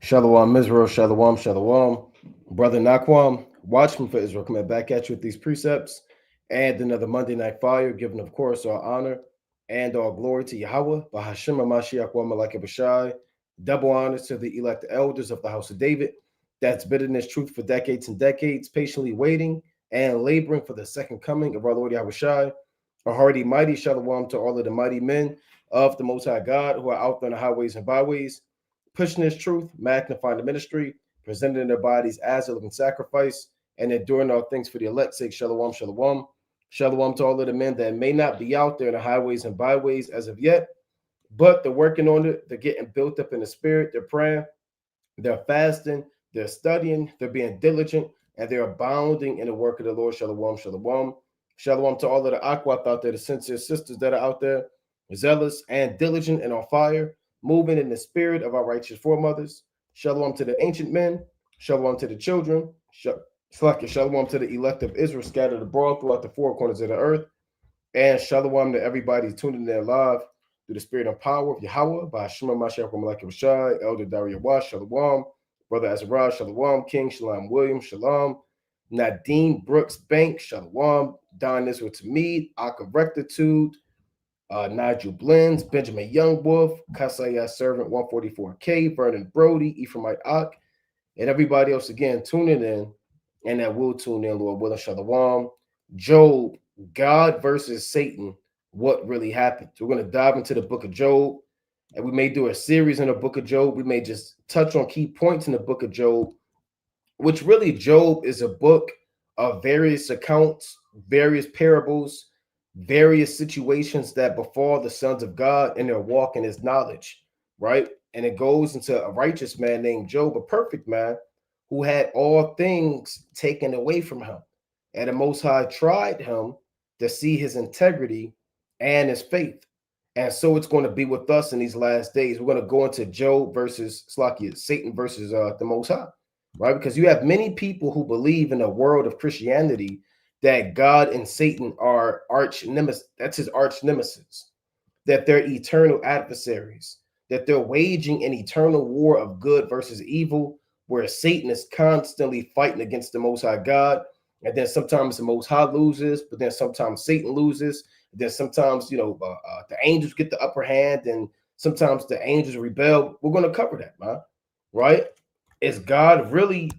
Shalom Israel, Shalom, Shalom. Brother Nakwam, watchman for Israel, coming back at you with these precepts and another Monday Night Fire, giving, of course, our honor and our glory to Yahweh, Bahashim Mashiach wa Malaka Bashai. Double honor to the elect elders of the house of David that's been in this truth for decades and decades, patiently waiting and laboring for the second coming of our Lord Yahweh Shai. A hearty, mighty Shalom to all of the mighty men of the Most High God who are out there on the highways and byways pushing this truth, magnifying the ministry, presenting their bodies as a living sacrifice, and enduring all things for the elect's sake. Shalom, shalom. Shalom to all of the men that may not be out there in the highways and byways as of yet, but they're working on it. They're getting built up in the spirit. They're praying, they're fasting, they're studying, they're being diligent, and they're abounding in the work of the Lord. Shalom, shalom. Shalom to all of the Akwat out there, the sincere sisters that are out there, zealous and diligent and on fire, moving in the spirit of our righteous foremothers. Shalom to the ancient men. Shalom to the children. Shalom to the elect of Israel scattered abroad throughout the four corners of the earth. And shalom to everybody tuning in live through the spirit and power of Yahweh by Shema Mashiach Malak Rashai, Elder Daria Wash, Shalom, Brother Azariah, Shalom, King Shalom Williams, Shalom, Nadine Brooks Banks, Shalom, Don Israel Tamid, Aka Rectitude, Nigel Blends, Benjamin Youngwolf, Kasaya Servant 144K, Vernon Brody, Ephraimite Ak, and everybody else again tuning in and that will tune in, Lord willing, Shalom. Job, God versus Satan, what really happened? So we're going to dive into the book of Job, and we may do a series in the book of Job. We may just touch on key points in the book of Job, which really Job is a book of various accounts, various parables, various situations that befall the sons of God in their walk in his knowledge, right? And it goes into a righteous man named Job, a perfect man who had all things taken away from him. And the Most High tried him to see his integrity and his faith. And so it's going to be with us in these last days. We're going to go into Job versus Slakia, Satan versus the Most High, right? Because you have many people who believe in a world of Christianity that God and Satan are arch nemesis. That's his arch nemesis. That they're eternal adversaries. That they're waging an eternal war of good versus evil, where Satan is constantly fighting against the Most High God, and then sometimes the Most High loses, but then sometimes Satan loses. Then sometimes the angels get the upper hand, and sometimes the angels rebel. We're going to cover that, man. Right? Is God really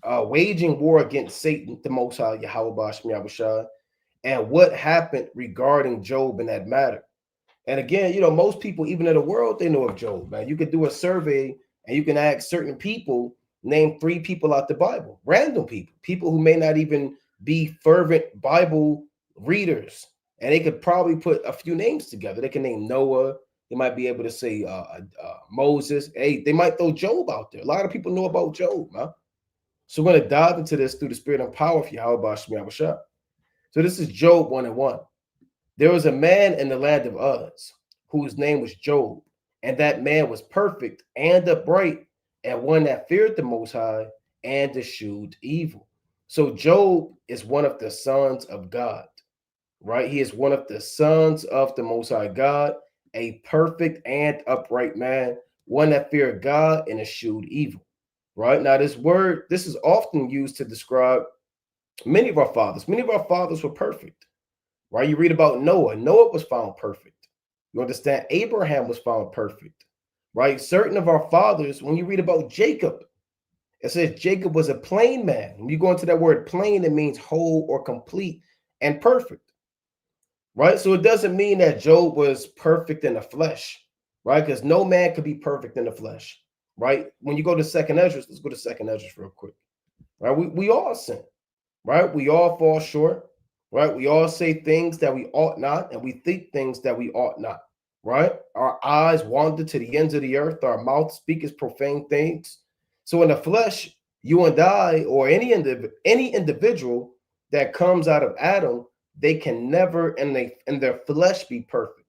waging war against Satan, the Most High, Yahweh Bashmi Yahushua, and what happened regarding Job in that matter? And again, most people, even in the world, they know of Job, man. You could do a survey and you can ask certain people, name 3 people out the Bible, random people who may not even be fervent Bible readers. And they could probably put a few names together. They can name Noah. They might be able to say Moses. Hey, they might throw Job out there. A lot of people know about Job, man. So we're going to dive into this through the spirit and power of Yahweh Bashmi Yahushua. So this is Job 1:1. There was a man in the land of Uz whose name was Job, and that man was perfect and upright, and one that feared the Most High and eschewed evil. So Job is one of the sons of God, right? He is one of the sons of the Most High God, a perfect and upright man, one that feared God and eschewed evil, right? Now, this is often used to describe many of our fathers. Many of our fathers were perfect, right? You read about Noah. Noah was found perfect. You understand? Abraham was found perfect, right? Certain of our fathers, when you read about Jacob, it says Jacob was a plain man. When you go into that word plain, it means whole or complete and perfect, right? So it doesn't mean that Job was perfect in the flesh, right? Because no man could be perfect in the flesh, right? When you go to Second Ezra, let's go to Second Ezra real quick, right? We all sin, right? We all fall short, right? We all say things that we ought not, and we think things that we ought not, right? Our eyes wander to the ends of the earth. Our mouth speaks profane things. So in the flesh, you and I, or any individual that comes out of Adam, they can never in their flesh be perfect.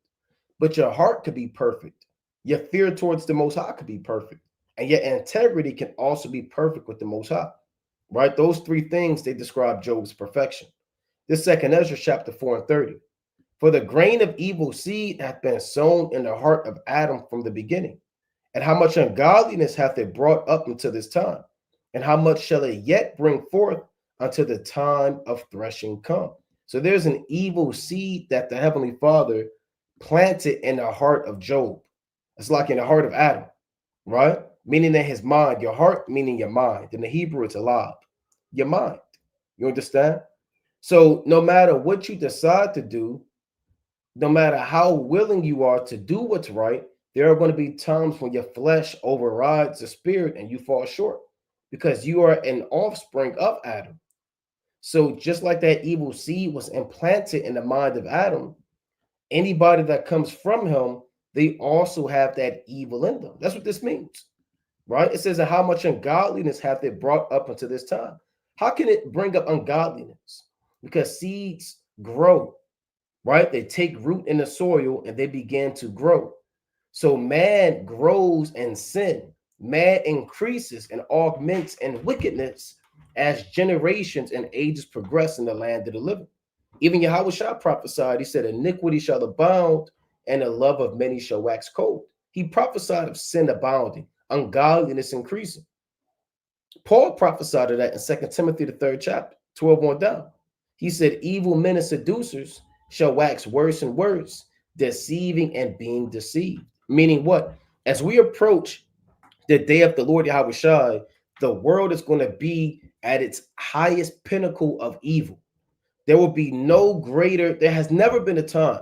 But your heart could be perfect. Your fear towards the Most High could be perfect. And your integrity can also be perfect with the Most High, right? Those 3 things, they describe Job's perfection. This second Ezra chapter 4:30. For the grain of evil seed hath been sown in the heart of Adam from the beginning. And how much ungodliness hath it brought up until this time? And how much shall it yet bring forth until the time of threshing come? So there's an evil seed that the Heavenly Father planted in the heart of Job. It's like in the heart of Adam, right? Meaning that his mind, your heart, meaning your mind. In the Hebrew, it's alab, your mind. You understand? So no matter what you decide to do, no matter how willing you are to do what's right, there are going to be times when your flesh overrides the spirit and you fall short because you are an offspring of Adam. So just like that evil seed was implanted in the mind of Adam, anybody that comes from him, they also have that evil in them. That's what this means, right? It says, how much ungodliness hath it brought up unto this time? How can it bring up ungodliness? Because seeds grow, right? They take root in the soil and they begin to grow. So man grows in sin. Man increases and augments in wickedness as generations and ages progress in the land of the living. Even Yahweh Shah prophesied, he said, iniquity shall abound and the love of many shall wax cold. He prophesied of sin abounding, ungodliness increasing. Paul prophesied of that in 2 Timothy, the 3rd chapter, 12 on down. He said, evil men and seducers shall wax worse and worse, deceiving and being deceived. Meaning what? As we approach the day of the Lord Yahweh Shai, the world is going to be at its highest pinnacle of evil. There will be no greater, there has never been a time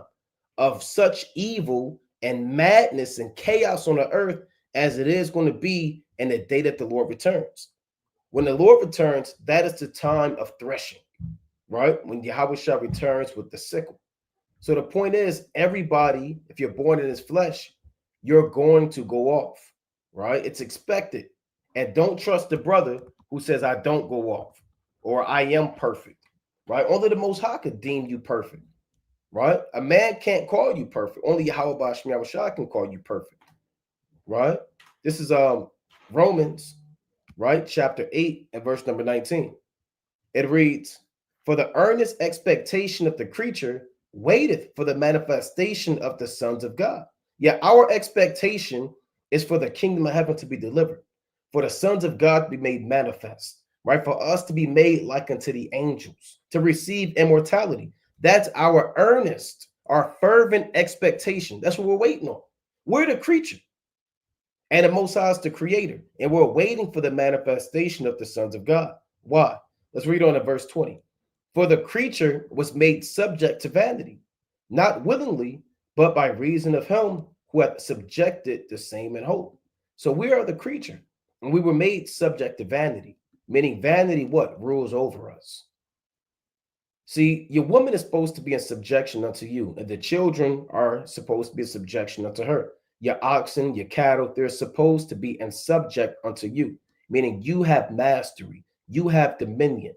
of such evil and madness and chaos on the earth as it is going to be in the day that the Lord returns. When the Lord returns, that is the time of threshing, right? When Yahweh Shah returns with the sickle. So the point is, everybody, if you're born in his flesh, you're going to go off, right? It's expected. And don't trust the brother who says, I don't go off or I am perfect, right? Only the Most High could deem you perfect, right? A man can't call you perfect. Only Yahweh Bashmi Shah can call you perfect, right? This is Romans, right? Chapter 8 and verse number 19. It reads, for the earnest expectation of the creature waiteth for the manifestation of the sons of God. Yeah, our expectation is for the kingdom of heaven to be delivered, for the sons of God to be made manifest, right? For us to be made like unto the angels, to receive immortality. That's our earnest, our fervent expectation. That's what we're waiting on. We're the creature, and the Most High is the creator, and we're waiting for the manifestation of the sons of God. Why? Let's read on to verse 20. For the creature was made subject to vanity, not willingly, but by reason of him who hath subjected the same in hope. So we are the creature, and we were made subject to vanity, meaning vanity what? Rules over us. See, your woman is supposed to be in subjection unto you, and the children are supposed to be in subjection unto her. Your oxen, your cattle, they're supposed to be in subject unto you, meaning you have mastery, you have dominion.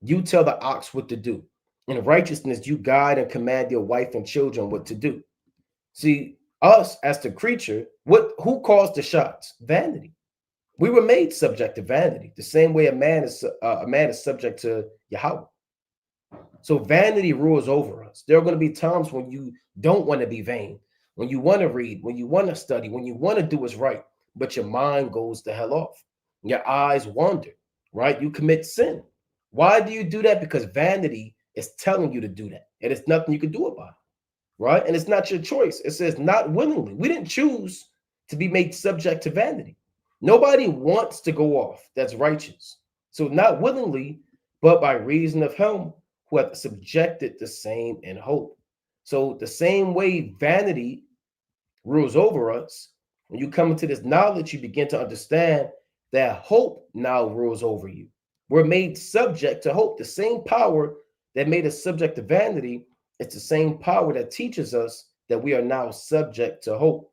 You tell the ox what to do. In righteousness, you guide and command your wife and children what to do. See, us as the creature, who calls the shots? Vanity. We were made subject to vanity, the same way a man is subject to Yahweh. So vanity rules over us. There are going to be times when you don't want to be vain, when you want to read, when you want to study, when you want to do what's right, but your mind goes the hell off. Your eyes wander, right? You commit sin. Why do you do that? Because vanity is telling you to do that. And it's nothing you can do about it, right? And it's not your choice. It says not willingly. We didn't choose to be made subject to vanity. Nobody wants to go off. That's righteous. So not willingly, but by reason of him who hath subjected the same in hope. So the same way vanity rules over us, when you come into this knowledge, you begin to understand that hope now rules over you. We're made subject to hope. The same power that made us subject to vanity, it's the same power that teaches us that we are now subject to hope.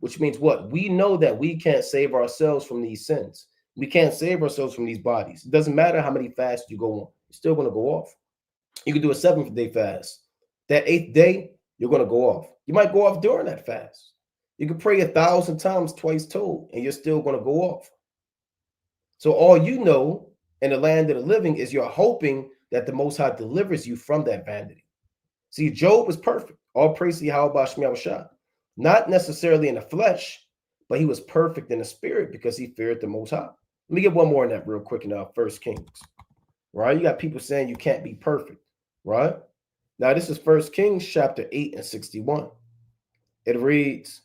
Which means what? We know that we can't save ourselves from these sins. We can't save ourselves from these bodies. It doesn't matter how many fasts you go on. You're still going to go off. You can do a 7th-day fast. That 8th day, you're going to go off. You might go off during that fast. You can pray 1,000 times twice told, and you're still going to go off. So all you know in the land of the living is you're hoping that the Most High delivers you from that vanity. See, Job was perfect. All praise to Yahweh Bashmi Shah. Not necessarily in the flesh, but he was perfect in the spirit because he feared the Most High. Let me get one more on that real quick in First Kings. Right? You got people saying you can't be perfect. Right? Now, this is First Kings chapter 8 and 61. It reads,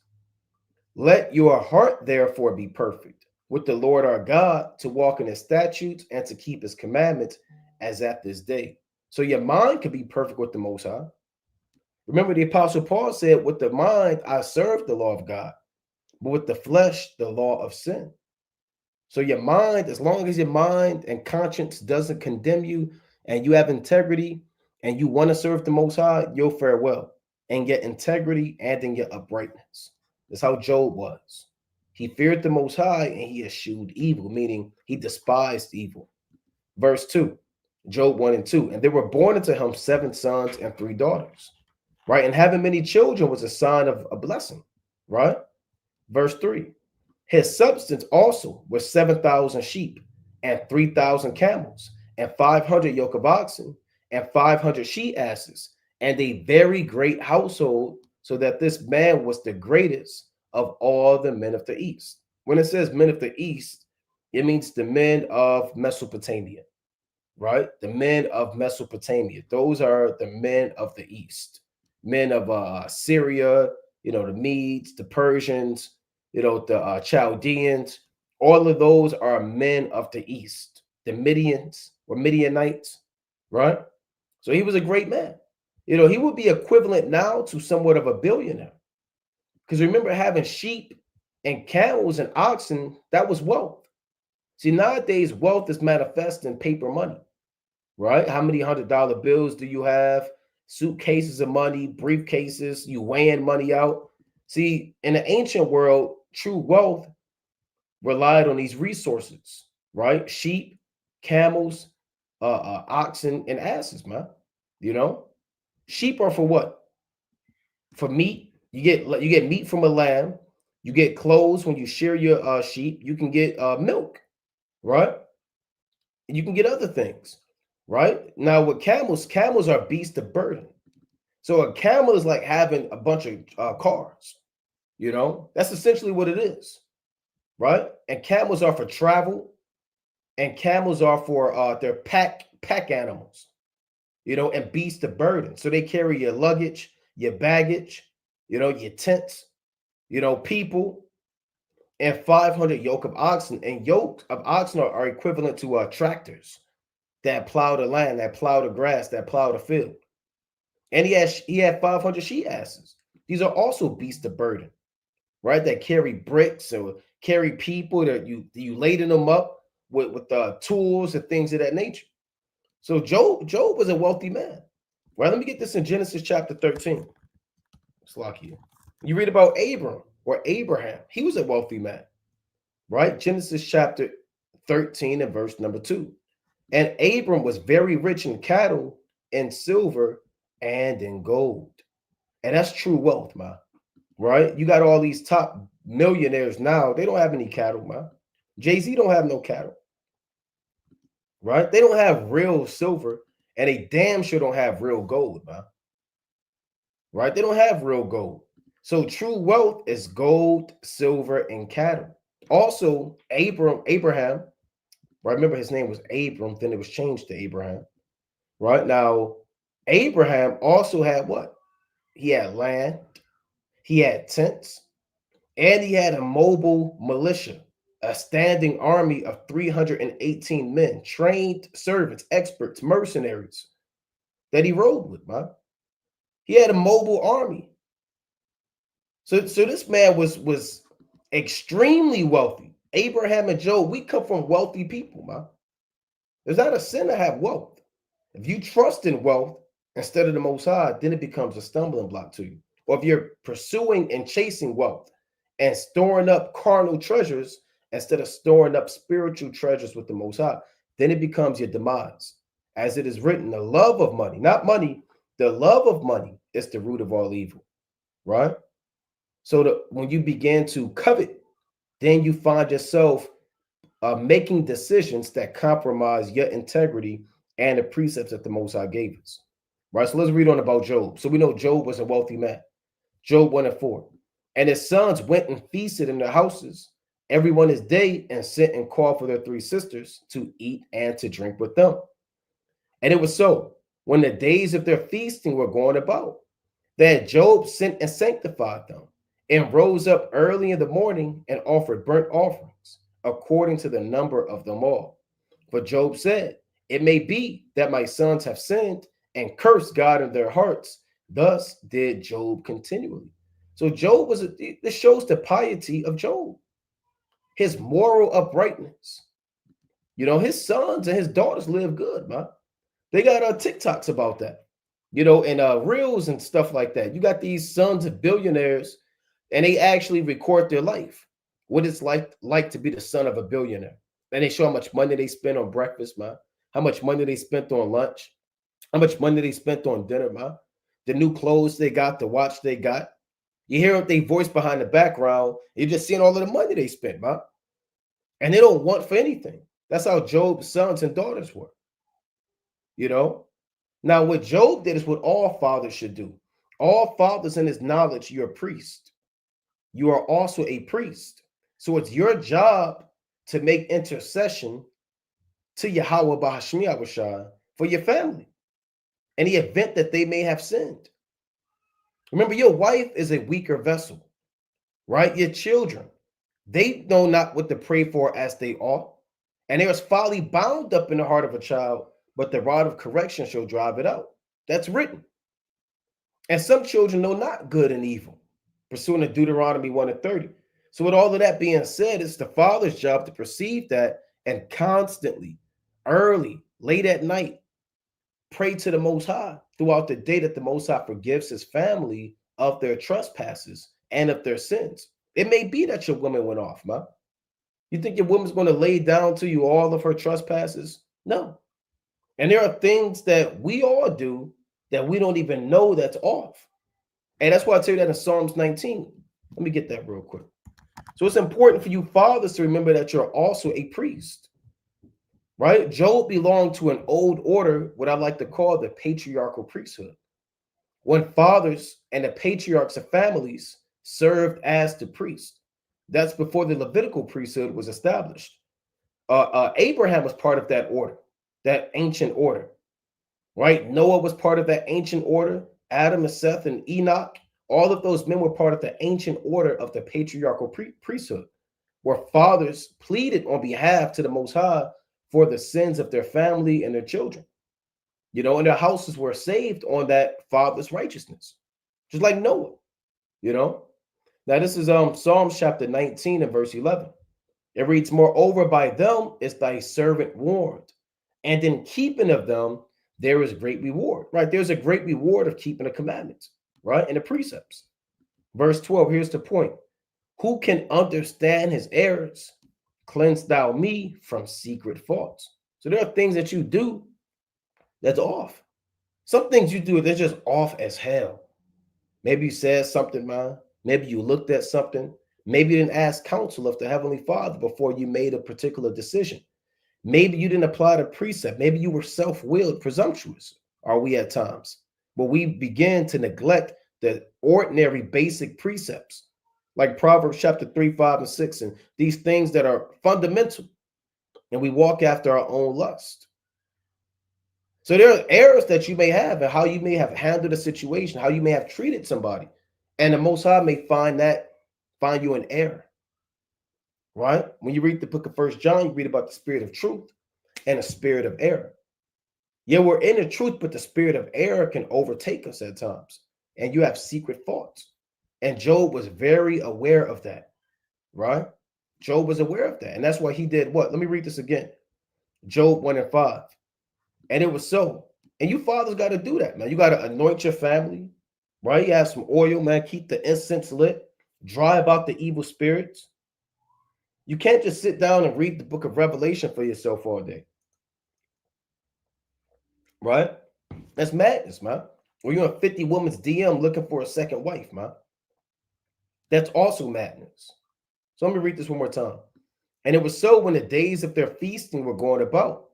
"Let your heart therefore be perfect with the Lord our God, to walk in his statutes and to keep his commandments as at this day." So your mind can be perfect with the Most High. Remember, the Apostle Paul said, with the mind, I serve the law of God, but with the flesh, the law of sin. So your mind, as long as your mind and conscience doesn't condemn you and you have integrity and you want to serve the Most High, you'll fare well and get integrity and in your uprightness. That's how Job was. He feared the Most High and he eschewed evil, meaning he despised evil. Verse 2, Job 1 and 2. "And there were born unto him 7 sons and 3 daughters." Right? And having many children was a sign of a blessing. Right? Verse 3, "His substance also was 7,000 sheep and 3,000 camels and 500 yoke of oxen and 500 she asses and a very great household, so that this man was the greatest of all the men of the East." When it says men of the East, it means the men of Mesopotamia, right? The men of Mesopotamia. Those are the men of the East, men of Syria, the Medes, the Persians, the Chaldeans. All of those are men of the East, the Midians or Midianites, right? So he was a great man. He would be equivalent now to somewhat of a billionaire. Because remember, having sheep and camels and oxen, that was wealth. See, nowadays, wealth is manifest in paper money, right? How many $100 bills do you have? Suitcases of money, briefcases, you weighing money out. See, in the ancient world, true wealth relied on these resources, right? Sheep, camels, oxen, and asses, man. Sheep are for what? For meat. You get meat from a lamb. You get clothes when you shear your sheep. You can get milk, right? And you can get other things, right? Now with camels are beasts of burden. So a camel is like having a bunch of cars. That's essentially what it is, right? And camels are for travel, and camels are for their pack animals, and beasts of burden. So they carry your luggage, your baggage, your tents, people, and 500 yoke of oxen. And yoke of oxen are equivalent to tractors that plow the land, that plow the grass, that plow the field. And he had 500 she asses. These are also beasts of burden, right? That carry bricks or carry people, that you laden them up with tools and things of that nature. So Job was a wealthy man. Right? Let me get this in Genesis chapter 13. It's lucky. You read about Abram or Abraham. He was a wealthy man, right? Genesis chapter 13 and verse number 2. "And Abram was very rich in cattle and silver and in gold." And that's true wealth, man. Right? You got all these top millionaires now. They don't have any cattle, man. Jay-Z don't have no cattle. Right? They don't have real silver, and they damn sure don't have real gold, man. Right? They don't have real gold. So true wealth is gold, silver, and cattle. Also, Abraham, right? Remember his name was Abram, then it was changed to Abraham. Right? Now, Abraham also had what? He had land, he had tents, and he had a mobile militia, a standing army of 318 men, trained servants, experts, mercenaries that he rode with, man. He had a mobile army. So this man was extremely wealthy. Abraham and Job, we come from wealthy people, man. There's not a sin to have wealth. If you trust in wealth instead of the Most High, then it becomes a stumbling block to you. Or if you're pursuing and chasing wealth and storing up carnal treasures instead of storing up spiritual treasures with the Most High, then it becomes your demise. As it is written, the love of money, not money, the love of money is the root of all evil, right? So when you begin to covet, then you find yourself making decisions that compromise your integrity and the precepts that the Most High gave us. Right? So let's read on about Job. So we know Job was a wealthy man. Job 1 and 4. And his sons went and feasted in their houses, everyone his day, and sent and called for their three sisters to eat and to drink with them. And it was so, when the days of their feasting were going about, that Job sent and sanctified them, and rose up early in the morning and offered burnt offerings, according to the number of them all. For Job said, it may be that my sons have sinned and cursed God in their hearts. Thus did Job continually. So Job this shows the piety of Job, his moral uprightness. His sons and his daughters live good, man. They got TikToks about that, and reels and stuff like that. You got these sons of billionaires, and they actually record their life, what it's like to be the son of a billionaire. And they show how much money they spend on breakfast, man. How much money they spent on lunch. How much money they spent on dinner, man. The new clothes they got, the watch they got. You hear their voice behind the background. You're just seeing all of the money they spent, man. And they don't want for anything. That's how Job's sons and daughters were. Now, what Job did is what all fathers should do. All fathers in his knowledge, you're a priest. You are also a priest. So it's your job to make intercession to Yahweh Bahashmi Abishai for your family in the event that they may have sinned. Remember, your wife is a weaker vessel, right? Your children, they know not what to pray for as they ought. And there is folly bound up in the heart of a child, but the rod of correction shall drive it out. That's written. And some children know not good and evil, pursuing to Deuteronomy 1 and 30. So with all of that being said, it's the father's job to perceive that and constantly, early, late at night, pray to the Most High throughout the day that the Most High forgives his family of their trespasses and of their sins. It may be that your woman went off, man. You think your woman's going to lay down to you all of her trespasses? No. And there are things that we all do that we don't even know that's off. And that's why I tell you that in Psalms 19. Let me get that real quick. So it's important for you fathers to remember that you're also a priest, right? Job belonged to an old order, what I like to call the patriarchal priesthood, when fathers and the patriarchs of families served as the priest. That's before the Levitical priesthood was established. Abraham was part of that order, that ancient order, right? Noah was part of that ancient order. Adam and Seth and Enoch, all of those men were part of the ancient order of the patriarchal priesthood, where fathers pleaded on behalf to the Most High for the sins of their family and their children. And their houses were saved on that father's righteousness, just like Noah. Now this is Psalms chapter 19 and verse 11. It reads, moreover, by them is thy servant warned, and in keeping of them there is great reward, right? There's a great reward of keeping the commandments, right? And the precepts. Verse 12, here's the point. Who can understand his errors? Cleanse thou me from secret faults. So there are things that you do that's off. Some things you do, they're just off as hell. Maybe you said something, man. Maybe you looked at something. Maybe you didn't ask counsel of the Heavenly Father before you made a particular decision. Maybe you didn't apply the precept. Maybe you were self-willed, presumptuous, are we at times? But we begin to neglect the ordinary basic precepts, like Proverbs chapter 3, 5, and 6, and these things that are fundamental, and we walk after our own lust. So there are errors that you may have and how you may have handled a situation, how you may have treated somebody, and the Most High may find you in error. Right? When you read the book of 1 John, you read about the spirit of truth and the spirit of error. Yeah, we're in the truth, but the spirit of error can overtake us at times. And you have secret thoughts. And Job was very aware of that. Right? Job was aware of that. And that's why he did what? Let me read this again. Job 1 and 5. And it was so. And you fathers got to do that, man. You got to anoint your family. Right? You have some oil, man. Keep the incense lit. Drive out the evil spirits. You can't just sit down and read the book of Revelation for yourself all day. Right? That's madness, man. Or you're on 50 woman's DM looking for a second wife, man. That's also madness. So let me read this one more time. And it was so when the days of their feasting were going about.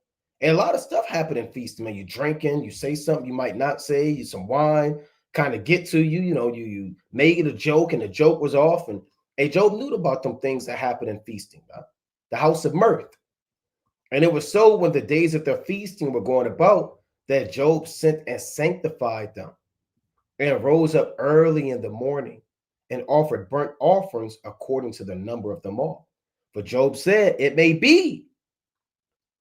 And a lot of stuff happened in feasting, man. You're drinking, you say something you might not say, you some wine, kind of get to you. You know, you made it a joke and the joke was off. And hey, Job knew about them things that happened in feasting, right? The house of mirth. And it was so when the days of their feasting were going about that Job sent and sanctified them and rose up early in the morning and offered burnt offerings according to the number of them all. For Job said, it may be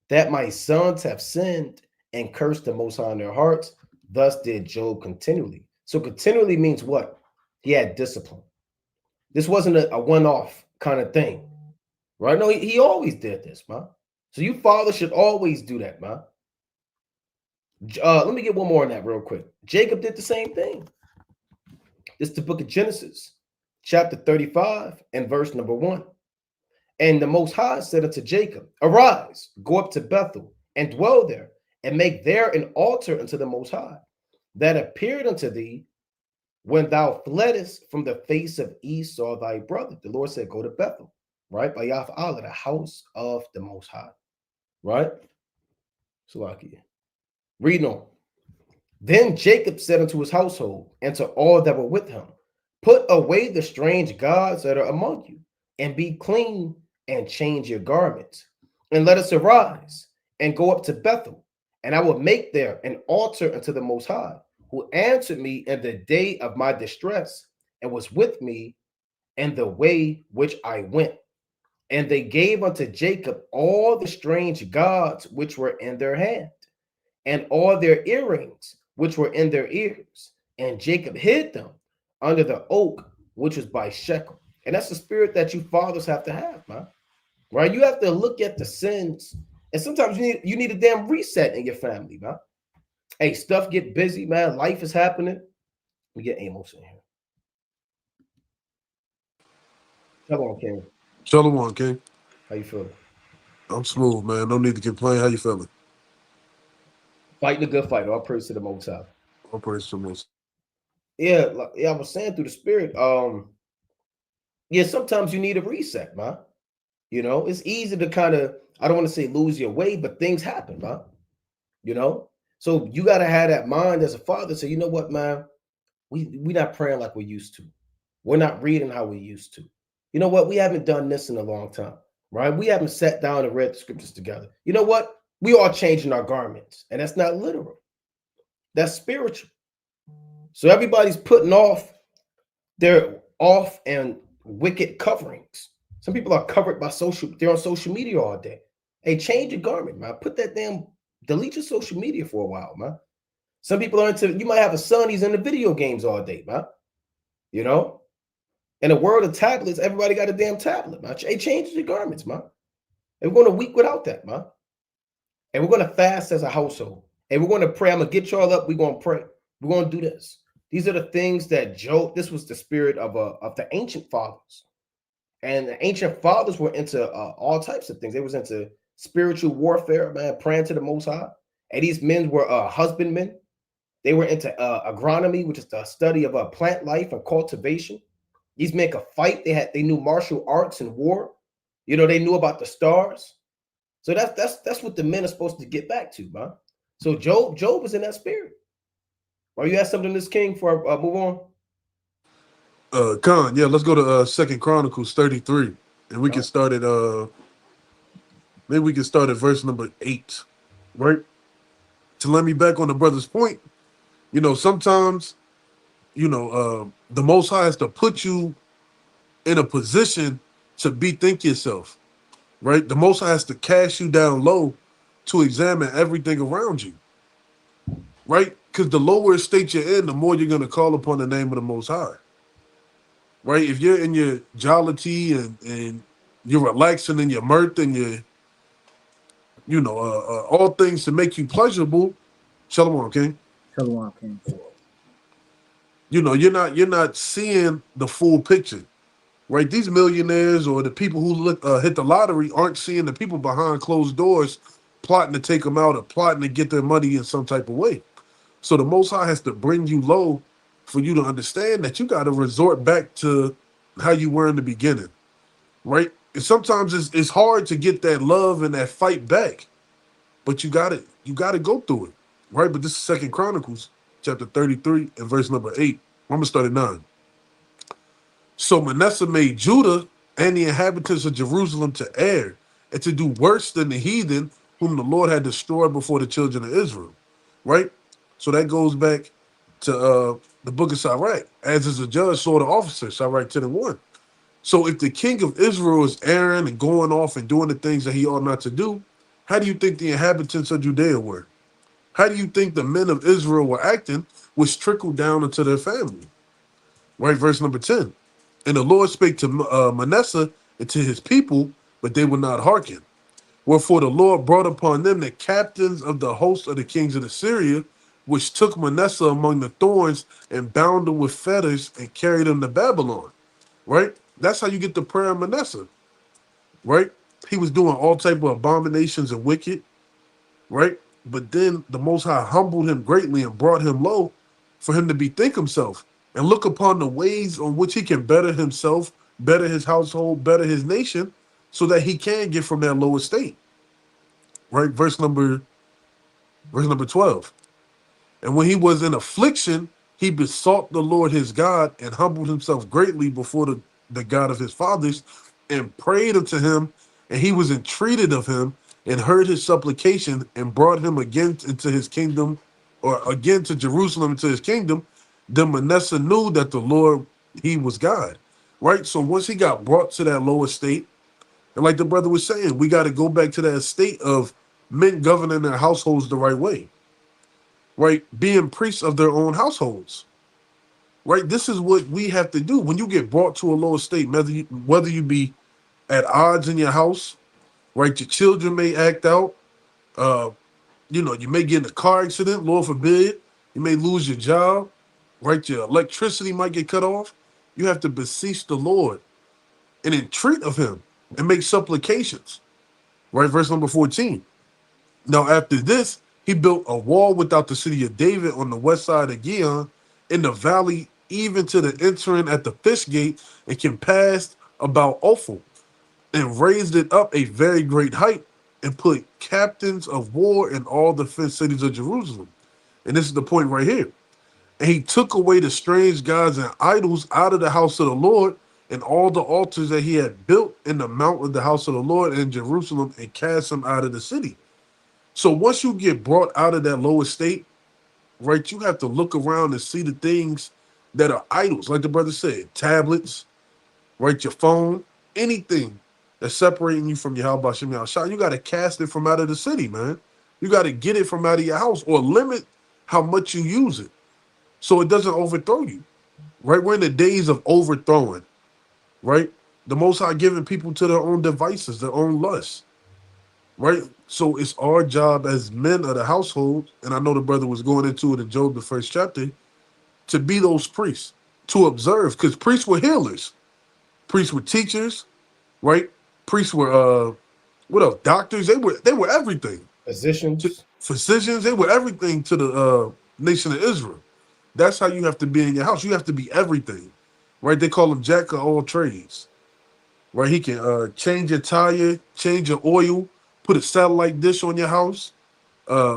that my sons have sinned and cursed the Most High in their hearts. Thus did Job continually. So continually means what? He had discipline. This wasn't a one-off kind of thing, right? No, he always did this, man. So you fathers should always do that, man. Let me get one more on that real quick. Jacob did the same thing. This is the book of Genesis, chapter 35 and verse number 1. And the Most High said unto Jacob, arise, go up to Bethel, and dwell there, and make there an altar unto the Most High, that appeared unto thee when thou fleddest from the face of Esau thy brother. The Lord said, go to Bethel, right? By Yahweh, the house of the Most High, right? Salakia. Read on. Then Jacob said unto his household and to all that were with him, put away the strange gods that are among you, and be clean, and change your garments, and let us arise and go up to Bethel, and I will make there an altar unto the Most High, who answered me in the day of my distress, and was with me in the way which I went. And they gave unto Jacob all the strange gods which were in their hand, and all their earrings which were in their ears. And Jacob hid them under the oak which was by Shechem. And that's the spirit that you fathers have to have, man. Right? You have to look at the sins, and sometimes you need a damn reset in your family, man. Hey, stuff get busy, man. Life is happening. We get Amos in here. Hello, King. Shalom, King. How you feeling? I'm smooth, man. No need to complain. How you feeling? Fighting a good fight. All praise to the Most High. All praise to the Most. Yeah, I was saying through the spirit. Yeah, sometimes you need a reset, man. You know, it's easy to kind of, I don't want to say lose your way, but things happen, man. You know, so you got to have that mind as a father. Say, you know what, man, we're not praying like we used to. We're not reading how we used to. You know what? We haven't done this in a long time, right? We haven't sat down and read the scriptures together. You know what? We are changing our garments, and that's not literal. That's spiritual. So everybody's putting off their off and wicked coverings. Some people are covered by they're on social media all day. Hey, change your garment, man. Put that damn, delete your social media for a while, man. Some people are into, you might have a son, he's into video games all day, man. You know? In a world of tablets, everybody got a damn tablet, man. Hey, change your garments, man. And we're going a week without that, man. And we're going to fast as a household. And we're going to pray. I'm going to get y'all up. We're going to pray. We're going to do this. These are the things that this was the spirit of the ancient fathers. And the ancient fathers were into all types of things. They was into spiritual warfare, man, praying to the Most High. And these men were husbandmen. They were into agronomy, which is the study of plant life and cultivation. These men could fight. They knew martial arts and war. You know, they knew about the stars. So that's what the men are supposed to get back to, man. So Job was in that spirit. Are you ask something, this King, for move on? Khan, yeah, let's go to Second Chronicles 33, and we can start at maybe we can start at verse number 8, right? To let me back on the brother's point, you know, sometimes, you know, the Most High has to put you in a position to bethink yourself, right? The Most High has to cast you down low to examine everything around you, right? Because the lower state you're in, the more you're going to call upon the name of the Most High, right? If you're in your jollity and you're relaxing in your mirth and you know, all things to make you pleasurable, Shalom, King. Shalom, King. You know, you're not seeing the full picture, right? These millionaires or the people who hit the lottery aren't seeing the people behind closed doors plotting to take them out or plotting to get their money in some type of way. So the Most High has to bring you low for you to understand that you got to resort back to how you were in the beginning, right? And sometimes it's hard to get that love and that fight back, but you got to go through it, right? But this is Second Chronicles. chapter 33 and verse number 8. I'm gonna start at 9. So Manasseh made Judah and the inhabitants of Jerusalem to err and to do worse than the heathen whom the Lord had destroyed before the children of Israel. Right? So that goes back to the book of Sirach. As is a judge, so the officer, Sirach 10 and 1. So if the king of Israel is erring and going off and doing the things that he ought not to do, how do you think the inhabitants of Judea were? How do you think the men of Israel were acting, which trickled down into their family? Right, verse number 10. And the Lord spake to Manasseh and to his people, but they would not hearken. Wherefore the Lord brought upon them the captains of the host of the kings of Assyria, which took Manasseh among the thorns and bound him with fetters and carried him to Babylon. Right? That's how you get the prayer of Manasseh. Right? He was doing all type of abominations and wicked. Right? But then the Most High humbled him greatly and brought him low for him to bethink himself and look upon the ways on which he can better himself, better his household, better his nation, so that he can get from that low estate. Right? Verse number 12. And when he was in affliction, he besought the Lord his God and humbled himself greatly before the God of his fathers and prayed unto him, and he was entreated of him and heard his supplication and brought him again into his kingdom, or again to Jerusalem into his kingdom. Then Manasseh knew that the Lord, he was God. Right? So once he got brought to that low estate, and like the brother was saying, we got to go back to that state of men governing their households the right way, right? Being priests of their own households, right? This is what we have to do when you get brought to a lower state, whether you be at odds in your house, right? Your children may act out. Uh, you may get in a car accident, Lord forbid. You may lose your job, right? Your electricity might get cut off. You have to beseech the Lord and entreat of him and make supplications, right? Verse number 14. Now, after this, he built a wall without the city of David on the west side of Gihon, in the valley, even to the entering at the fish gate, and compassed about Ophel, and raised it up a very great height, and put captains of war in all the fenced cities of Jerusalem. And this is the point right here. And he took away the strange gods and idols out of the house of the Lord, and all the altars that he had built in the mount of the house of the Lord in Jerusalem, and cast them out of the city. So once you get brought out of that lower state, right, you have to look around and see the things that are idols, like the brother said, tablets, right, your phone, anything that's separating you from your How about Shem Shah. You got to cast it from out of the city, man. You got to get it from out of your house or limit how much you use it so it doesn't overthrow you, right? We're in the days of overthrowing, right? The Most High giving people to their own devices, their own lusts. Right? So it's our job as men of the household, and I know the brother was going into it in Job, the first chapter, to be those priests, to observe, because priests were healers, priests were teachers, right? Priests were what else? Doctors, they were everything. Physicians. Physicians, they were everything to the nation of Israel. That's how you have to be in your house. You have to be everything. Right? They call them jack of all trades. Right? He can change your tire, change your oil, put a satellite dish on your house,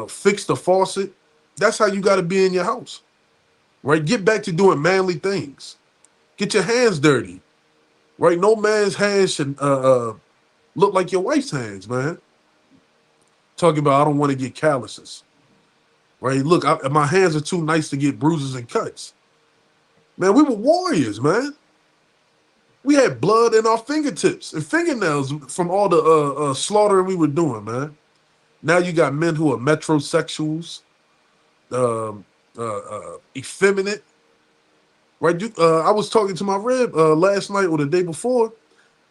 fix the faucet. That's how you got to be in your house, right? Get back to doing manly things. Get your hands dirty, right? No man's hands should look like your wife's hands, man. Talking about I don't want to get calluses, right? Look, my hands are too nice to get bruises and cuts. Man, we were warriors, man. We had blood in our fingertips and fingernails from all the slaughtering we were doing, man. Now you got men who are metrosexuals, effeminate, right? I was talking to my rib last night or the day before.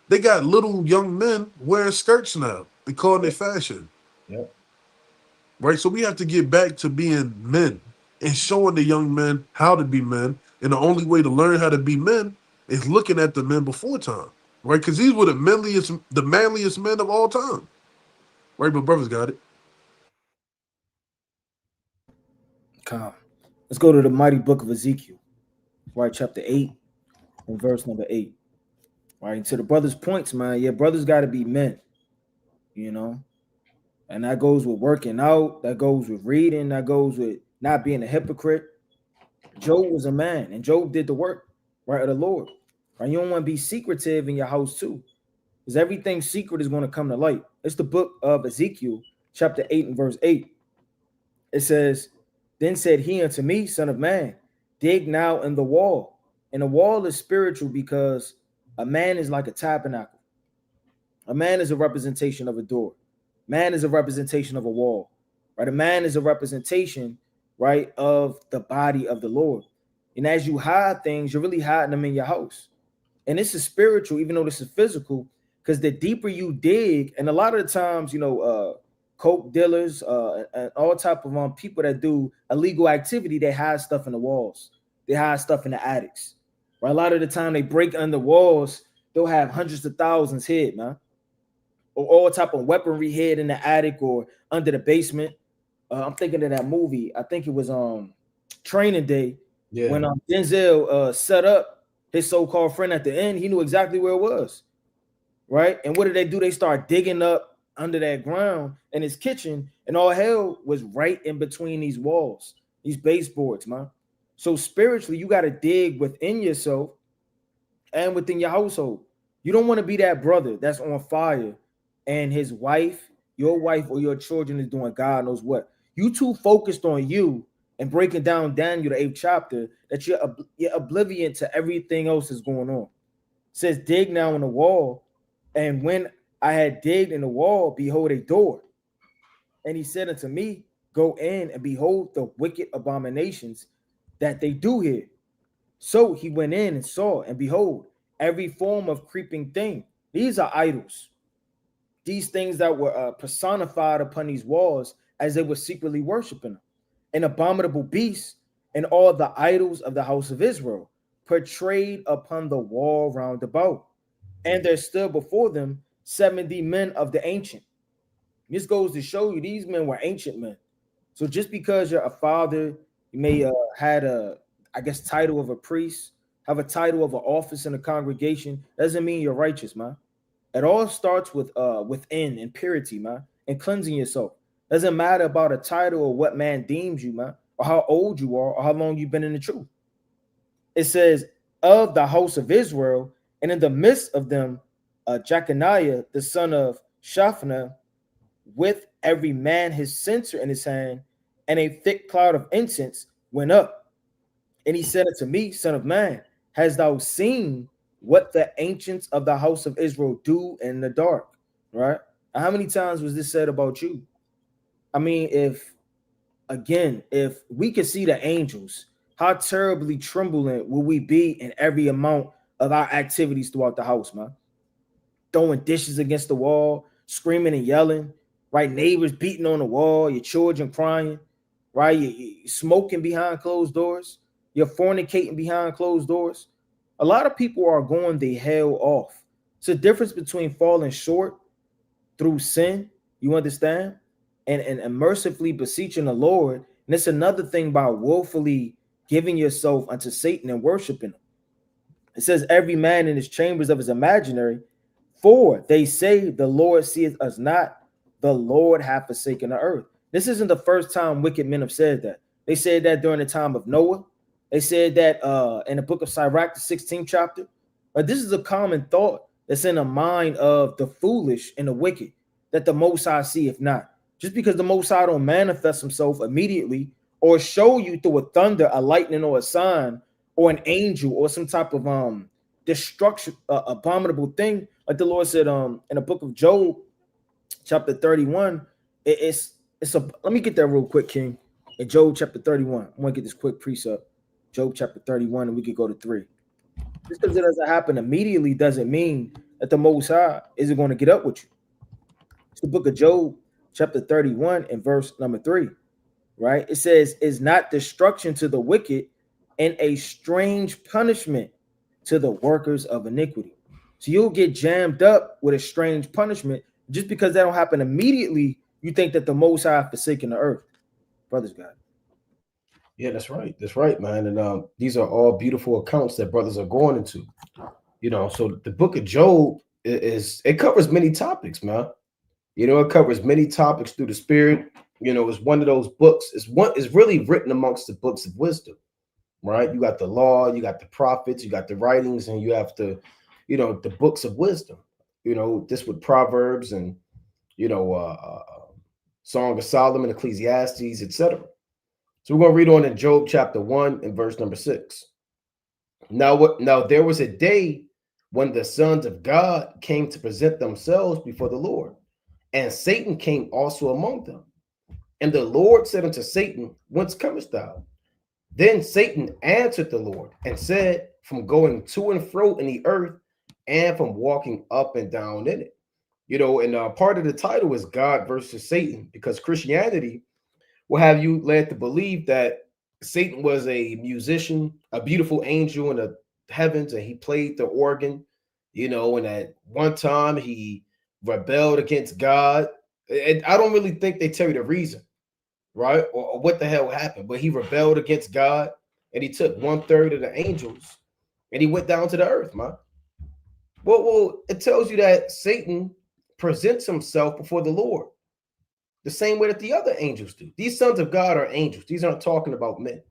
They got little young men wearing skirts now. They call it fashion, Yep. right? So we have to get back to being men and showing the young men how to be men. And the only way to learn how to be men is looking at the men before time, right? Because these were the manliest men of all time, right? But brothers got it. Come. Let's go to the mighty book of Ezekiel, right? Chapter 8 and verse number 8. Right. And to the brothers' points, man. Yeah, brothers got to be men, you know. And that goes with working out, that goes with reading, that goes with not being a hypocrite. Job was a man, and Job did the work, right, of the Lord. Right? You don't want to be secretive in your house too, because everything secret is going to come to light. It's the book of Ezekiel, chapter 8 and verse 8. It says, "Then said he unto me, Son of man, dig now in the wall." And the wall is spiritual because a man is like a tabernacle. A man is a representation of a door. Man is a representation of a wall. Right? A man is a representation, right, of the body of the Lord. And as you hide things, you're really hiding them in your house. And this is spiritual, even though this is physical, because the deeper you dig, and a lot of the times, coke dealers, and all type of people that do illegal activity, they hide stuff in the walls. They hide stuff in the attics. Right? A lot of the time, they break under walls. They'll have hundreds of thousands hid, man, or all type of weaponry hid in the attic or under the basement. I'm thinking of that movie. I think it was Training Day, Yeah. when Denzel set up his so-called friend at the end. He knew exactly where it was, right? And what did they do? They start digging up under that ground in his kitchen, and all hell was right in between these walls, these baseboards, man. So spiritually, you got to dig within yourself and within your household. You don't want to be that brother that's on fire and his wife, your wife, or your children is doing God knows what. You too focused on you and breaking down Daniel, the 8th chapter, that you're oblivion to everything else that's going on. It says, dig now in the wall. And when I had digged in the wall, behold, a door. And he said unto me, go in and behold the wicked abominations that they do here. So he went in and saw, and behold, every form of creeping thing. These are idols. These things that were personified upon these walls as they were secretly worshiping them. An abominable beast and all the idols of the house of Israel portrayed upon the wall round about. And there stood before them 70 men of the ancient. This goes to show you these men were ancient men. So just because you're a father, you may had a, I guess, title of a priest, have a title of an office in the congregation, doesn't mean you're righteous, man. It all starts with within and purity, man, and cleansing yourself. Doesn't matter about a title or what man deems you, man, or how old you are, or how long you've been in the truth. It says, of the house of Israel, and in the midst of them, Jeconiah, the son of Shaphanah, with every man his censer in his hand, and a thick cloud of incense went up. And he said unto me, Son of man, hast thou seen what the ancients of the house of Israel do in the dark? Right? How many times was this said about you? I mean, if we could see the angels, how terribly trembling will we be in every amount of our activities throughout the house, man? Throwing dishes against the wall, screaming and yelling, right? Neighbors beating on the wall, your children crying, right? You smoking behind closed doors, you're fornicating behind closed doors. A lot of people are going the hell off. It's a difference between falling short through sin, you understand, and mercifully beseeching the Lord. And it's another thing by willfully giving yourself unto Satan and worshiping him. It says, every man in his chambers of his imaginary, for they say the Lord seeth us not, the Lord hath forsaken the earth. This isn't the first time wicked men have said that. They said that during the time of Noah. They said that in the book of Sirach, the 16th chapter. But this is a common thought that's in the mind of the foolish and the wicked, that the Most High seeth not. Just because the Most High don't manifest himself immediately or show you through a thunder, a lightning, or a sign, or an angel, or some type of destruction, abominable thing, like the Lord said in the book of Job, chapter 31. It's a, let me get that real quick, King. In Job chapter 31, I want to get this quick precept. Job chapter 31, and we could go to 3. Just because it doesn't happen immediately doesn't mean that the Most High isn't going to get up with you. It's the book of Job, chapter 31, and verse number 3. Right? It says, is not destruction to the wicked and a strange punishment to the workers of iniquity. So you'll get jammed up with a strange punishment just because that don't happen immediately. You think that the Most High forsaken the earth. Brothers, God. Yeah, that's right. That's right, man. And these are all beautiful accounts that brothers are going into. So the book of Job it covers many topics, man. It covers many topics through the spirit. It's one of those books. It's really written amongst the books of wisdom. right? You got the law, you got the prophets, you got the writings, and you have the, the books of wisdom. This with Proverbs and Song of Solomon, Ecclesiastes, etc. So we're going to read on in Job chapter 1 and verse number 6. Now there was a day when the sons of God came to present themselves before the Lord, and Satan came also among them. And the Lord said unto Satan, Whence comest thou? Then Satan answered the Lord and said, From going to and fro in the earth, and from walking up and down in it. And part of the title is God versus Satan, because Christianity will have you led to believe that Satan was a musician, a beautiful angel in the heavens, and he played the organ, and at one time he rebelled against God. And I don't really think they tell you the reason, right? Or what the hell happened, but he rebelled against God and he took 1/3 of the angels and he went down to the earth, man. Well, it tells you that Satan presents himself before the Lord the same way that the other angels do. These sons of God are angels. These aren't talking about men,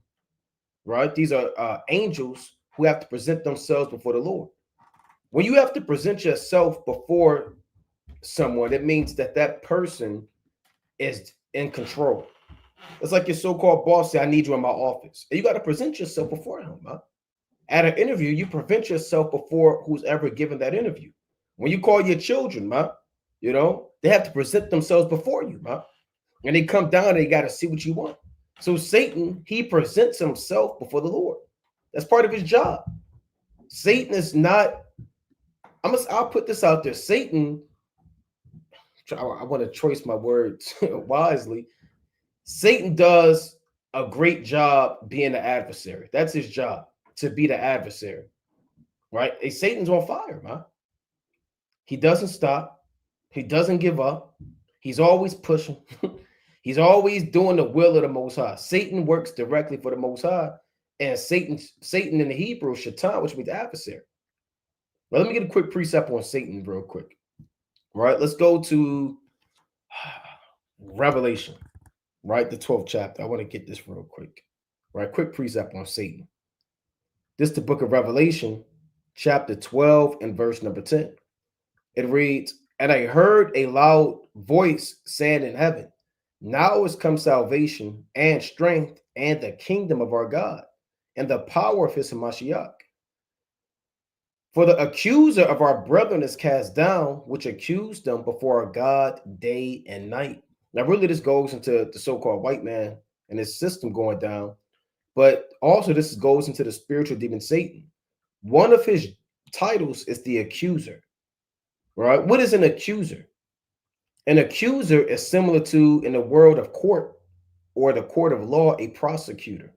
right? These are angels who have to present themselves before the Lord. When you have to present yourself before someone, it means that that person is in control. It's like your so-called boss say, I need you in my office. And you got to present yourself before him, man. At an interview, you present yourself before who's ever given that interview. When you call your children, man, they have to present themselves before you, man. And they come down and they got to see what you want. So Satan, he presents himself before the Lord. That's part of his job. Satan is not, I'll put this out there. Satan, I want to choice my words wisely. Satan does a great job being the adversary. That's his job, to be the adversary, right? And Satan's on fire, man. He doesn't stop. He doesn't give up. He's always pushing. He's always doing the will of the Most High. Satan works directly for the Most High, and Satan in the Hebrew, Shaitan, which means adversary. Well, let me get a quick precept on Satan real quick. Right, let's go to Revelation, right, the 12th chapter. I want to get this real quick. Right, quick precept on Satan. This is the book of Revelation, chapter 12 and verse number 10. It reads, And I heard a loud voice saying in heaven, Now is come salvation and strength and the kingdom of our God and the power of his Mashiach. For the accuser of our brethren is cast down, which accused them before our God day and night. Now, really, this goes into the so-called white man and his system going down, but also this goes into the spiritual demon Satan. One of his titles is the accuser, right? What is an accuser? An accuser is similar to, in the world of court or the court of law, a prosecutor,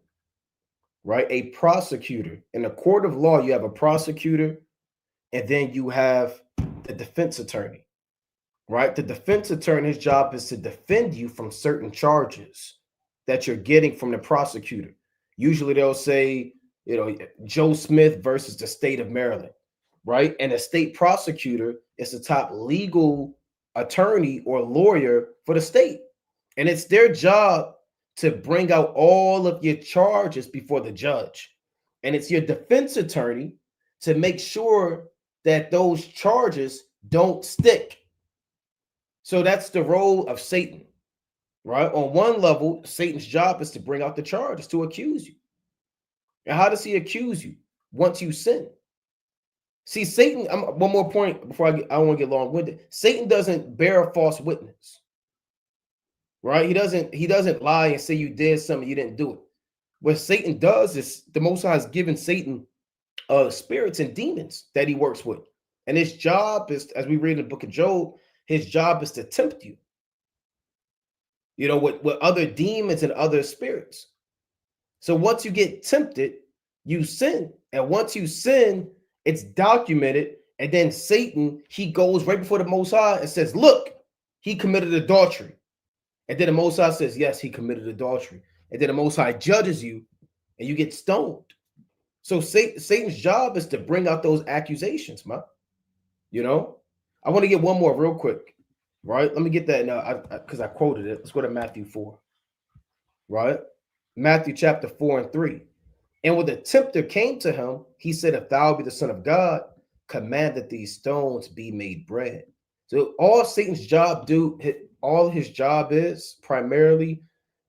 right? A prosecutor. In the court of law, you have a prosecutor, and then you have the defense attorney, right? The defense attorney's job is to defend you from certain charges that you're getting from the prosecutor. Usually they'll say, Joe Smith versus the state of Maryland, right? And the state prosecutor is the top legal attorney or lawyer for the state. And it's their job to bring out all of your charges before the judge. And it's your defense attorney to make sure that those charges don't stick. So that's the role of Satan, right? On one level, Satan's job is to bring out the charges, to accuse you. And how does he accuse you? Once you sin. See, Satan, one more point before I don't want to get long-winded. Satan doesn't bear a false witness, right? He doesn't lie and say you did something, you didn't do it. What Satan does is the Most High has given Satan spirits and demons that he works with. And his job is, as we read in the book of Job, his job is to tempt you, with other demons and other spirits. So once you get tempted, you sin. And once you sin, it's documented. And then Satan, he goes right before the Most High and says, look, he committed adultery. And then the Most High says, yes, he committed adultery. And then the Most High judges you and you get stoned. So Satan's job is to bring out those accusations, man. I want to get one more real quick, right? Let me get that now because I quoted it. Let's go to Matthew 4, right? Matthew chapter 4 and 3. And when the tempter came to him, he said, if thou be the Son of God, command that these stones be made bread. So all Satan's all his job is primarily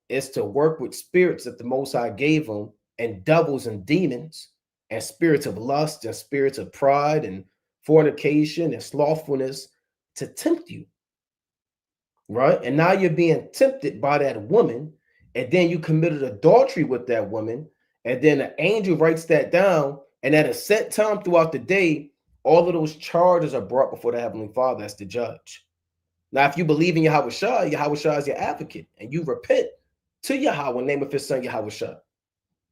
is to work with spirits that the Most High gave him, and devils and demons, and spirits of lust, and spirits of pride, and fornication, and slothfulness, to tempt you, right? And now you're being tempted by that woman, and then you committed adultery with that woman, and then an angel writes that down, and at a set time throughout the day, all of those charges are brought before the Heavenly Father as the judge. Now, if you believe in Yahweh Shah is your advocate, and you repent to Yahweh, name of his son Yahweh Shah,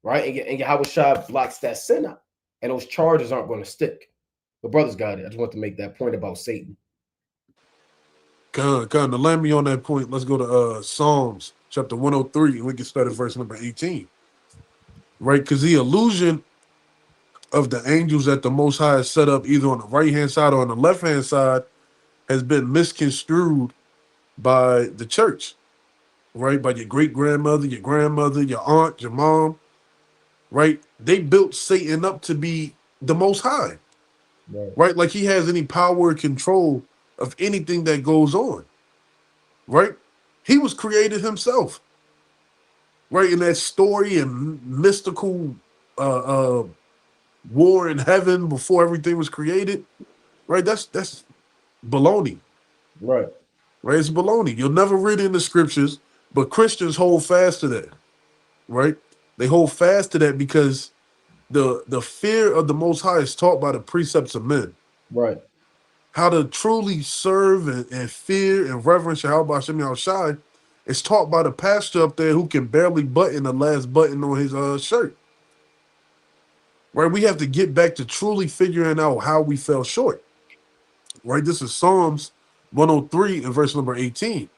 right? And Yahweh Shah blocks that sin out, and those charges aren't going to stick. But brothers got it. I just want to make that point about Satan. Kind to land me on that point. Let's go to Psalms chapter 103, and we can start at verse number 18. Right? Because the illusion of the angels that the Most High has set up either on the right-hand side or on the left-hand side has been misconstrued by the church, right? By your great-grandmother, your grandmother, your aunt, your mom, right? They built Satan up to be the Most High, right? Like he has any power or control of anything that goes on, right? He was created himself, right? In that story and mystical war in heaven before everything was created, right? That's baloney, Right. right? It's baloney. You'll never read it in the scriptures, but Christians hold fast to that, right? They hold fast to that because the fear of the Most High is taught by the precepts of men. Right. How to truly serve and fear and reverence Yahweh Hashem Yahushai is taught by the pastor up there who can barely button the last button on his shirt. Right? We have to get back to truly figuring out how we fell short. Right? This is Psalms 103 and verse number 18.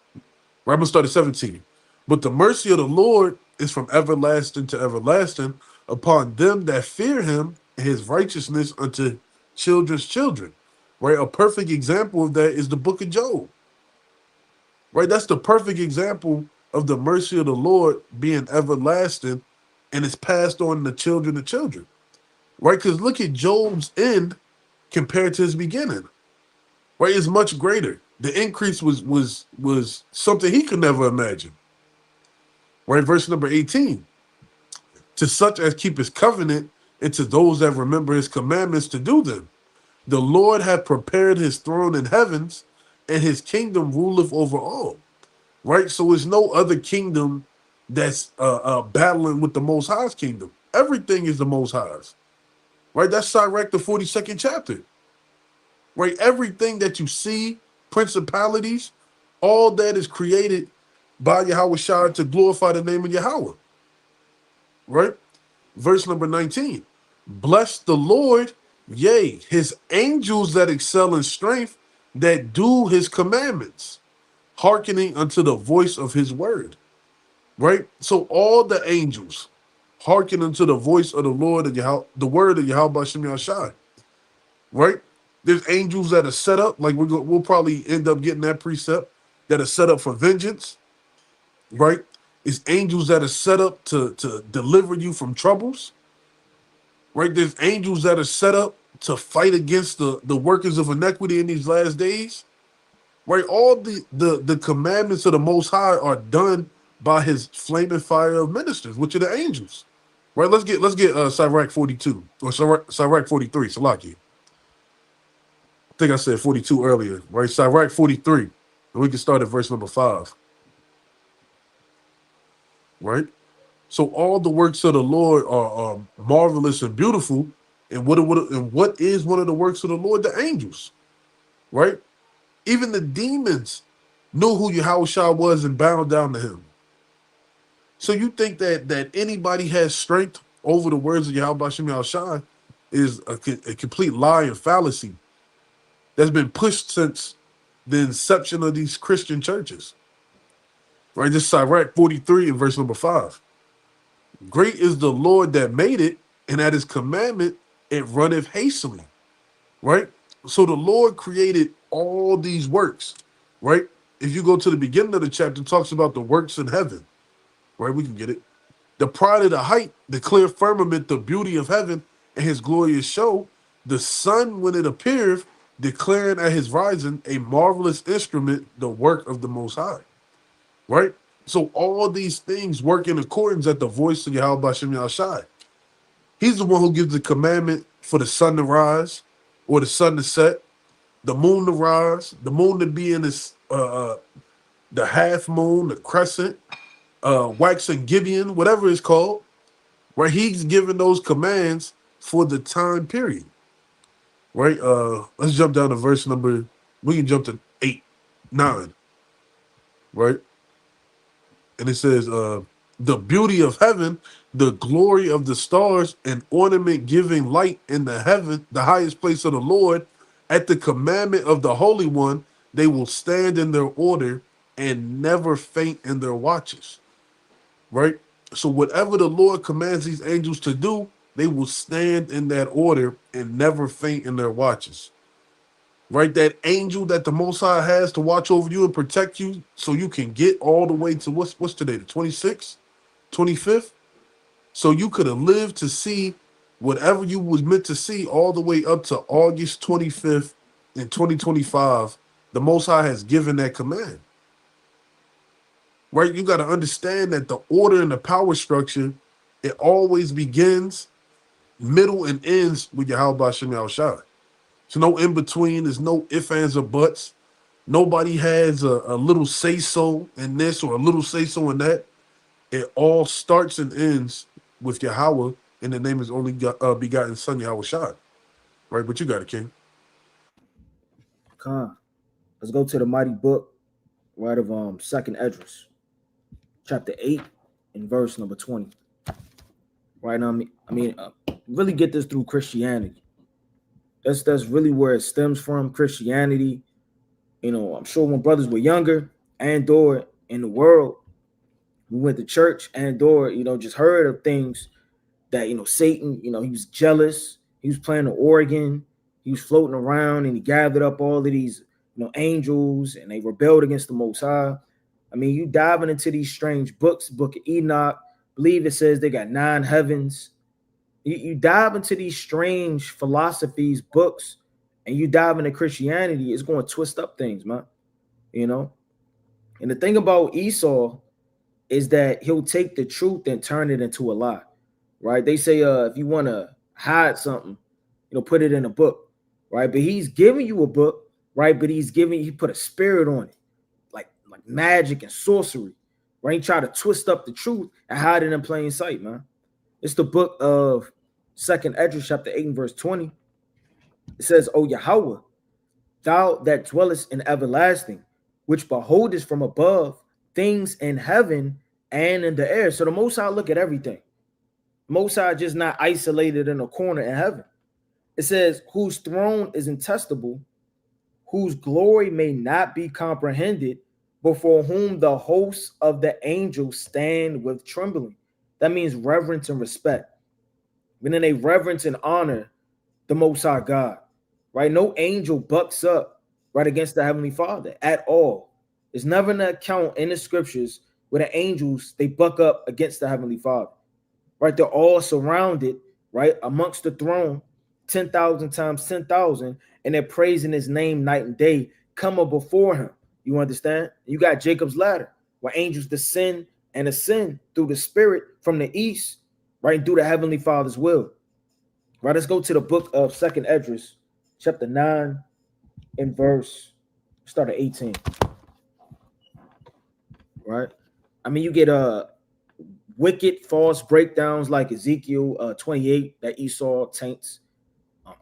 Right? I'm going to start at 17. But the mercy of the Lord is from everlasting to everlasting upon them that fear him, and his righteousness unto children's children. Right? A perfect example of that is the book of Job. Right? That's the perfect example of the mercy of the Lord being everlasting, and it's passed on to children to children. Right? Because look at Job's end compared to his beginning. Right? It's much greater. The increase was something he could never imagine. Right? Verse number 18. To such as keep his covenant, and to those that remember his commandments to do them. The Lord hath prepared his throne in heavens, and his kingdom ruleth over all. Right? So there's no other kingdom that's battling with the Most High's kingdom. Everything is the Most High's. Right? That's Sirach, the 42nd chapter. Right? Everything that you see, principalities, all that is created by Yahweh Shah to glorify the name of Yahweh. Right? Verse number 19. Bless the Lord, yea, his angels that excel in strength, that do his commandments, hearkening unto the voice of his word. Right? So all the angels hearken unto the voice of the Lord and the word of Yahweh Shem Yahshai. Right? There's angels that are set up, like we'll probably end up getting that precept, that are set up for vengeance. Right? It's angels that are set up to deliver you from troubles. Right? There's angels that are set up to fight against the workers of iniquity in these last days. Right? All the commandments of the Most High are done by his flaming fire of ministers, which are the angels. Right? Let's get Sirach 42 or Sirach 43. Salaki. I think I said 42 earlier. Right? Sirach 43. And we can start at verse number 5. Right? So all the works of the Lord are marvelous and beautiful. And what is one of the works of the Lord? The angels. Right? Even the demons knew who Yahushua was and bowed down to him. So you think that anybody has strength over the words of Yahweh Shem Yahushua is a complete lie and fallacy that's been pushed since the inception of these Christian churches. Right? This is Sirach 43 and verse number 5. Great is the Lord that made it, and at his commandment it runneth hastily. Right? So the Lord created all these works. Right? If you go to the beginning of the chapter, it talks about the works in heaven. Right? We can get it. The pride of the height, the clear firmament, the beauty of heaven, and his glorious show, the sun when it appeareth, declaring at his rising a marvelous instrument, the work of the Most High. Right? So all these things work in accordance at the voice of Yahweh Bashem Yahushai. He's the one who gives the commandment for the sun to rise or the sun to set, the moon to rise, the moon to be in this the half moon, the crescent, waxing Gibeon, whatever it's called, right? He's giving those commands for the time period, right? Let's jump down to verse number, we can jump to 8, 9, right? And it says, the beauty of heaven, the glory of the stars, and ornament giving light in the heaven, the highest place of the Lord, at the commandment of the Holy One, they will stand in their order and never faint in their watches. Right? So whatever the Lord commands these angels to do, they will stand in that order and never faint in their watches. Right? That angel that the Most High has to watch over you and protect you so you can get all the way to what's today, the 26th, 25th? So you could have lived to see whatever you was meant to see all the way up to August 25th in 2025. The Most High has given that command. Right? You got to understand that the order and the power structure, it always begins, middle, and ends with Yahweh Bashem Yahushai. So no in between. There's no ifs, ands, or buts. Nobody has a little say-so in this or a little say-so in that. It all starts and ends with Yahweh, and the name is only begotten Son Yahweh Shai. Right? But you got it, King. Come. Let's go to the mighty book, right, of Second Esdras, chapter 8 and verse number 20. Right now, really get this through Christianity. That's really where it stems from, Christianity. You know, I'm sure when brothers were younger and or in the world, we went to church and or, just heard of things that, Satan, he was jealous. He was playing the organ. He was floating around and he gathered up all of these, angels, and they rebelled against the Most High. I mean, you diving into these strange books, Book of Enoch, believe it says they got 9 heavens. You dive into these strange philosophies, books, and you dive into Christianity, it's going to twist up things, man. And the thing about Esau is that he'll take the truth and turn it into a lie, right? They say if you want to hide something, put it in a book, right? But he's giving you a book, right? But he put a spirit on it, like magic and sorcery, right? He try to twist up the truth and hide it in plain sight, man. It's the book of Second Esdras, chapter 8 and verse 20. It says, O Yahweh, thou that dwellest in everlasting, which beholdest from above things in heaven and in the air. So the Most High look at everything. Most High just not isolated in a corner in heaven. It says, whose throne is intestable, whose glory may not be comprehended, before whom the hosts of the angels stand with trembling. That means reverence and respect. But then they reverence and honor the Most High God, right? No angel bucks up right against the Heavenly Father at all. There's never an account in the scriptures where the angels, they buck up against the Heavenly Father, right? They're all surrounded, right, amongst the throne, 10,000 times 10,000, and they're praising his name night and day, coming before him. You understand? You got Jacob's ladder, where angels descend and ascend through the spirit from the east, right, through the Heavenly Father's will. Right, let's go to the book of Second Esdras, chapter 9 and verse, start at 18. Right? I mean, you get wicked false breakdowns like Ezekiel 28 that Esau taints,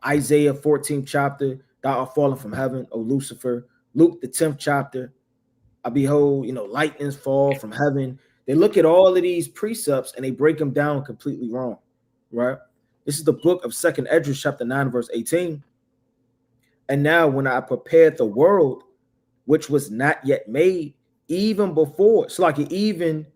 Isaiah 14th chapter, thou art fallen from heaven, O Lucifer, Luke the 10th chapter, I behold, lightnings fall from heaven. They look at all of these precepts and they break them down completely wrong, right? This is the book of Second Esdras, chapter 9, verse 18. And now when I prepared the world, which was not yet made, even before, it's like even,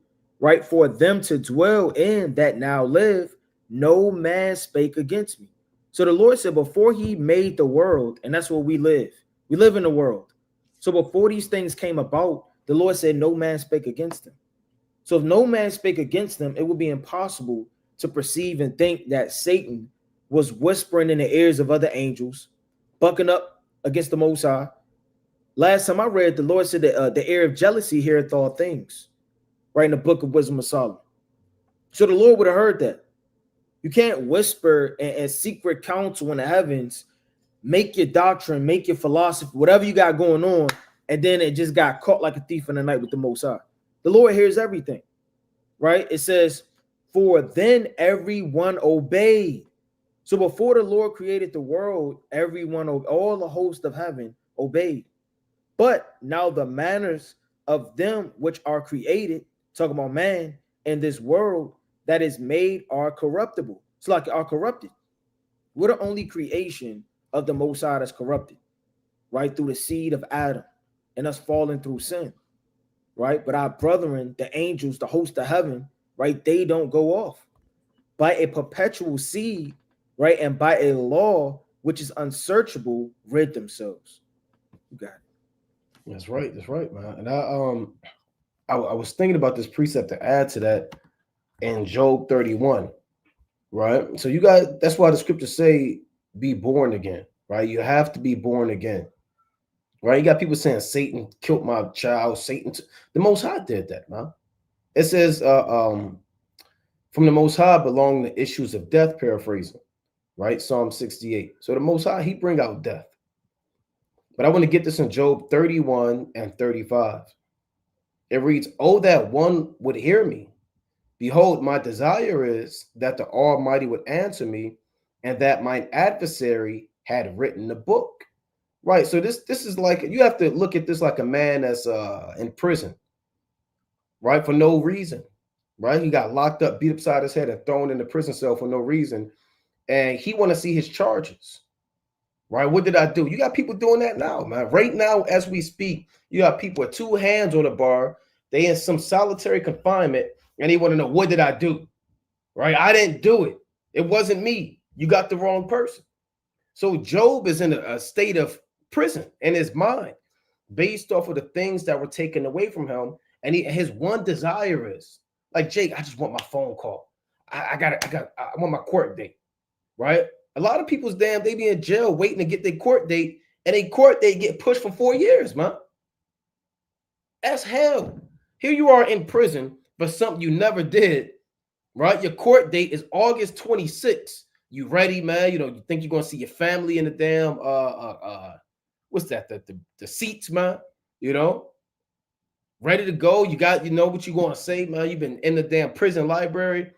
right, for them to dwell in that now live, no man spake against me. So the Lord said before he made the world, and that's where we live in the world. So before these things came about, the Lord said no man spake against him. So if no man spake against them, it would be impossible to perceive and think that Satan was whispering in the ears of other angels, bucking up against the Most High. Last time I read, the Lord said that the ear of jealousy heareth all things, right in the book of Wisdom of Solomon. So the Lord would have heard that. You can't whisper and secret counsel in the heavens, make your doctrine, make your philosophy, whatever you got going on, and then it just got caught like a thief in the night with the Most High. The Lord hears everything, right? It says, for then everyone obeyed. So before the Lord created the world, everyone, all the host of heaven obeyed. But now the manners of them which are created, talking about man, in this world that is made are corruptible. It's like are corrupted. We're the only creation of the Most High that's corrupted, right? Through the seed of Adam and us falling through sin, right? But our brethren, the angels, the host of heaven, right? They don't go off by a perpetual seed, right? And by a law which is unsearchable, rid themselves. You got it. That's right, man. And I was thinking about this precept to add to that in Job 31, right? So you got that's why the scriptures say be born again, right? You have to be born again, right? You got people saying Satan killed my child, the Most High did that, man. It says from the Most High belong the issues of death, paraphrasing, right? Psalm 68. So the Most High, he bring out death. But I want to get this in Job 31 and 35. It reads, oh, that one would hear me. Behold, my desire is that the Almighty would answer me, and that mine adversary had written the book. Right. So this is like, you have to look at this like a man that's in prison, right? For no reason. Right. He got locked up, beat upside his head, and thrown in the prison cell for no reason. And he want to see his charges. Right. What did I do? You got people doing that now, man. Right now, as we speak, you got people with two hands on the bar. They in some solitary confinement, and they want to know, what did I do? Right. I didn't do it. It wasn't me. You got the wrong person. So Job is in a state of prison in his mind based off of the things that were taken away from him. And his one desire is like, Jake, I just want my phone call. I want my court date. Right. A lot of people's they be in jail waiting to get their court date, and a court date get pushed for 4 years, man. That's hell. Here you are in prison for something you never did, right? Your court date is August 26th. You ready, man? You know, you think you're gonna see your family in the damn what's that? The seats, man. You know, ready to go. You know what you're gonna say, man. You've been in the damn prison library,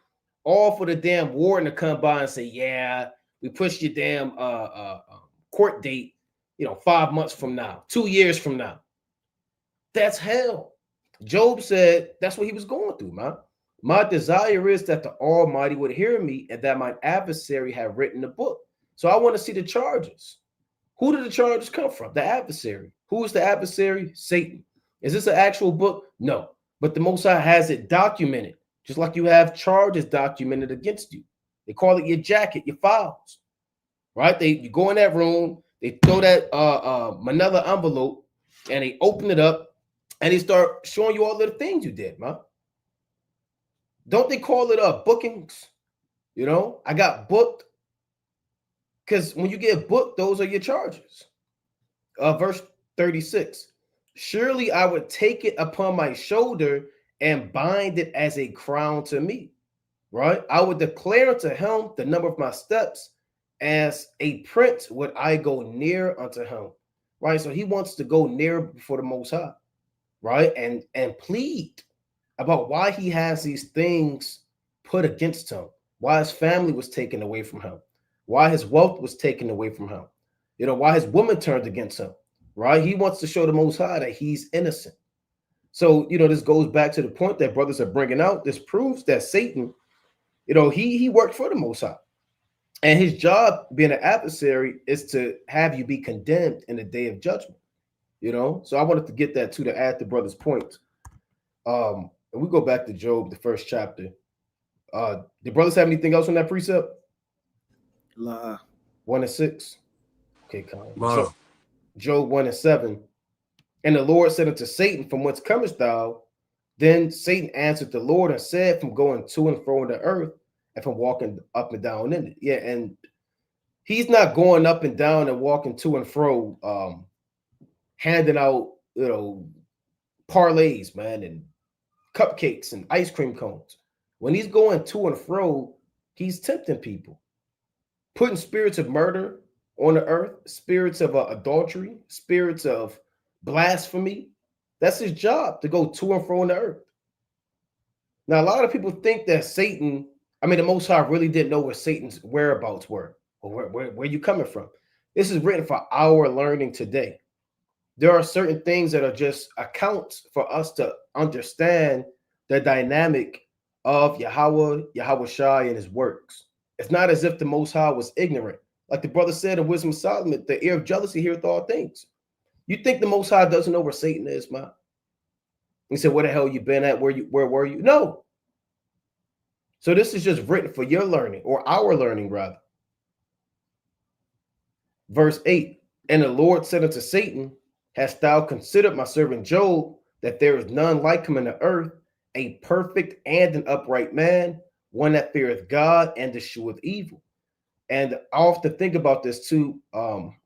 all for the damn warden to come by and say, yeah, we pushed your damn court date, 5 months from now, 2 years from now. That's hell. Job said that's what he was going through, man. My desire is that the Almighty would hear me, and that my adversary have written the book. So I want to see the charges. Who did the charges come from? The adversary. Who is the adversary? Satan. Is this an actual book? No. But the Most High has it documented, just like you have charges documented against you. They call it your jacket, your files. Right? You go in that room, they throw that manila envelope, and they open it up, and they start showing you all of the things you did, man. Don't they call it bookings? I got booked. Because when you get booked, those are your charges. Verse 36. Surely I would take it upon my shoulder and bind it as a crown to me. Right? I would declare to him the number of my steps. As a prince would I go near unto him. Right? So he wants to go near before the Most High. Right? And plead about why he has these things put against him, why his family was taken away from him, why his wealth was taken away from him, why his woman turned against him, right? He wants to show the Most High that he's innocent. So, this goes back to the point that brothers are bringing out. This proves that Satan, he worked for the Most High. And his job being an adversary is to have you be condemned in the day of judgment, So I wanted to get that too, to add to brother's point. And we go back to Job, the first chapter. Did brothers have anything else on that precept? 1 and 6. Okay, so Job 1 and 7. And the Lord said unto Satan, from whence comest thou? Then Satan answered the Lord and said, from going to and fro in the earth and from walking up and down in it. Yeah, and he's not going up and down and walking to and fro, handing out, parlays, man, and cupcakes and ice cream cones. When he's going to and fro, he's tempting people, putting spirits of murder on the earth, spirits of adultery, spirits of blasphemy. That's his job, to go to and fro on the earth. Now, a lot of people think that Satan, the Most High really didn't know where Satan's whereabouts were, or where you coming from. This is written for our learning today. There are certain things that are just accounts for us to understand the dynamic of Yahweh Shai and his works. It's not as if the Most High was ignorant. Like the brother said in Wisdom of Solomon, the ear of jealousy heareth all things. You think the Most High doesn't know where Satan is, man? He said, where the hell you been at? Where were you? No. So this is just written for your learning, or our learning, rather. Verse 8, and the Lord said unto Satan, hast thou considered my servant Job, that there is none like him in the earth, a perfect and an upright man, one that feareth God and escheweth evil? And I often think about this too,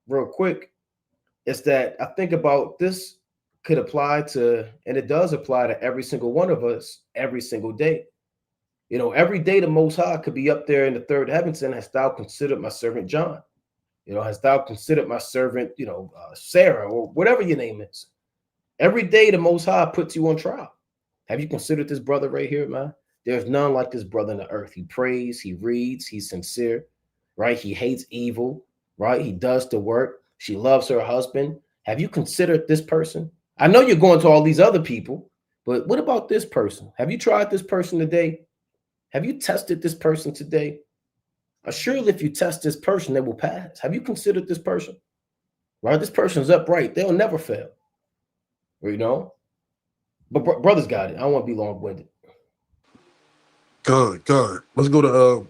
real quick, is that I think about this could apply to, and it does apply to every single one of us every single day. Every day the Most High could be up there in the third heavens saying, hast thou considered my servant John? Hast thou considered my servant, Sarah, or whatever your name is? Every day the Most High puts you on trial. Have you considered this brother right here, man? There's none like this brother on the earth. He prays, he reads, he's sincere, right? He hates evil, right? He does the work. She loves her husband. Have you considered this person? I know you're going to all these other people, but what about this person? Have you tried this person today? Have you tested this person today? Surely if you test this person, they will pass. Have you considered this person? Right? This person's upright. They'll never fail. But brothers got it. I don't want to be long-winded. God. Let's go to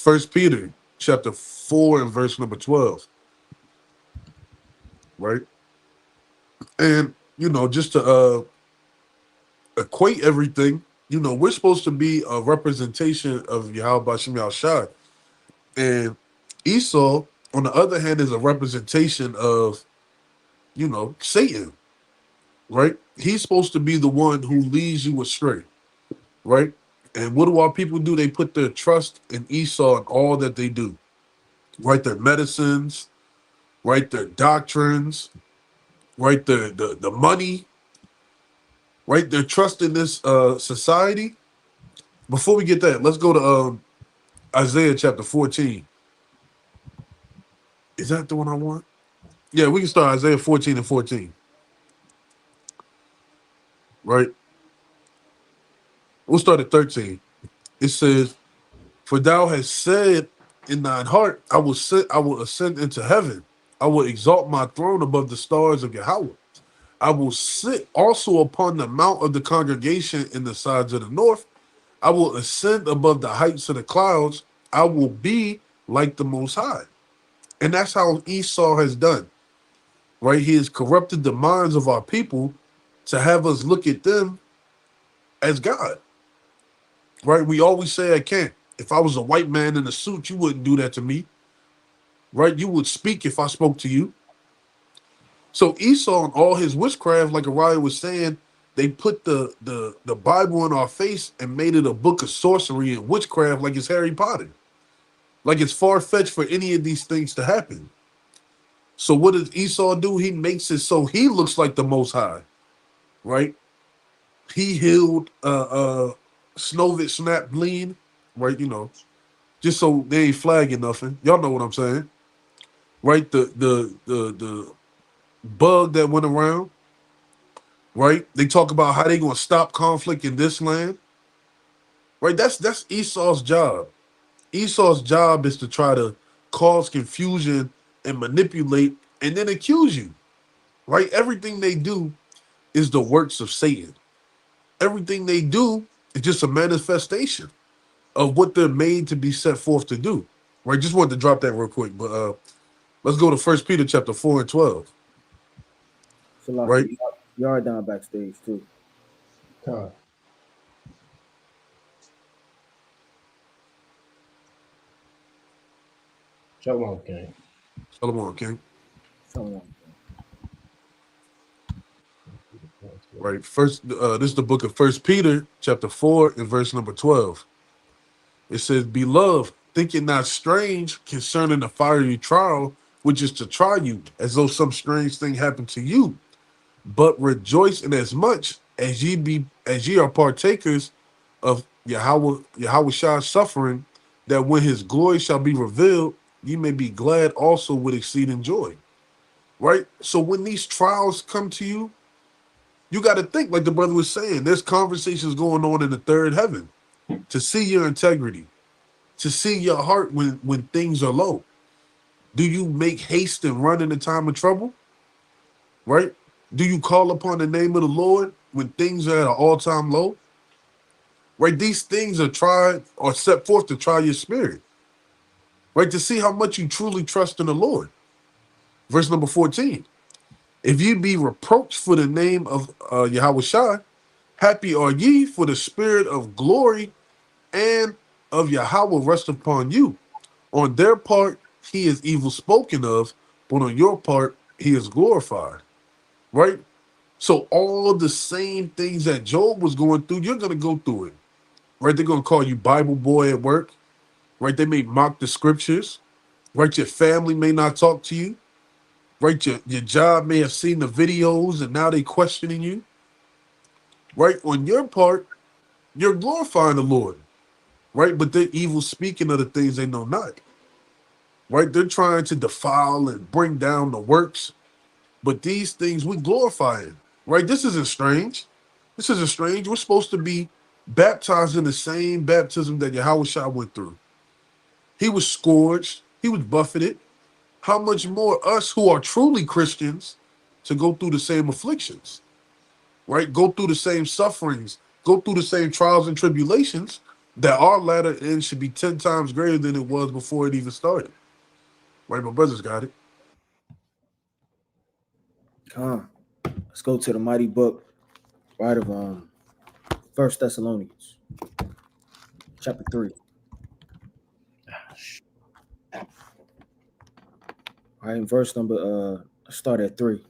1 Peter chapter 4 and verse number 12. Right? And, just to equate everything, we're supposed to be a representation of Yahweh Bashem Yahushua. And Esau, on the other hand, is a representation of, Satan, right? He's supposed to be the one who leads you astray, right? And what do our people do? They put their trust in Esau and all that they do, right? Their medicines, right? Their doctrines, right? The money, right? Their trust in this society. Before we get that, let's go to Isaiah chapter 14. Is that the one I want? Yeah, we can start Isaiah 14 and 14. Right? We'll start at 13. It says, for thou hast said in thine heart, I will ascend into heaven. I will exalt my throne above the stars of Yahweh. I will sit also upon the mount of the congregation in the sides of the north. I will ascend above the heights of the clouds. I will be like the Most High. And that's how Esau has done. Right? He has corrupted the minds of our people to have us look at them as God. Right? We always say, I can't. If I was a white man in a suit, you wouldn't do that to me. Right? You would speak if I spoke to you. So Esau and all his witchcraft, like Ariah was saying, they put the Bible in our face and made it a book of sorcery and witchcraft like it's Harry Potter. Like it's far-fetched for any of these things to happen. So what does Esau do? He makes it so he looks like the Most High. Right? He healed Snovit Snap Bleed, right? Just so they ain't flagging nothing. Y'all know what I'm saying, right? The bug that went around, right? They talk about how they gonna stop conflict in this land, right? That's Esau's job. Esau's job is to try to cause confusion and manipulate and then accuse you, right? Everything they do is the works of Satan. Everything they do is just a manifestation of what they're made to be set forth to do. Right? Just wanted to drop that real quick. But let's go to 1 Peter chapter 4 and 12. So like Right? y'all are down backstage too. Con. Shalom, King. Shalom, King. Someone. Right. First, this is the book of First Peter, chapter 4, and verse number 12. It says, "Beloved, think it not strange concerning the fiery trial, which is to try you, as though some strange thing happened to you. But rejoice in as much as ye are partakers of Yahweh Shah's suffering, that when his glory shall be revealed, ye may be glad also with exceeding joy." Right? So when these trials come to you, you got to think, like the brother was saying, there's conversations going on in the third heaven to see your integrity, to see your heart when things are low. Do you make haste and run in the time of trouble? Right? Do you call upon the name of the Lord when things are at an all-time low? Right? These things are tried or set forth to try your spirit. Right? To see how much you truly trust in the Lord. Verse number 14. "If ye be reproached for the name of Yahweh Shai, happy are ye, for the spirit of glory and of Yahweh rest upon you. On their part, he is evil spoken of, but on your part, he is glorified." Right? So all the same things that Job was going through, you're going to go through it. Right? They're going to call you Bible boy at work. Right? They may mock the scriptures. Right? Your family may not talk to you. Right? Your job may have seen the videos and now they questioning you. Right? On your part, you're glorifying the Lord. Right? But they're evil speaking of the things they know not. Right? They're trying to defile and bring down the works. But these things we glorifying. Right? This isn't strange. This isn't strange. We're supposed to be baptized in the same baptism that Yahweh Shah went through. He was scourged. He was buffeted. How much more us who are truly Christians to go through the same afflictions, right? Go through the same sufferings, go through the same trials and tribulations, that our latter end should be 10 times greater than it was before it even started. Right? My brothers got it. Let's go to the mighty book, right, of First Thessalonians, chapter 3. All right, verse number start at 3.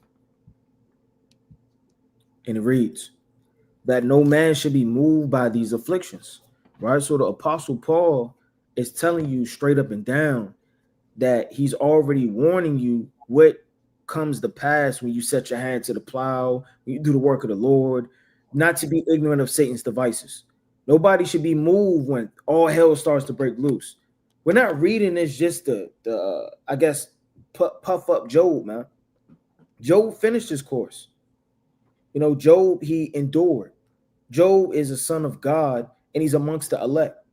And it reads, "That no man should be moved by these afflictions." Right? So the apostle Paul is telling you straight up and down that he's already warning you what comes to pass when you set your hand to the plow, when you do the work of the Lord, not to be ignorant of Satan's devices. Nobody should be moved when all hell starts to break loose. We're not reading this just to I guess, puff up Job, man. Job finished his course. You know, Job, he endured. Job is a son of God and he's amongst the elect,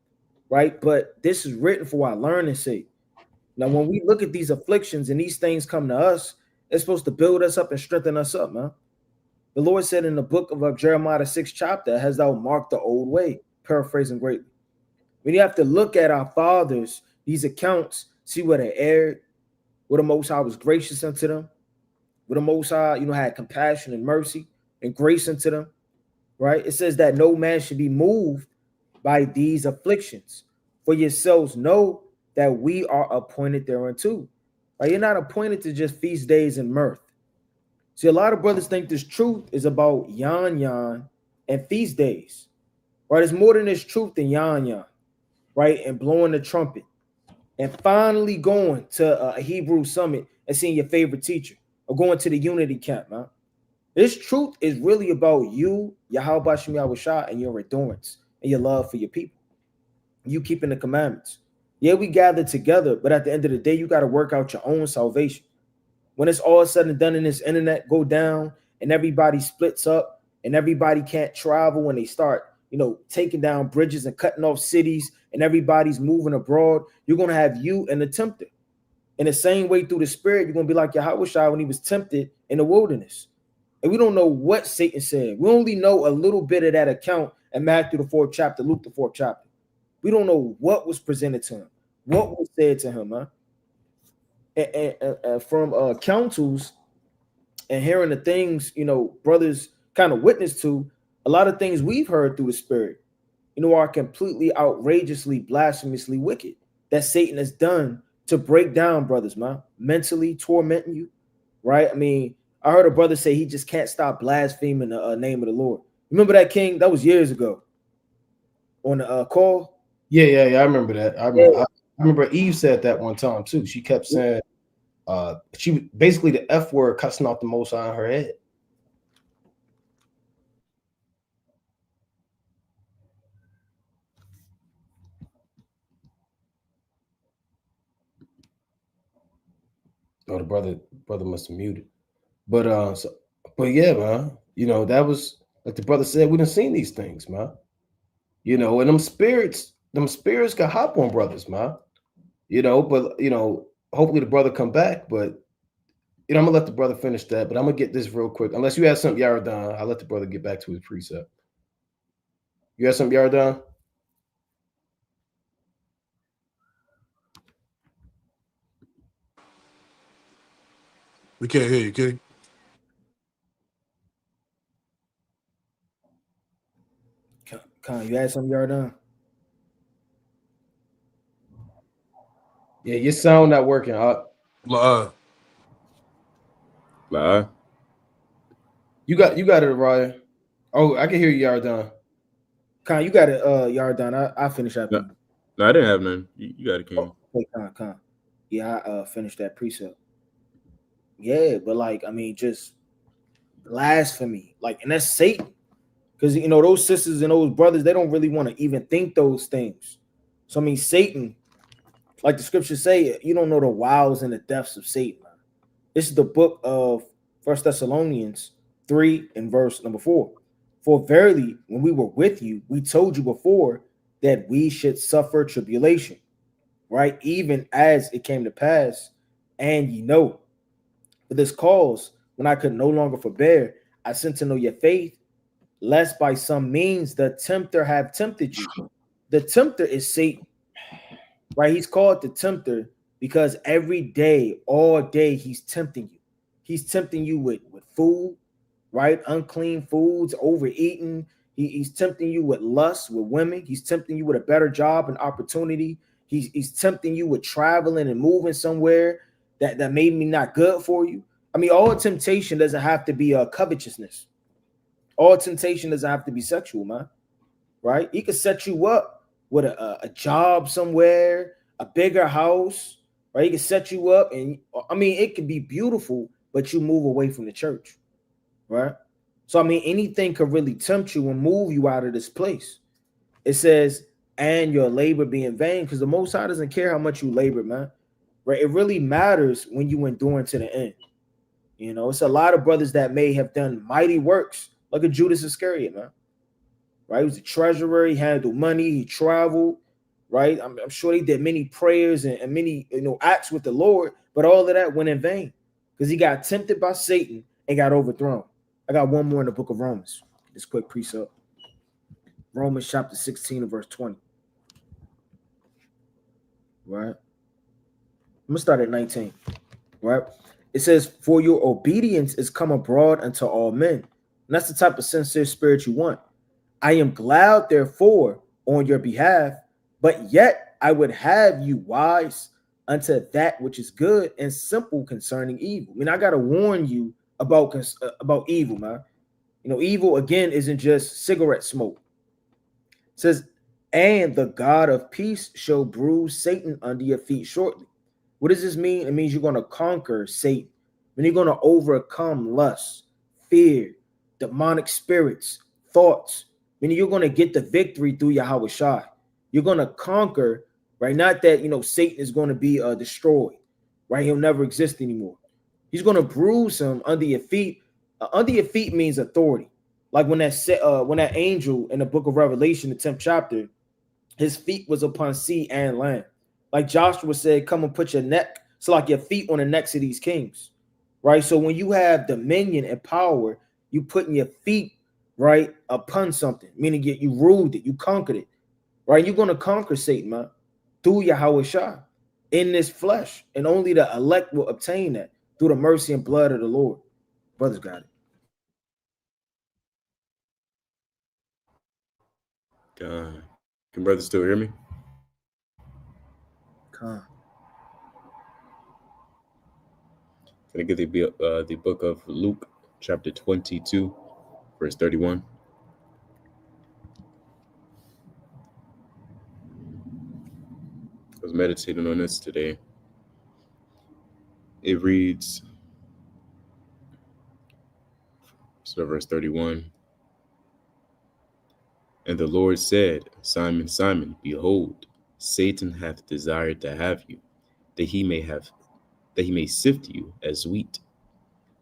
right? But this is written for our learning sake. Now, when we look at these afflictions and these things come to us, it's supposed to build us up and strengthen us up, man. The Lord said in the book of Jeremiah, the 6th chapter, "Has thou marked the old way?" Paraphrasing greatly. When you have to look at our fathers, these accounts, see where they erred, where the Most High was gracious unto them, where the Most High, had compassion and mercy and grace unto them, right? It says that no man should be moved by these afflictions. For yourselves know that we are appointed thereunto. Right? You're not appointed to just feast days and mirth. See, a lot of brothers think this truth is about yan yan and feast days. Right? It's more than this truth than yan yan, right? And blowing the trumpet and finally going to a Hebrew summit and seeing your favorite teacher or going to the unity camp, man. This truth is really about you, Yahweh Shem Yahweh Shah, and your endurance and your love for your people. You keeping the commandments. Yeah, we gather together, but at the end of the day, you got to work out your own salvation. When it's all said and done and this internet go down and everybody splits up and everybody can't travel when they start, taking down bridges and cutting off cities and everybody's moving abroad, you're going to have you and the tempter. In the same way through the spirit, you're going to be like Yahweh Shai when he was tempted in the wilderness. And we don't know what Satan said. We only know a little bit of that account in Matthew the 4th chapter, Luke the 4th chapter. We don't know what was presented to him, what was said to him, huh? And from councils and hearing the things, brothers kind of witness to, A lot of things we've heard through the spirit, are completely outrageously, blasphemously wicked that Satan has done to break down brothers, man, mentally tormenting you, right? I mean, I heard a brother say he just can't stop blaspheming the name of the Lord. Remember that, King? That was years ago on the call. Yeah. I remember that. I remember Eve said that one time too. She kept saying, she basically the F word cussing out the Most High in her head. Oh, the brother must have muted. But yeah, man. That was like the brother said. We done seen these things, man. And them spirits can hop on brothers, man. But hopefully the brother come back. But I'm gonna let the brother finish that. But I'm gonna get this real quick. Unless you have something, Yaradan, I'll let the brother get back to his precept. You have something, Yaradan? We can't hear you, King. Con, you had something, Yardan? Yeah, your sound not working. La. You got it, Ryan. Oh, I can hear you, Yaradan. Con, you got it, Yardan. I'll finish after you. No, I didn't have none. You got it, King. Okay, Con. Yeah, I finished that precept. Yeah, but like, I mean, just blasphemy. Like, and that's Satan. Because those sisters and those brothers, they don't really want to even think those things. So I mean, Satan, like the scriptures say, you don't know the wiles and the depths of Satan. Man. This is the book of First Thessalonians 3 and verse number 4. For verily, when we were with you, we told you before that we should suffer tribulation, right? Even as it came to pass, and for this cause, when I could no longer forbear, I sent to know your faith, lest by some means the tempter have tempted you. The tempter is Satan, right? He's called the tempter because every day, all day, he's tempting you. He's tempting you with food, right? Unclean foods, overeating. He's tempting you with lust, with women. He's tempting you with a better job and opportunity. He's tempting you with traveling and moving somewhere that may be not good for you. I mean, all temptation doesn't have to be a covetousness. All temptation doesn't have to be sexual, man. Right? He could set you up with a job somewhere, a bigger house, right? He can set you up, and I mean, it could be beautiful, but you move away from the church, right? So I mean, anything could really tempt you and move you out of this place. It says, and your labor be in vain, because the Most High doesn't care how much you labor, man. Right? It really matters when you endure to the end. It's a lot of brothers that may have done mighty works, like a Judas Iscariot, man. Right? He was a treasurer. He handled money. He traveled. Right? I'm sure he did many prayers and many acts with the Lord, but all of that went in vain because he got tempted by Satan and got overthrown. I got one more in the book of Romans. This quick precept. Romans chapter 16 and verse 20. Right? I'm gonna start at 19. Right? It says, "For your obedience is come abroad unto all men." And that's the type of sincere spirit you want. "I am glad, therefore, on your behalf, but yet I would have you wise unto that which is good and simple concerning evil." I mean, I gotta warn you about evil, man. Evil again isn't just cigarette smoke. It says, "And the God of peace shall bruise Satan under your feet shortly." What does this mean? It means you're going to conquer Satan. When you're going to overcome lust, fear, demonic spirits, thoughts. Meaning you're going to get the victory through Yahweh Shai. You're going to conquer, right? Not that, Satan is going to be destroyed, right? He'll never exist anymore. He's going to bruise him under your feet. Under your feet means authority. Like when that angel in the book of Revelation, the 10th chapter, his feet was upon sea and land. Like Joshua said, come and put your neck, so like your feet on the necks of these kings, right? So when you have dominion and power, you putting your feet, right, upon something, meaning you ruled it, you conquered it, right? You're going to conquer Satan, man, through Yahweh Shai in this flesh, and only the elect will obtain that through the mercy and blood of the Lord. Brothers got it. God. Can brothers still hear me? Come. Can I get the book of Luke, chapter 22, verse 31? I was meditating on this today. It reads, so verse 31. And the Lord said, Simon, Simon, behold, Satan hath desired to have you, that he may sift you as wheat.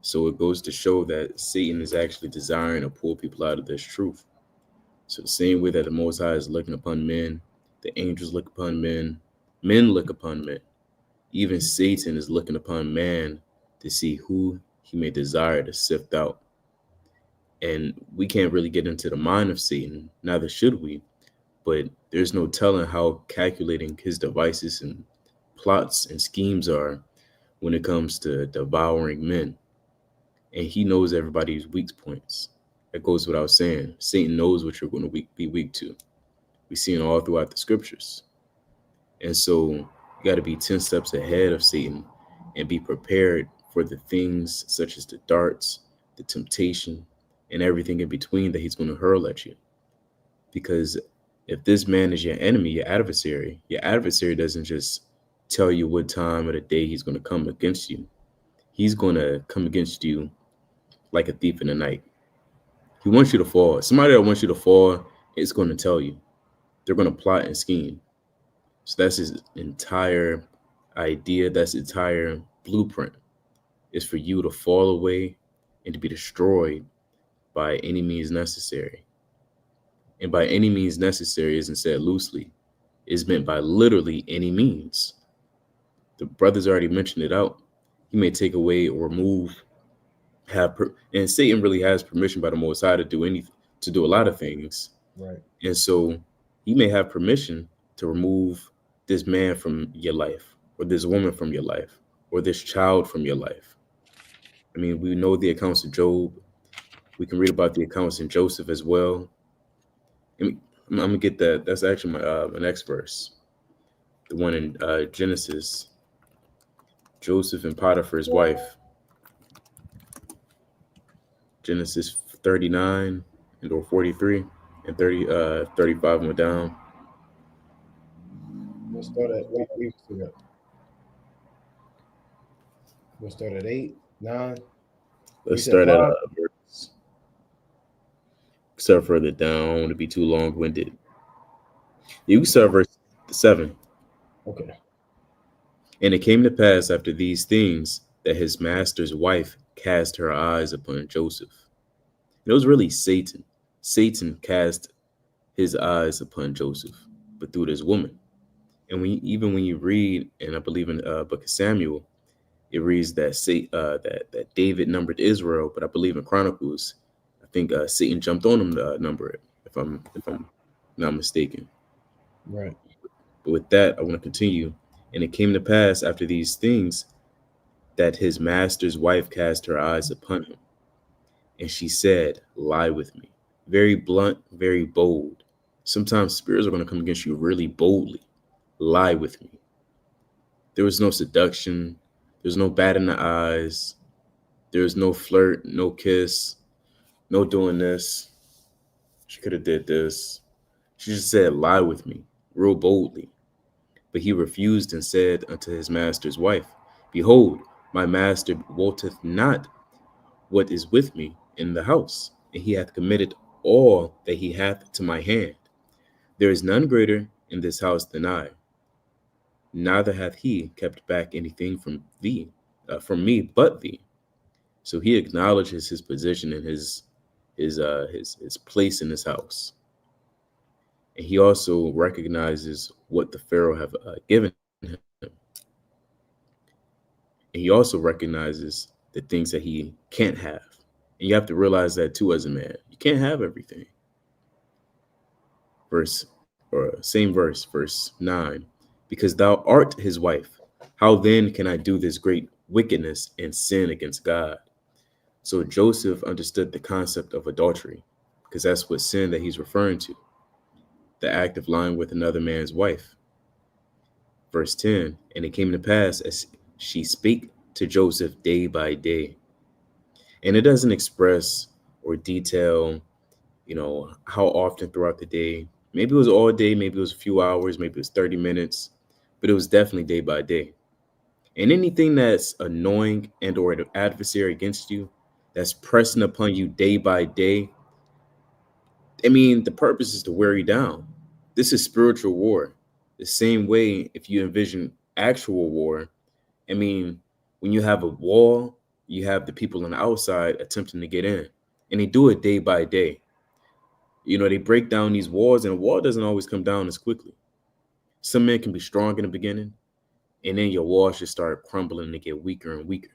So it goes to show that Satan is actually desiring to pull people out of this truth. So the same way that the Most High is looking upon men, the angels look upon men look upon men. Even Satan is looking upon man to see who he may desire to sift out. And we can't really get into the mind of Satan, neither should we, but there's no telling how calculating his devices and plots and schemes are when it comes to devouring men. And he knows everybody's weak points. That goes without saying. Satan knows what you're going to be weak to. We see it all throughout the scriptures. And so you got to be 10 steps ahead of Satan and be prepared for the things such as the darts, the temptation, and everything in between that he's going to hurl at you. Because if this man is your enemy, your adversary doesn't just tell you what time of the day he's going to come against you. He's going to come against you like a thief in the night. He wants you to fall. Somebody that wants you to fall is going to tell you. They're going to plot and scheme. So that's his entire idea. That's his entire blueprint, is for you to fall away and to be destroyed by any means necessary. And by any means necessary isn't said loosely. It's meant by literally any means. The brothers already mentioned it out. He may take away or remove, and Satan really has permission by the Most High to do anything, to do a lot of things. Right. And so he may have permission to remove this man from your life, or this woman from your life, or this child from your life. I mean, we know the accounts of Job. We can read about the accounts in Joseph as well. I'm gonna get that. That's actually my next verse, the one in Genesis. Joseph and Potiphar's wife. Genesis 39 and or 43 and 35 went down. We'll start at we'll start at 8, 9. Let's said start at 5? verse. Start further down. I don't want to be too long-winded. You can start verse 7. Okay. And it came to pass after these things that his master's wife cast her eyes upon Joseph. It was really Satan. Satan cast his eyes upon Joseph, but through this woman. And when you read, and I believe in Book of Samuel, it reads that that David numbered Israel, but I believe in Chronicles, I think Satan jumped on him to number it, if I'm not mistaken. Right. But with that, I want to continue. And it came to pass after these things that his master's wife cast her eyes upon him, and she said, "Lie with me." Very blunt, very bold. Sometimes spirits are going to come against you really boldly. Lie with me. There was no seduction. There's no bat in the eyes. There's no flirt, no kiss, no doing this. She could have did this. She just said, "Lie with me," real boldly. But he refused and said unto his master's wife, "Behold, my master wotteth not what is with me in the house, and he hath committed all that he hath to my hand. There is none greater in this house than I, neither hath he kept back anything from me but thee." So he acknowledges his position and his place in his house. And he also recognizes what the Pharaoh have given him. And he also recognizes the things that he can't have. And you have to realize that too as a man. You can't have everything. Same verse, verse 9. Because thou art his wife, how then can I do this great wickedness and sin against God? So Joseph understood the concept of adultery, because that's what sin that he's referring to. the act of lying with another man's wife. Verse 10, and it came to pass as she spake to Joseph day by day. And it doesn't express or detail, how often throughout the day. Maybe it was all day, maybe it was a few hours, maybe it was 30 minutes, but it was definitely day by day. And anything that's annoying and or an adversary against you, that's pressing upon you day by day, I mean, the purpose is to wear you down. This is spiritual war. The same way if you envision actual war, I mean, when you have a wall, you have the people on the outside attempting to get in. And they do it day by day. They break down these walls, and a wall doesn't always come down as quickly. Some men can be strong in the beginning, and then your walls just start crumbling and get weaker and weaker.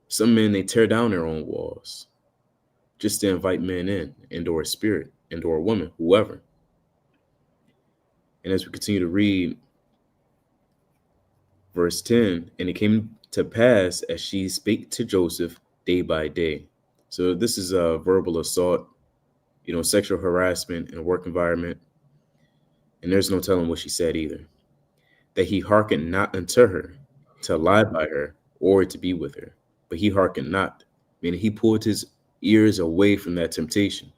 Some men, they tear down their own walls just to invite men in, and/or a spirit, and/or a woman, whoever. And as we continue to read verse 10, and it came to pass as she spake to Joseph day by day. So this is a verbal assault, sexual harassment in a work environment. And there's no telling what she said either. That he hearkened not unto her, to lie by her, or to be with her. But he hearkened not, meaning he pulled his ears away from that temptation,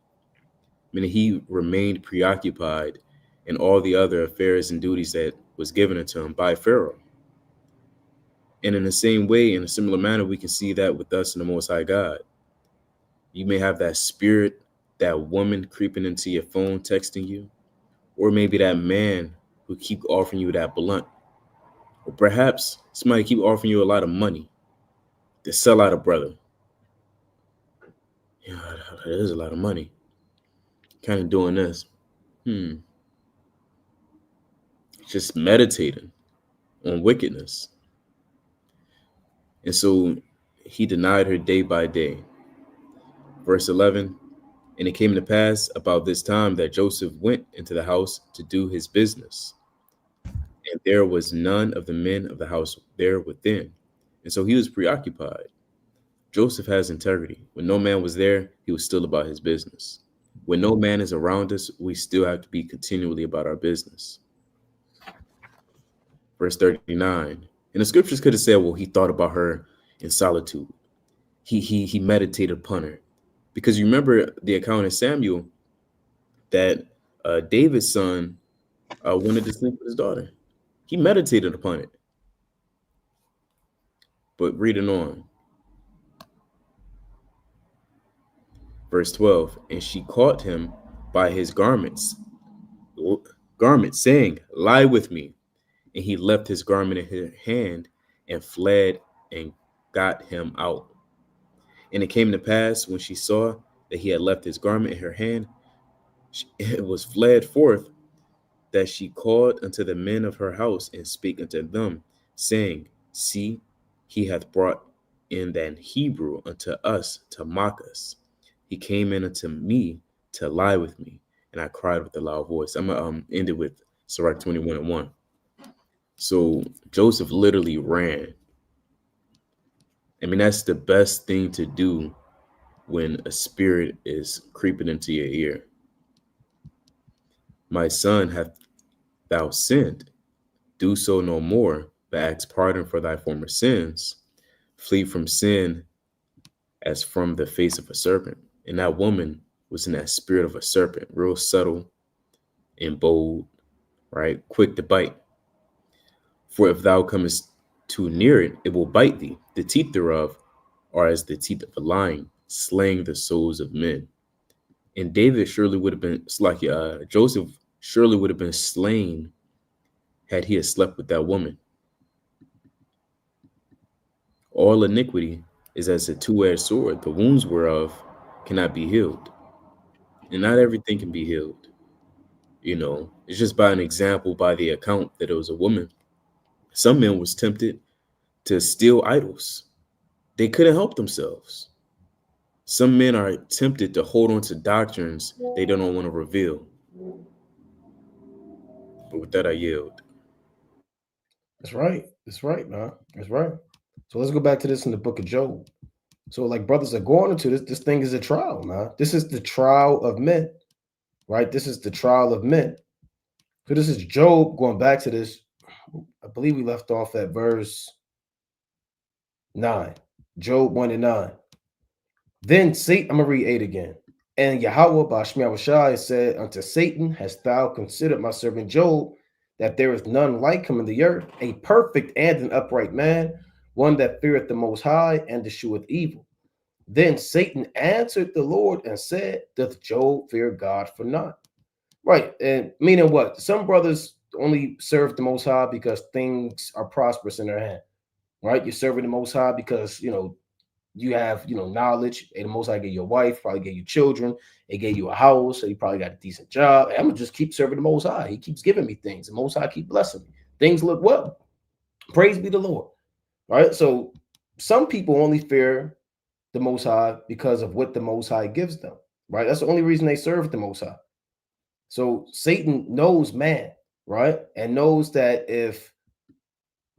meaning he remained preoccupied in all the other affairs and duties that was given unto him by Pharaoh. And in the same way, in a similar manner, we can see that with us in the Most High God. You may have that spirit, that woman creeping into your phone, texting you, or maybe that man who keep offering you that blunt, or perhaps somebody keep offering you a lot of money to sell out a brother. Yeah, that is a lot of money. Kind of doing this. Just meditating on wickedness. And so he denied her day by day. Verse 11, and it came to pass about this time that Joseph went into the house to do his business. And there was none of the men of the house there within. And so he was preoccupied. Joseph has integrity. When no man was there, he was still about his business. When no man is around us, we still have to be continually about our business. Verse 39. And the scriptures could have said, well, he thought about her in solitude. He meditated upon her. Because you remember the account in Samuel that David's son wanted to sleep with his daughter. He meditated upon it. But reading on. Verse 12, and she caught him by his garments, saying, lie with me. And he left his garment in her hand and fled and got him out. And it came to pass when she saw that he had left his garment in her hand, it was fled forth, that she called unto the men of her house and spake unto them, saying, see, he hath brought in that Hebrew unto us to mock us. He came in unto me to lie with me, and I cried with a loud voice. I'm going to end it with Sirach 21:1. So Joseph literally ran. I mean, that's the best thing to do when a spirit is creeping into your ear. My son, hath thou sinned? Do so no more, but ask pardon for thy former sins. Flee from sin as from the face of a serpent. And that woman was in that spirit of a serpent, real subtle and bold, right? Quick to bite. For if thou comest too near it, it will bite thee. The teeth thereof are as the teeth of a lion, slaying the souls of men. And David surely would have been, Joseph surely would have been slain had he slept with that woman. All iniquity is as a two-edged sword, the wounds whereof cannot be healed. And not everything can be healed. It's just by an example, by the account that it was a woman. Some men was tempted to steal idols. They couldn't help themselves. Some men are tempted to hold on to doctrines they don't want to reveal. But with that, I yield. That's right. That's right, man. That's right. So let's go back to this in the book of Job. So, like brothers are going into this, this thing is a trial, man. This is the trial of men, right? This is the trial of men. So this is Job going back to this. I believe we left off at verse 9. Job 1 and 9. Then Satan, I'm going to read 8 again. And Yahweh Bashmiawashai said unto Satan, hast thou considered my servant Job, that there is none like him in the earth, a perfect and an upright man, one that feareth the Most High and escheweth evil. Then Satan answered the Lord and said, doth Job fear God for naught? Right. And meaning what? Some brothers only serve the Most High because things are prosperous in their hand. Right. You're serving the Most High because, you have, knowledge. And the Most High gave you a wife, probably gave you children. It gave you a house. So you probably got a decent job. And I'm going to just keep serving the Most High. He keeps giving me things. The Most High keep blessing me. Things look well. Praise be the Lord. Right. So some people only fear the Most High because of what the Most High gives them. Right. That's the only reason they serve the Most High. So Satan knows man, right? And knows that if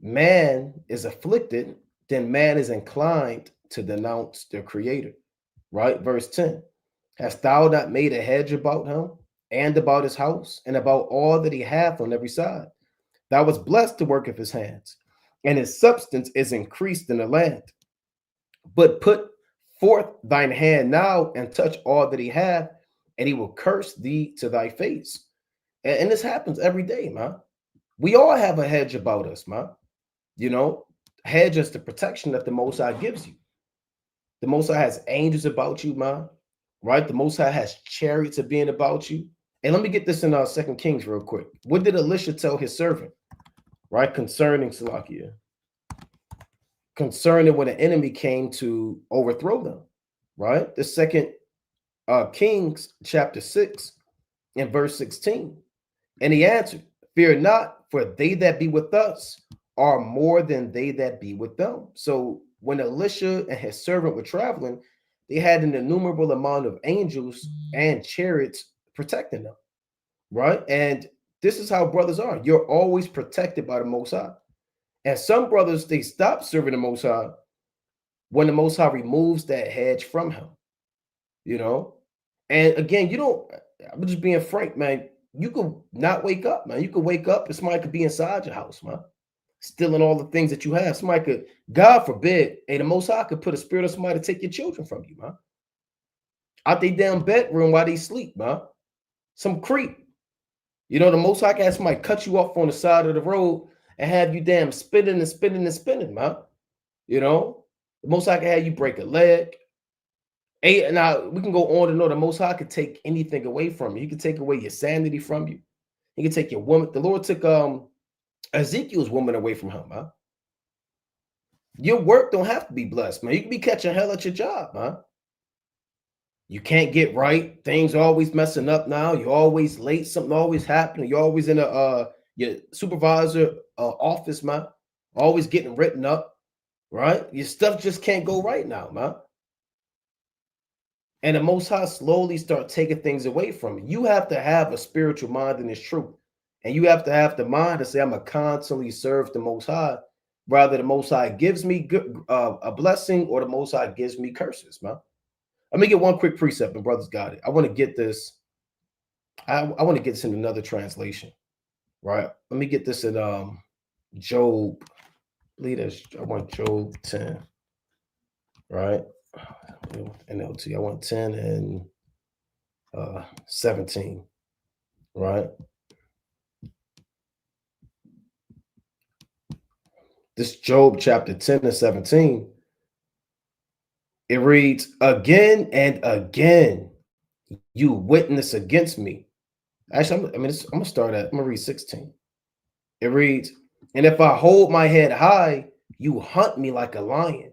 man is afflicted, then man is inclined to denounce their creator, right? Verse 10, hast thou not made a hedge about him and about his house and about all that he hath on every side? Thou was blessed the work of his hands, and his substance is increased in the land. But put forth thine hand now and touch all that he hath, and he will curse thee to thy face. And this happens every day, man. We all have a hedge about us, man. Hedge is the protection that the Most High gives you. The Most High has angels about you, man. Right? The Most High has chariots of being about you. And let me get this in our 2 Kings real quick. What did Elisha tell his servant? Right? Concerning Salakia. Concerning when an enemy came to overthrow them. Right? The 2 Kings chapter 6 and verse 16. And he answered, fear not, for they that be with us are more than they that be with them. So when Elisha and his servant were traveling, they had an innumerable amount of angels and chariots protecting them, right? And this is how brothers are. You're always protected by the Most High. And some brothers, they stop serving the Most High when the Most High removes that hedge from him, And again, I'm just being frank, man. You could not wake up, man. You could wake up and somebody could be inside your house, man, stealing all the things that you have. Somebody could, God forbid, the Most High could put a spirit of somebody to take your children from you, man. Out their damn bedroom while they sleep, man. Some creep. The Most High can have somebody cut you off on the side of the road and have you damn spinning and spinning and spinning, man. The Most High can have you break a leg. Now we can go on and on. The Most High could take anything away from you. He could take away your sanity from you. He could take your woman. The Lord took Ezekiel's woman away from him, man. Your work don't have to be blessed, man. You can be catching hell at your job, man. You can't get right. Things are always messing up now. You're always late. Something always happening. You're always in your supervisor office, man. Always getting written up, right? Your stuff just can't go right now, man. And the Most High slowly start taking things away from you. You have to have a spiritual mind in this truth. And you have to have the mind to say, I'm going to constantly serve the Most High. Rather, the Most High gives me a blessing or the Most High gives me curses, man. Let me get one quick precept, and brothers got it. I want to get this. I want to get this in another translation, right? Let me get this in Job. I want Job 10, right? NLT. I want 10 and 17, right? This Job chapter 10 and 17. It reads, again and again, you witness against me. Actually, I'm going to read 16. It reads, and if I hold my head high, you hunt me like a lion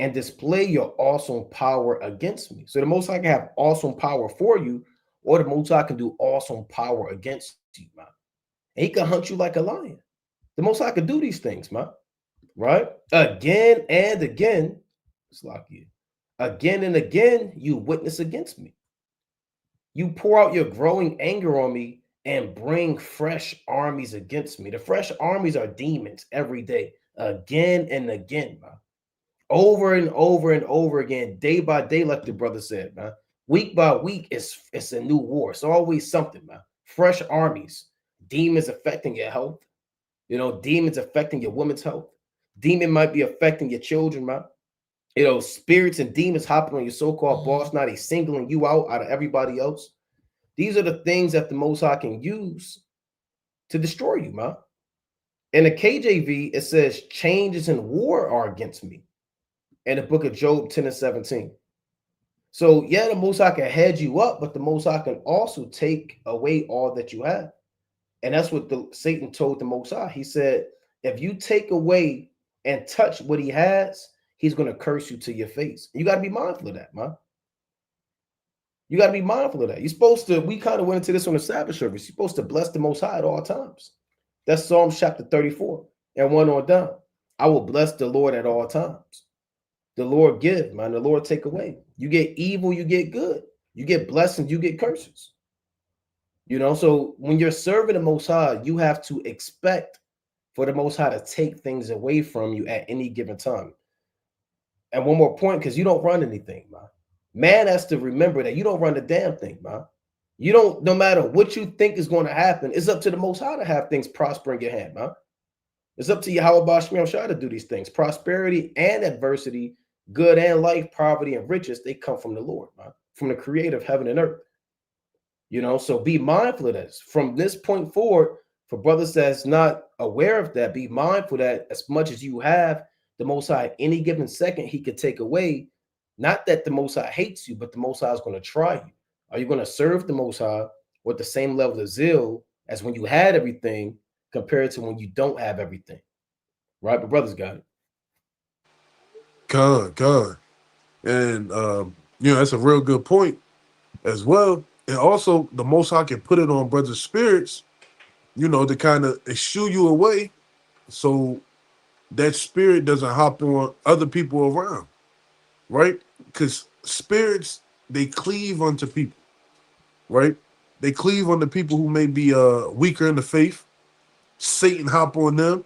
and display your awesome power against me. So the Most High can have awesome power for you, or the Most High can do awesome power against you, man. And he can hunt you like a lion. The Most High can do these things, man. Right? Again and again, it's like you. Again and again, you witness against me. You pour out your growing anger on me and bring fresh armies against me. The fresh armies are demons every day, again and again, man. Over and over and over again, day by day, like the brother said, man. Week by week, it's a new war. It's always something, man. Fresh armies, demons affecting your health, demons affecting your woman's health. Demon might be affecting your children, man. Spirits and demons hopping on your so-called boss. Now they singling you out of everybody else. These are the things that the Most High can use to destroy you, man. In the KJV, it says changes in war are against me. In the book of Job 10 and 17. So yeah, the Most High can head you up, but the Most High can also take away all that you have. And that's what Satan told the Most High. He said, if you take away and touch what he has, he's going to curse you to your face. You got to be mindful of that, man. You got to be mindful of that. You're supposed to, we kind of went into this on the Sabbath service. You're supposed to bless the Most High at all times. That's Psalms chapter 34 and 1 on down. I will bless the Lord at all times. The Lord give, man. The Lord take away. You get evil, you get good. You get blessings, you get curses. So when you're serving the Most High, you have to expect for the Most High to take things away from you at any given time. And one more point, because you don't run anything, man. Man has to remember that you don't run the damn thing, man. You don't, no matter what you think is going to happen, it's up to the Most High to have things prosper in your hand, man. It's up to Yahweh Shemel Shai to do these things. Prosperity and adversity, good and life, poverty and riches, they come from the Lord, man, from the creator of heaven and earth. So be mindful of this. From this point forward, for brothers that's not aware of that, be mindful that as much as you have, the Most High, any given second, he could take away. Not that the Most High hates you, but the Most High is going to try you. Are you going to serve the Most High with the same level of zeal as when you had everything compared to when you don't have everything? Right? But brothers got it. God. And, that's a real good point as well. And also, the Most High can put it on brothers' spirits, to kind of eschew you away so that spirit doesn't hop on other people around, right? Because spirits, they cleave unto people, right? They cleave unto people who may be weaker in the faith. Satan hop on them,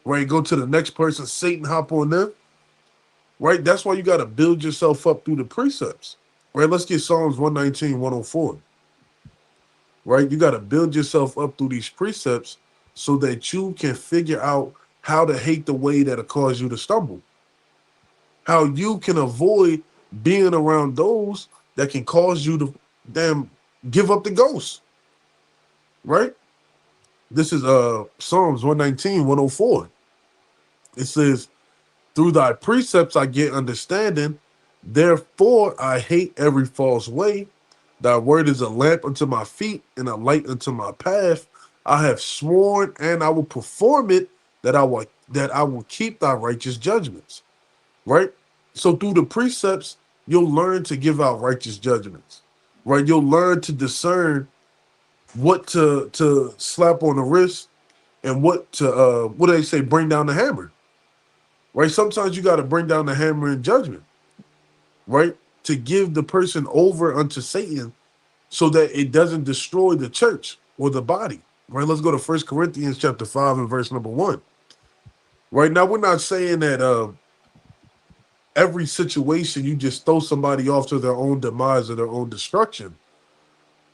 right? Go to the next person, Satan hop on them, right? That's why you got to build yourself up through the precepts, right? Let's get Psalms 119, 104. Right? You got to build yourself up through these precepts so that you can figure out how to hate the way that'll cause you to stumble. How you can avoid being around those that can cause you to give up the ghost. Right? This is Psalms 119, 104. It says, through thy precepts I get understanding, therefore I hate every false way. Thy word is a lamp unto my feet and a light unto my path. I have sworn and I will perform it, that I will keep thy righteous judgments. Right? So through the precepts, you'll learn to give out righteous judgments. Right? You'll learn to discern what to slap on the wrist and what to what do they say, bring down the hammer. Right? Sometimes you got to bring down the hammer in judgment. Right? To give the person over unto Satan so that it doesn't destroy the church or the body. Right? Let's go to 1 Corinthians chapter 5 and verse number 1. Right now, we're not saying that every situation you just throw somebody off to their own demise or their own destruction.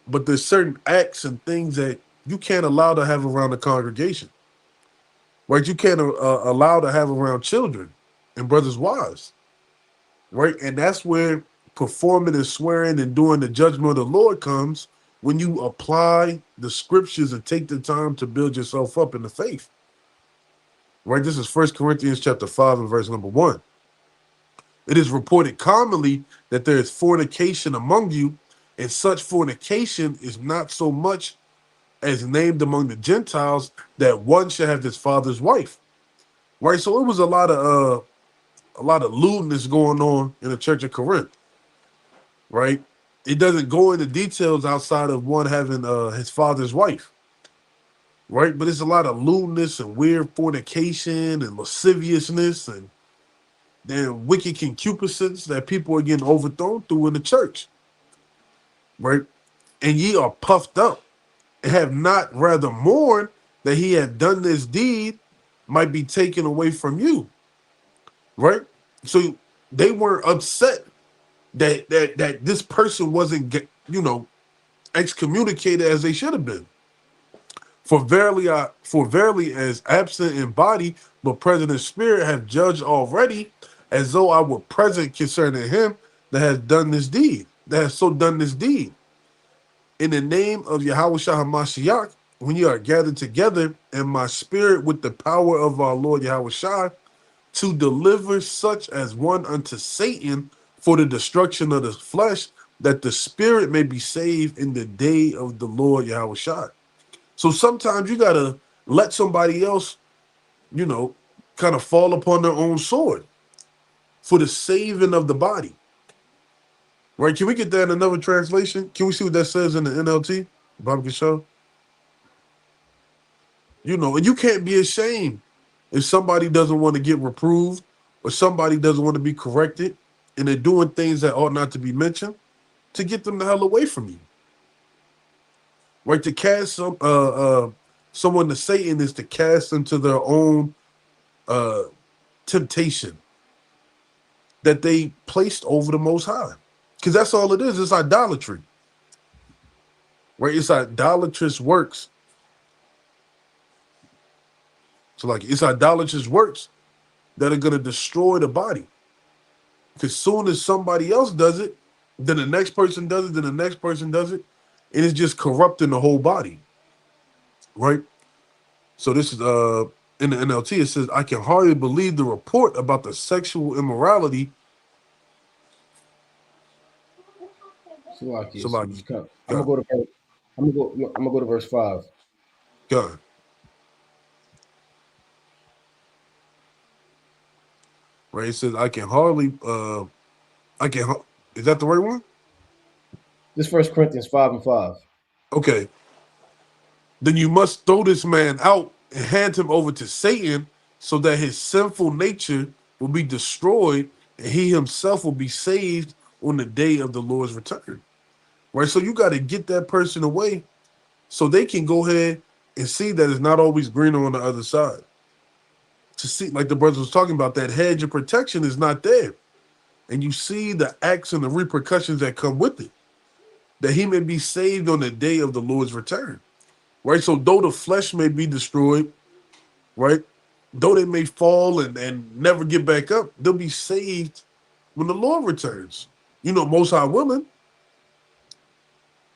But there's certain acts and things that you can't allow to have around the congregation. Right? You can't allow to have around children and brothers' wives. Right? And that's where performing and swearing and doing the judgment of the Lord comes, when you apply the scriptures and take the time to build yourself up in the faith. Right? This is 1 Corinthians chapter 5 and verse number 1. It is reported commonly that there is fornication among you, and such fornication is not so much as named among the Gentiles, that one should have his father's wife. Right? So it was a lot of lewdness going on in the church of Corinth. Right? It doesn't go into details outside of one having his father's wife. Right? But it's a lot of lewdness and weird fornication and lasciviousness and then wicked concupiscence that people are getting overthrown through in the church. Right? And ye are puffed up and have not rather mourned that he had done this deed might be taken away from you. Right? So they weren't upset that this person wasn't excommunicated as they should have been. For verily, as absent in body, but present in spirit, have judged already, as though I were present concerning him that has done this deed, that has so done this deed. In the name of Yahweh Shah HaMashiach, when you are gathered together in my spirit with the power of our Lord Yahweh Shah, to deliver such as one unto Satan for the destruction of the flesh, that the spirit may be saved in the day of the Lord Yahweh Shah. So sometimes you gotta let somebody else, you know, kind of fall upon their own sword for the saving of the body. Right? Can we get that in another translation? Can we see what that says in the NLT? Bob Show? You know, and you can't be ashamed if somebody doesn't want to get reproved or somebody doesn't want to be corrected and they're doing things that ought not to be mentioned, to get them the hell away from you. Right? To cast someone to Satan is to cast them to their own temptation that they placed over the Most High. Because that's all it is. It's idolatry. Right? It's idolatrous works. So, like, it's idolatrous works that are going to destroy the body. Because soon as somebody else does it, then the next person does it, then the next person does it, and it's just corrupting the whole body. Right? So this is in the NLT, it says, I can hardly believe the report about the sexual immorality. Salaki, Somebody, I'm gonna God, go to I'm gonna go to verse 5. God. Right? It says, I can hardly, is that the right one? This First Corinthians 5:5. Okay. Then you must throw this man out and hand him over to Satan so that his sinful nature will be destroyed and he himself will be saved on the day of the Lord's return. Right? So you got to get that person away so they can go ahead and see that it's not always greener on the other side. To see, like the brother was talking about, that hedge of protection is not there. And you see the acts and the repercussions that come with it, that he may be saved on the day of the Lord's return. Right? So though the flesh may be destroyed, right? Though they may fall and never get back up, they'll be saved when the Lord returns. You know, most high willing,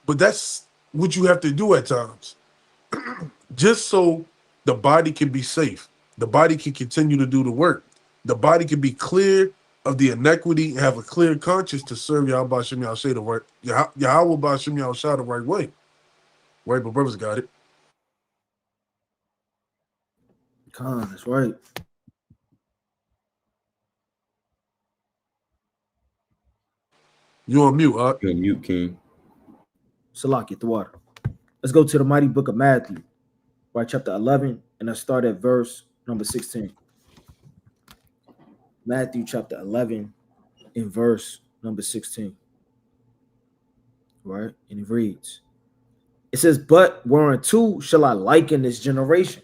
but that's what you have to do at times. Just so the body can be safe. The body can continue to do the work. The body can be clear of the inequity and have a clear conscience to serve Yahweh Ba'Shem Yahushua the right, Yahweh Ba'Shem Yahushua the right way. Right, but brothers got it. Khan, that's right. You on mute, You're on mute, King. Salaki, the water. Let's go to the mighty book of Matthew, right? Chapter 11, and I start at verse number 16. Matthew chapter 11, in verse number 16. Right? And it reads, it says, but whereunto shall I liken this generation?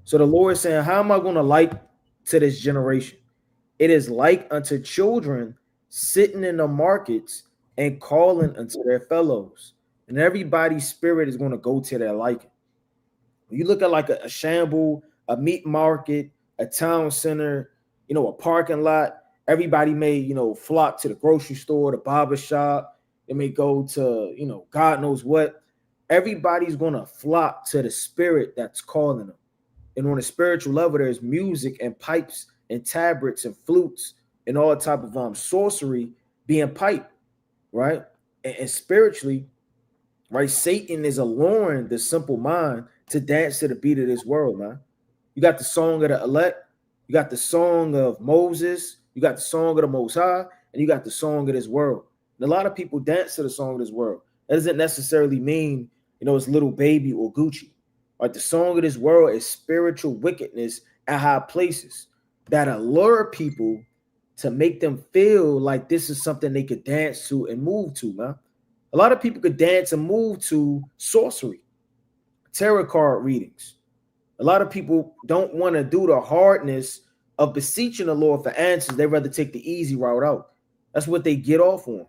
So the Lord is saying, how am I going to liken to this generation? It is like unto children sitting in the markets and calling unto their fellows. And everybody's spirit is going to go to their liking. When you look at like a shamble, a meat market, a town center, a parking lot, everybody may, flock to the grocery store, the barber shop. They may go to, God knows what. Everybody's going to flock to the spirit that's calling them. And on a spiritual level, there's music and pipes and tabrets and flutes and all type of sorcery being piped, right? And spiritually, right, Satan is alluring the simple mind to dance to the beat of this world, man. You got the song of the elect, you got the song of Moses, you got the song of the Most High, and you got the song of this world. And a lot of people dance to the song of this world. That doesn't necessarily mean, it's Little Baby or Gucci. Right? The song of this world is spiritual wickedness at high places that allure people to make them feel like this is something they could dance to and move to, man. A lot of people could dance and move to sorcery, tarot card readings. A lot of people don't want to do the hardness of beseeching the Lord for answers. They rather take the easy route out. That's what they get off on. It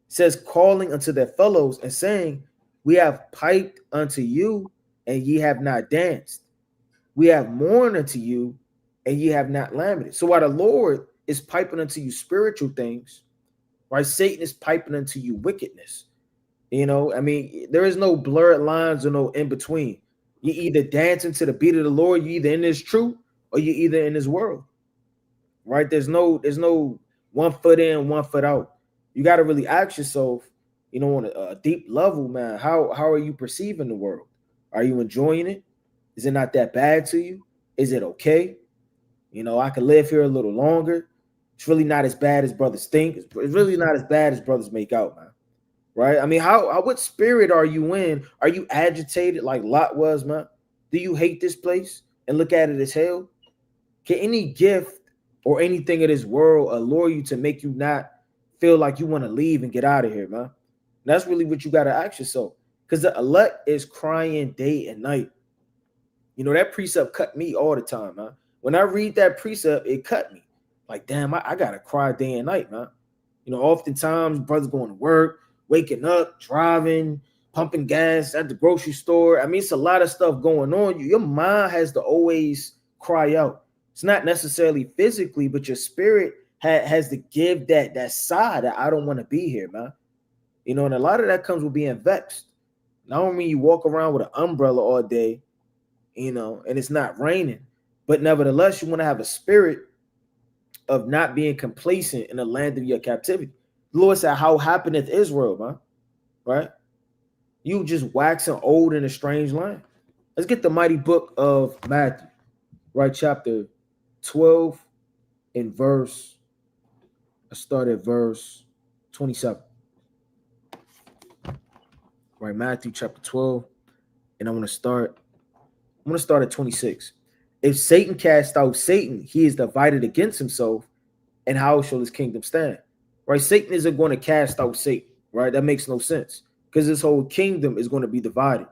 says calling unto their fellows and saying, we have piped unto you and ye have not danced. We have mourned unto you, and ye have not lamented. So while the Lord is piping unto you spiritual things, right? Satan is piping unto you wickedness. You know, I mean, there is no blurred lines or no in between. You either dancing to the beat of the Lord, you either in this truth or you either in this world, right? There's no one foot in, one foot out. You got to really ask yourself, you know, on a deep level, man, how are you perceiving the world? Are you enjoying it? Is it not that bad to you? Is it okay? You know, I can live here a little longer. It's really not as bad as brothers think. It's really not as bad as brothers make out, man. Right? I mean, how what spirit are you in? Are you agitated like Lot was, man? Do you hate this place and look at it as hell? Can any gift or anything of this world allure you to make you not feel like you want to leave and get out of here, man? And that's really what you got to ask yourself. Because the elect is crying day and night. You know, that precept cut me all the time, man. When I read that precept, it cut me. Like, damn, I got to cry day and night, man. You know, oftentimes brothers going to work, waking up, driving, pumping gas at the grocery store. I mean, it's a lot of stuff going on. Your mind has to always cry out. It's not necessarily physically, but your spirit has to give that sigh that I don't want to be here, man. You know, and a lot of that comes with being vexed. Not only you walk around with an umbrella all day, you know, and it's not raining, but nevertheless, you want to have a spirit of not being complacent in the land of your captivity. The Lord said, how happeneth Israel, man? Right? You just waxing old in a strange land. Let's get the mighty book of Matthew, right? Chapter 12 and verse, I start at verse 27. Right, Matthew chapter 12, and I'm gonna start at 26. If Satan cast out Satan, he is divided against himself, and how shall his kingdom stand? Right? Satan isn't going to cast out Satan, right? That makes no sense because his whole kingdom is going to be divided,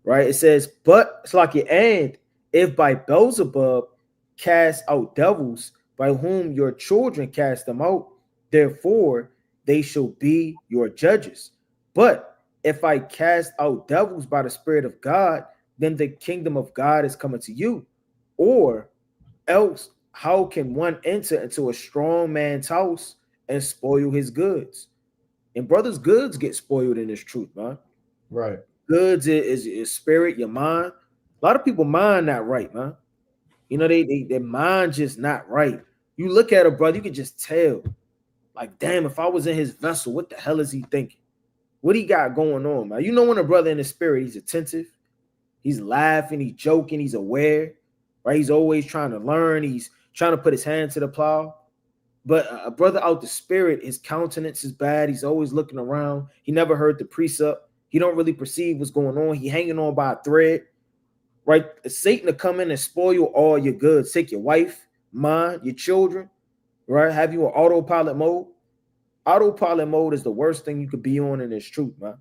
right? It says, but it's like it, and if by Beelzebub cast out devils, by whom your children cast them out, therefore they shall be your judges. But if I cast out devils by the Spirit of God, then the kingdom of God is coming to you. Or else, how can one enter into a strong man's house and spoil his goods? And brothers' goods get spoiled in this truth, man. Right. Goods is spirit, your mind. A lot of people mind not right, man. You know, their mind just not right. You look at a brother, you can just tell. Like, damn, if I was in his vessel, what the hell is he thinking? What he got going on, man? You know, when a brother in the spirit, he's attentive, he's laughing, he's joking, he's aware, right? He's always trying to learn. He's trying to put his hand to the plow. But a brother out the spirit, his countenance is bad. He's always looking around. He never heard the precept. He don't really perceive what's going on. He hanging on by a thread, right? Satan to come in and spoil all your goods. Take your wife, mind, your children, right? Have you on autopilot mode. Autopilot mode is the worst thing you could be on in this truth, man.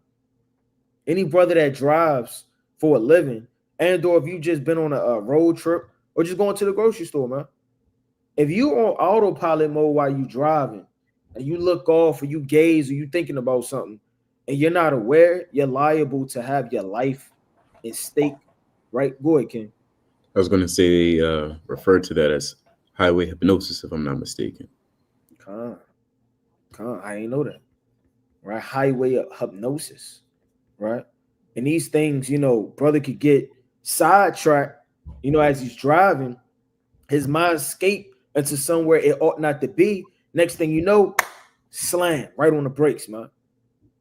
Any brother that drives for a living, and or if you just been on a road trip or just going to the grocery store, man. If you on autopilot mode while you driving and you look off or you gaze or you thinking about something and you're not aware, you're liable to have your life at stake, right? Go ahead, King. I was going to say they refer to that as highway hypnosis, if I'm not mistaken. I ain't know that. Right? Highway hypnosis, right? And these things, you know, brother could get sidetracked, you know, as he's driving, his mind escape into somewhere it ought not to be. Next thing you know, slam right on the brakes, man.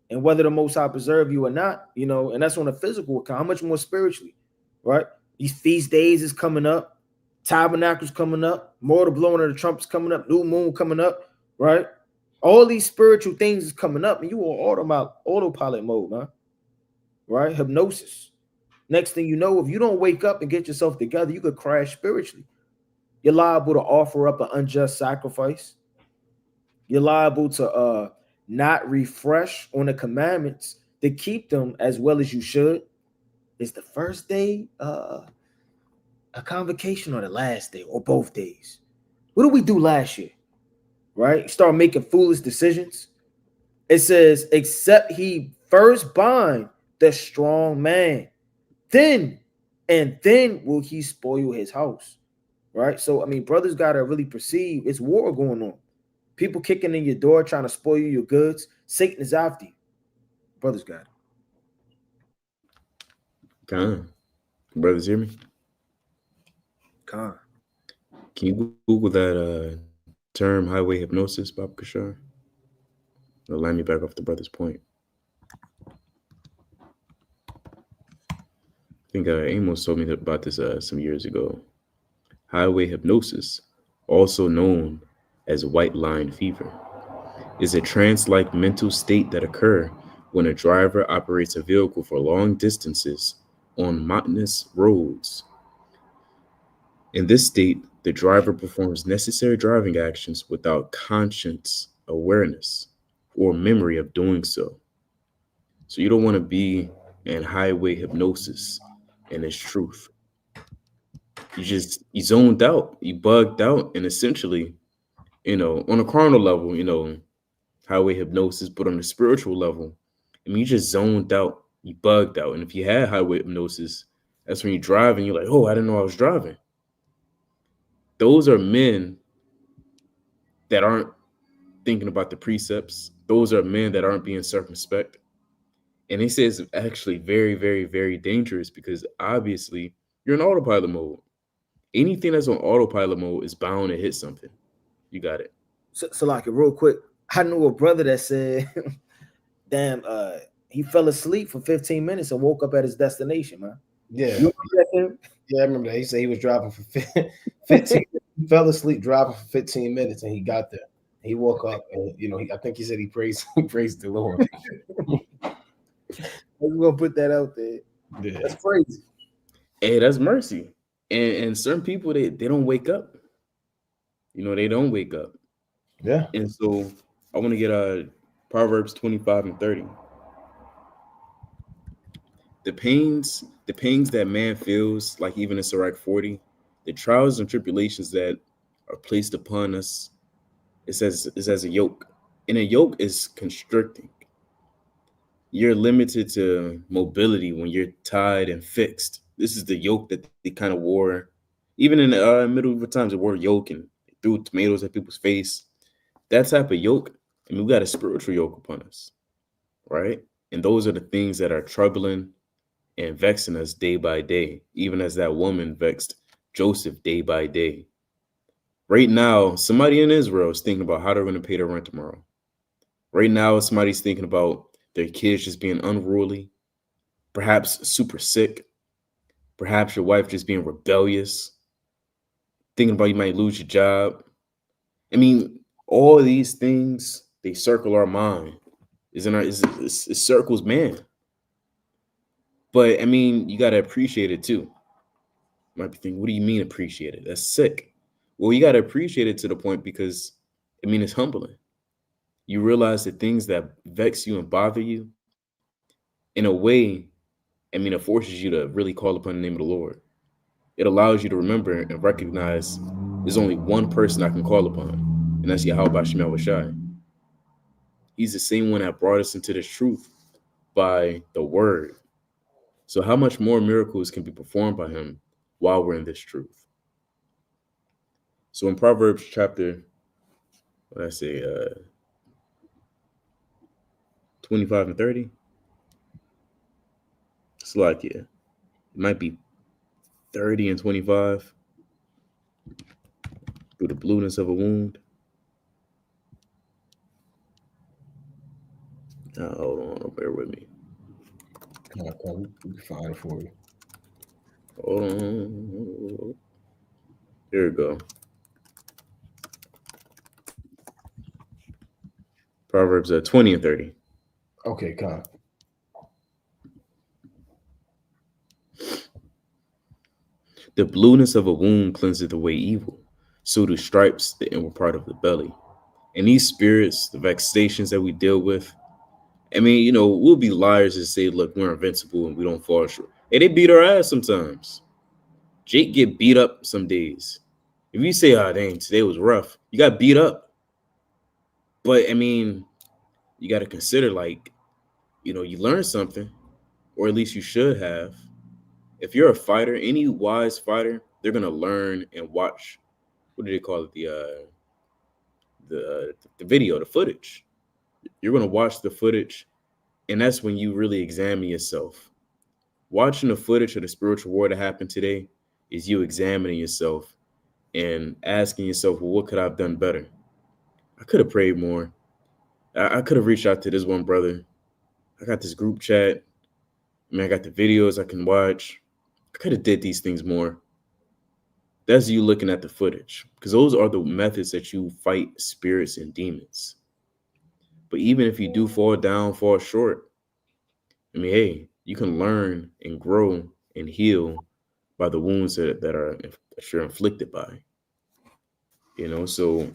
And whether the Most High preserve you or not, you know, and that's on a physical account, how much more spiritually, right? These feast days is coming up, tabernacles coming up, more the blowing of the trumpets coming up, new moon coming up, right? All these spiritual things is coming up, and you on autopilot mode, man. Right? Hypnosis. Next thing you know, if you don't wake up and get yourself together, you could crash spiritually. You're liable to offer up an unjust sacrifice. You're liable to not refresh on the commandments to keep them as well as you should. Is the first day a convocation or the last day or both days? What did we do last year? Right? Start making foolish decisions. It says, except he first bind the strong man, then and then will he spoil his house. Right. So I mean, brothers gotta really perceive it's war going on. People kicking in your door trying to spoil you your goods. Satan is after you. Brothers got it. Con, brothers, hear me? Con. Can you Google that term highway hypnosis, Bob Kashar? It'll line me back off the brother's point. I think Amos told me about this some years ago. Highway hypnosis, also known as white line fever, is a trance-like mental state that occurs when a driver operates a vehicle for long distances on mountainous roads. In this state, the driver performs necessary driving actions without conscious awareness or memory of doing so. So you don't want to be in highway hypnosis and it's truth. You zoned out, you bugged out, and essentially, on a carnal level, highway hypnosis, but on a spiritual level, I mean, you just zoned out, you bugged out. And if you had highway hypnosis, that's when you're driving, you're like, oh, I didn't know I was driving. Those are men that aren't thinking about the precepts. Those are men that aren't being circumspect. And he says it's actually very, very, very dangerous because obviously you're in autopilot mode. Anything that's on autopilot mode is bound to hit something. You got it. So like real quick, I knew a brother that said, damn, he fell asleep for 15 minutes and woke up at his destination, man. Yeah. You remember that? Yeah, I remember that. He said he was driving for 15 he fell asleep driving for 15 minutes and he got there. He woke up and I think he said he praised the Lord. We're gonna put that out there. Yeah. That's crazy. Hey, that's mercy. And certain people they don't wake up. They don't wake up. Yeah. And so I want to get Proverbs 25 and 30. The pains that man feels, like even in Sirach 40, the trials and tribulations that are placed upon us, it says is as a yoke. And a yoke is constricting. You're limited to mobility when you're tied and fixed. This is the yoke that they kind of wore. Even in the medieval times, they wore yoke and threw tomatoes at people's face. That type of yoke, I mean, we got a spiritual yoke upon us, right? And those are the things that are troubling and vexing us day by day, even as that woman vexed Joseph day by day. Right now, somebody in Israel is thinking about how they're going to pay their rent tomorrow. Right now, somebody's thinking about their kids just being unruly, perhaps super sick, perhaps your wife just being rebellious, thinking about you might lose your job. I mean, all of these things, they circle our mind. It circles man. But I mean, you got to appreciate it too. You might be thinking, what do you mean appreciate it? That's sick. Well, you got to appreciate it to the point because, I mean, it's humbling. You realize the things that vex you and bother you, in a way, I mean, it forces you to really call upon the name of the Lord. It allows you to remember and recognize there's only one person I can call upon, and that's Yahweh Shemel Washai. He's the same one that brought us into this truth by the word. So how much more miracles can be performed by him while we're in this truth? So in Proverbs chapter, 25 and 30, it's like, yeah, it might be 30 and 25. Through the blueness of a wound. Hold on, bear with me. Okay, we can find it for you. Hold on. Here we go. Proverbs 20 and 30. Okay, come. The blueness of a wound cleanseth away evil, so do stripes the inward part of the belly. And these spirits, the vexations that we deal with, I mean, we'll be liars and say, look, we're invincible and we don't fall short. Hey, they beat our ass sometimes. Jake get beat up some days. If you say, oh, dang, today was rough, you got beat up. But, I mean, you got to consider, like, you learned something, or at least you should have. if you're a fighter, any wise fighter, they're gonna learn and watch. What do they call it? The video, the footage. You're gonna watch the footage, and that's when you really examine yourself. Watching the footage of the spiritual war that happened today is you examining yourself and asking yourself, well, what could I have done better? I could have prayed more. I could have reached out to this one brother. I got this group chat. I mean, I got the videos I can watch. I could have did these things more. That's you looking at the footage, because those are the methods that you fight spirits and demons. But even if you do fall down, fall short, I mean, hey, you can learn and grow and heal by the wounds that you're inflicted by. So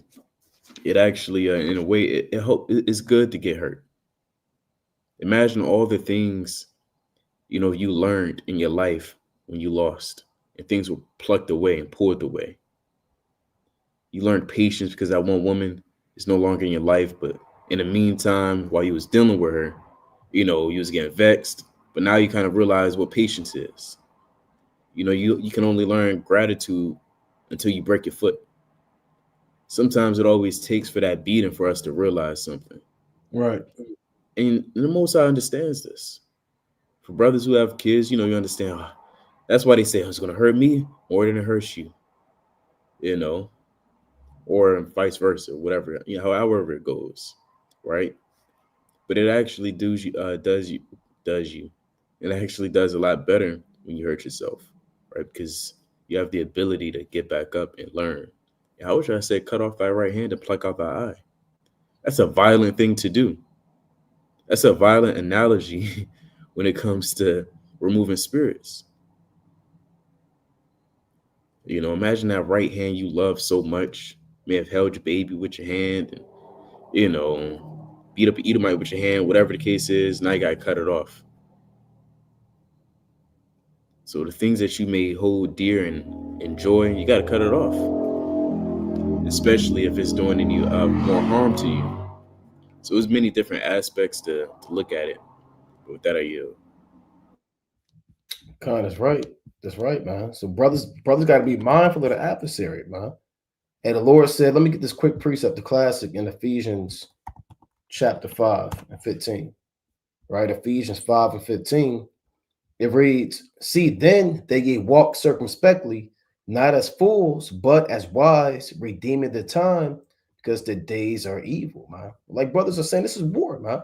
it actually, in a way, it's good to get hurt. Imagine all the things you learned in your life when you lost, and things were plucked away and pulled away. You learned patience because that one woman is no longer in your life, but in the meantime, while you was dealing with her, you was getting vexed. But now you kind of realize what patience is. You can only learn gratitude until you break your foot. Sometimes it always takes for that beating for us to realize something. Right. And the Most High understands this. For brothers who have kids, you understand. That's why they say it's going to hurt me more than it hurts you. Or vice versa, whatever, however it goes, right? But it actually does you. It actually does a lot better when you hurt yourself, right? Because you have the ability to get back up and learn. I wish I said cut off thy right hand and pluck out thy eye. That's a violent thing to do. That's a violent analogy when it comes to removing spirits. Imagine that right hand you love so much may have held your baby with your hand and, beat up an Edomite with your hand, whatever the case is. Now you got to cut it off. So the things that you may hold dear and enjoy, you got to cut it off, especially if it's doing any more harm to you. So there's many different aspects to look at it. But with that, I yield. Khan is right. That's right, man. So brothers got to be mindful of the adversary, man. And the Lord said, let me get this quick precept, the classic in Ephesians chapter 5 and 15. Right? Ephesians 5 and 15. It reads, see, then they ye walk circumspectly, not as fools, but as wise, redeeming the time, because the days are evil, man. Like brothers are saying, this is war, man.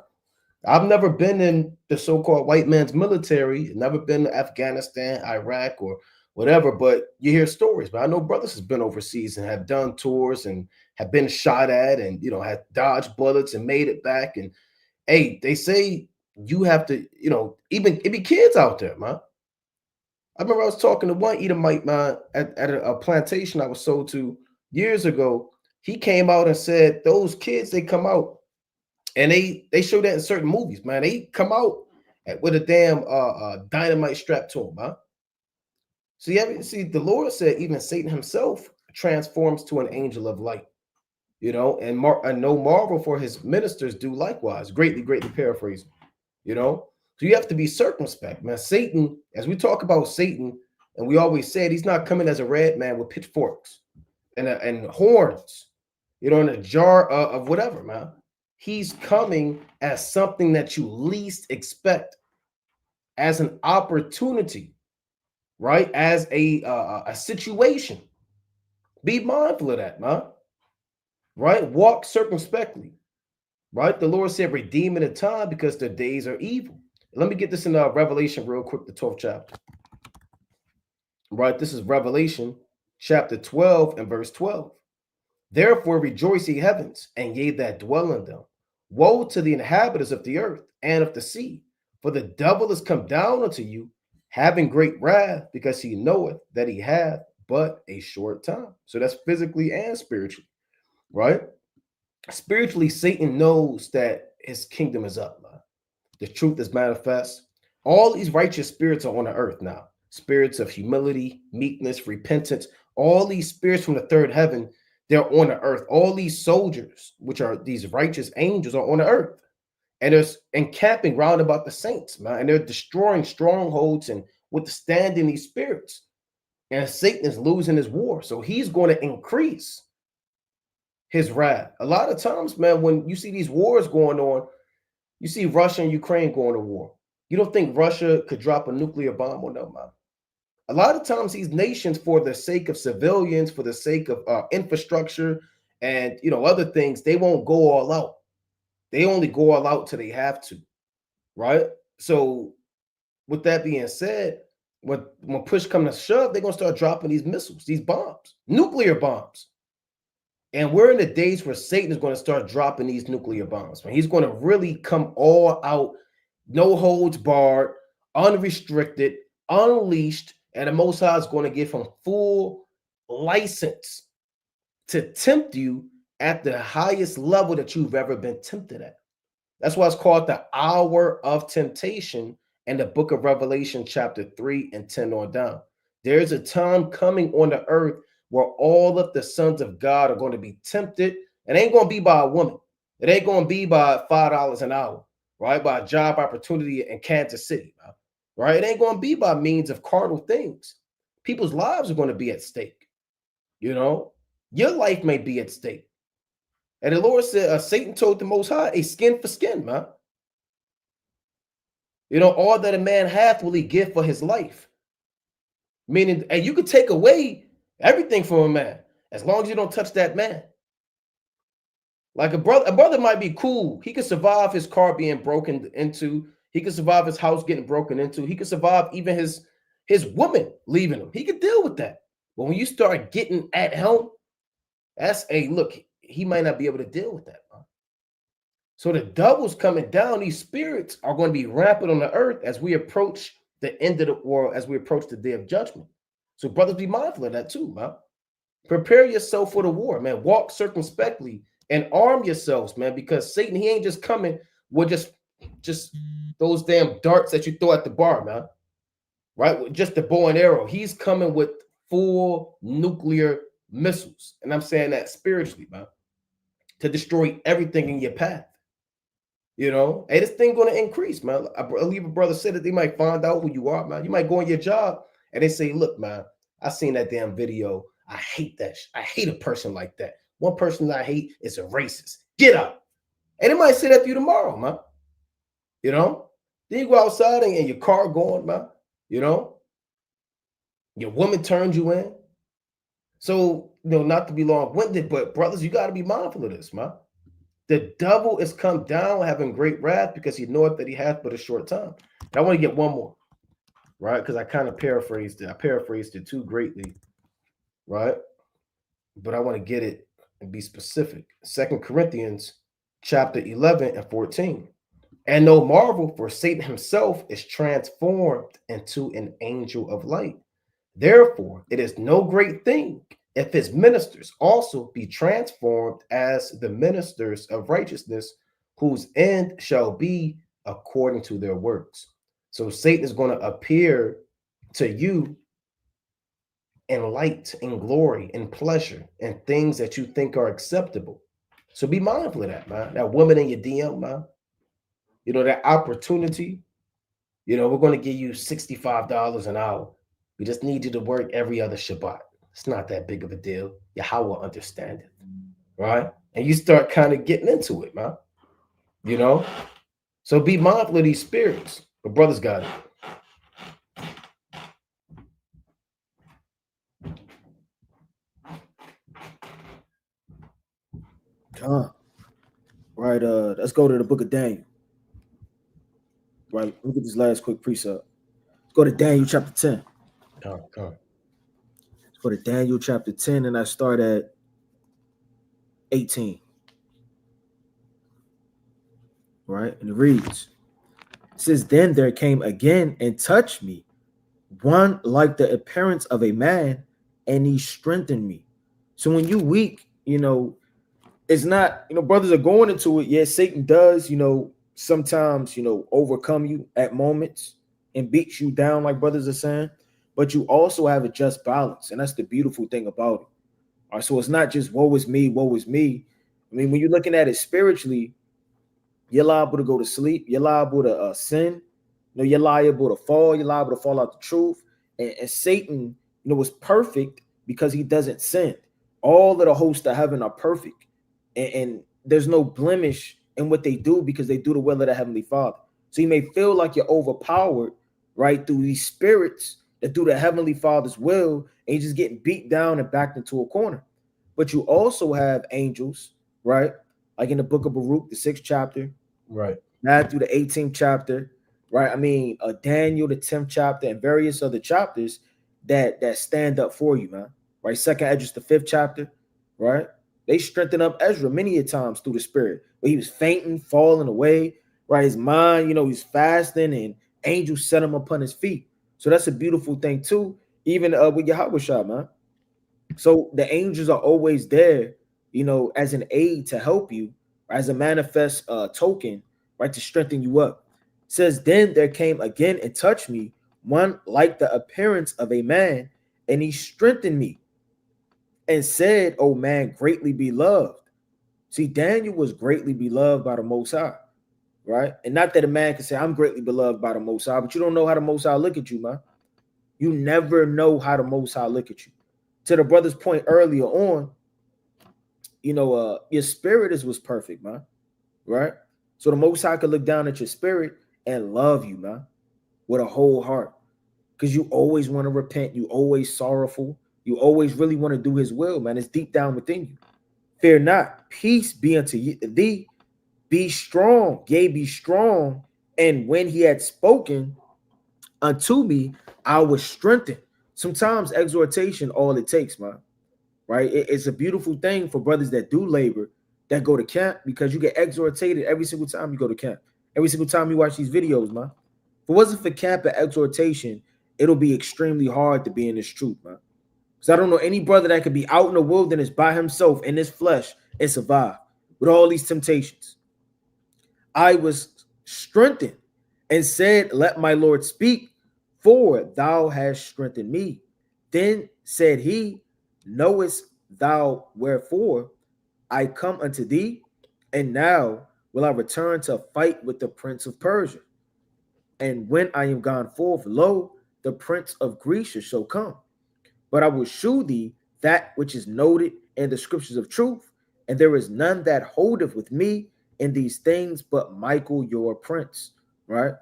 I've never been in the so-called white man's military, never been to Afghanistan, Iraq, or whatever, but you hear stories. But I know brothers has been overseas and have done tours and have been shot at and, had dodged bullets and made it back. And, hey, they say you have to, even it be kids out there, man. I remember I was talking to one Edomite, man, at a plantation I was sold to years ago. He came out and said, those kids, they come out, and they show that in certain movies, man. They come out with a damn dynamite strapped to them, man. See, the Lord said even Satan himself transforms to an angel of light, and no marvel for his ministers do likewise. Greatly, greatly paraphrasing, So you have to be circumspect, man. Satan, as we talk about Satan, and we always said he's not coming as a red man with pitchforks and horns, in a jar of whatever, man. He's coming as something that you least expect, as an opportunity, right? As a situation. Be mindful of that, man. Right? Walk circumspectly. Right? The Lord said, redeeming the time because the days are evil. Let me get this in Revelation real quick, the 12th chapter. Right? This is Revelation chapter 12 and verse 12. Therefore rejoice, ye heavens, and ye that dwell in them. Woe to the inhabitants of the earth and of the sea, for the devil is come down unto you, having great wrath, because he knoweth that he hath but a short time. So that's physically and spiritually, right? Spiritually, Satan knows that his kingdom is up, man. The truth is manifest. All these righteous spirits are on the earth now. Spirits of humility, meekness, repentance, all these spirits from the third heaven, they're on the earth. All these soldiers, which are these righteous angels, are on the earth. And they're encamping round about the saints, man. And they're destroying strongholds and withstanding these spirits. And Satan is losing his war. So he's going to increase his wrath. A lot of times, man, when you see these wars going on, you see Russia and Ukraine going to war. You don't think Russia could drop a nuclear bomb on them, man? A lot of times these nations, for the sake of civilians, for the sake of infrastructure and other things, they won't go all out. They only go all out till they have to, right? So with that being said, when push comes to shove, they're going to start dropping these missiles, these bombs, nuclear bombs. And we're in the days where Satan is going to start dropping these nuclear bombs. He's going to really come all out, no holds barred, unrestricted, unleashed, and the Most High is going to give him full license to tempt you at the highest level that you've ever been tempted at. That's why it's called the hour of temptation in the book of Revelation, chapter 3 and 10 on down. There's a time coming on the earth where all of the sons of God are going to be tempted. It ain't going to be by a woman. It ain't going to be by $5 an hour, right? By a job opportunity in Kansas City, right? It ain't going to be by means of carnal things. People's lives are going to be at stake. Your life may be at stake. And the Lord said, Satan told the Most High, a skin for skin, man. All that a man hath will he give for his life. Meaning, and you could take away everything from a man as long as you don't touch that man. Like a brother might be cool. He could survive his car being broken into. He could survive his house getting broken into. He could survive even his woman leaving him. He could deal with that. But when you start getting at him, that's look, he might not be able to deal with that. So the devil's coming down. These spirits are going to be rampant on the earth as we approach the end of the world, as we approach the day of judgment. So brothers, be mindful of that too, man. Prepare yourself for the war, man. Walk circumspectly and arm yourselves, man, because Satan, he ain't just coming with just those damn darts that you throw at the bar, man. Right? With just the bow and arrow. He's coming with full nuclear missiles. And I'm saying that spiritually, man, to destroy everything in your path. Hey, this thing going to increase, man. I believe a brother said that they might find out who you are, man. You might go on your job and they say, look, man, I seen that damn video. I hate that. I hate a person like that. One person that I hate is a racist. Get out. And they might say that to you tomorrow, man. Then you go outside and your car going, man. Your woman turned you in. So, not to be long-winded, but brothers, you got to be mindful of this, man. The devil is come down having great wrath because he knoweth that he hath but a short time. And I want to get one more, right? Because I kind of paraphrased it. I paraphrased it too greatly, right? But I want to get it and be specific. 2 Corinthians chapter 11 and 14. And no marvel, for Satan himself is transformed into an angel of light. Therefore, it is no great thing if his ministers also be transformed as the ministers of righteousness, whose end shall be according to their works. So Satan is going to appear to you in light, in glory, in pleasure, and things that you think are acceptable. So be mindful of that, man. That woman in your DM, man. That opportunity. We're going to give you $65 an hour. We just need you to work every other Shabbat. It's not that big of a deal. Yahweh will understand it, right? And you start kind of getting into it, man. So be mindful of these spirits. But brothers got it. Right, let's go to the book of Daniel. Right, look at this last quick precept. Let's go to Daniel chapter 10. Come. Let's go to Daniel chapter 10, and I start at 18. Right, and it reads, it says, then there came again and touched me one like the appearance of a man, and he strengthened me. So when you weak, it's not, brothers are going into it. Yes, Satan does, sometimes, overcome you at moments and beats you down, like brothers are saying, but you also have a just balance. And that's the beautiful thing about it. All right. So it's not just woe is me, woe is me. I mean, when you're looking at it spiritually, you're liable to go to sleep. You're liable to sin. You know, you're liable to fall. You're liable to fall out the truth. And Satan, you know, was perfect because he doesn't sin. All of the hosts of heaven are perfect, and there's no blemish in what they do because they do the will of the Heavenly Father. So you may feel like you're overpowered, right, through these spirits that do the Heavenly Father's will, and you're just getting beat down and backed into a corner. But you also have angels, right? Like in the book of Baruch, the 6th chapter, Right. Matthew, the 18th chapter, right? I mean, Daniel, the 10th chapter, and various other chapters that stand up for you, man. Right? Second Esdras, the 5th chapter, right? They strengthen up Ezra many a times through the Spirit, where he was fainting, falling away, right? His mind, you know, he's fasting, and angels set him upon his feet. So that's a beautiful thing too. Even with Yahweh Shah, man. So the angels are always there, you know, as an aid to help you, as a manifest token, right, to strengthen you up. It says, then there came again and touched me one like the appearance of a man, and he strengthened me and said, "O man, greatly beloved." See, Daniel was greatly beloved by the Most High, right? And not that a man can say, "I'm greatly beloved by the Most High," but you don't know how the Most High look at you, man. You never know how the Most High look at you. To the brother's point earlier on, you know, your spirit was perfect, man, right? So the Most High could look down at your spirit and love you, man, with a whole heart, because you always want to repent. You always sorrowful. You always really want to do His will, man. It's deep down within you. Fear not. Peace be unto thee. Be strong. Yea, be strong. And when He had spoken unto me, I was strengthened. Sometimes exhortation, all it takes, man. Right? It's a beautiful thing for brothers that do labor, that go to camp, because you get exhortated every single time you go to camp. Every single time you watch these videos, man. If it wasn't for camp and exhortation, it'll be extremely hard to be in this truth, man. Because I don't know any brother that could be out in the wilderness by himself in this flesh and survive with all these temptations. I was strengthened and said, let my Lord speak, for thou hast strengthened me. Then said he, knowest thou wherefore I come unto thee? And now will I return to fight with the prince of Persia. And when I am gone forth, lo, the prince of Grecia shall come. But I will shew thee that which is noted in the scriptures of truth, and there is none that holdeth with me in these things but Michael, your prince, right?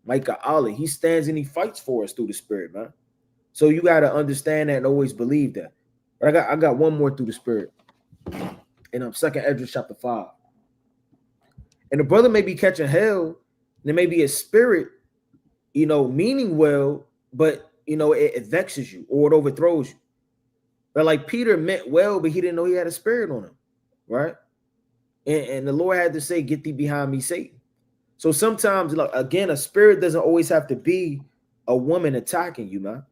Micah Ali, he stands and he fights for us through the Spirit, man. So you got to understand that and always believe that. But I got one more through the Spirit in Second Esdras chapter 5. And the brother may be catching hell, there may be a spirit, you know, meaning well, but you know, it vexes you or it overthrows you. But like Peter meant well, but he didn't know he had a spirit on him, right? And the Lord had to say, "Get thee behind me, Satan." So sometimes, like, again, a spirit doesn't always have to be a woman attacking you, man.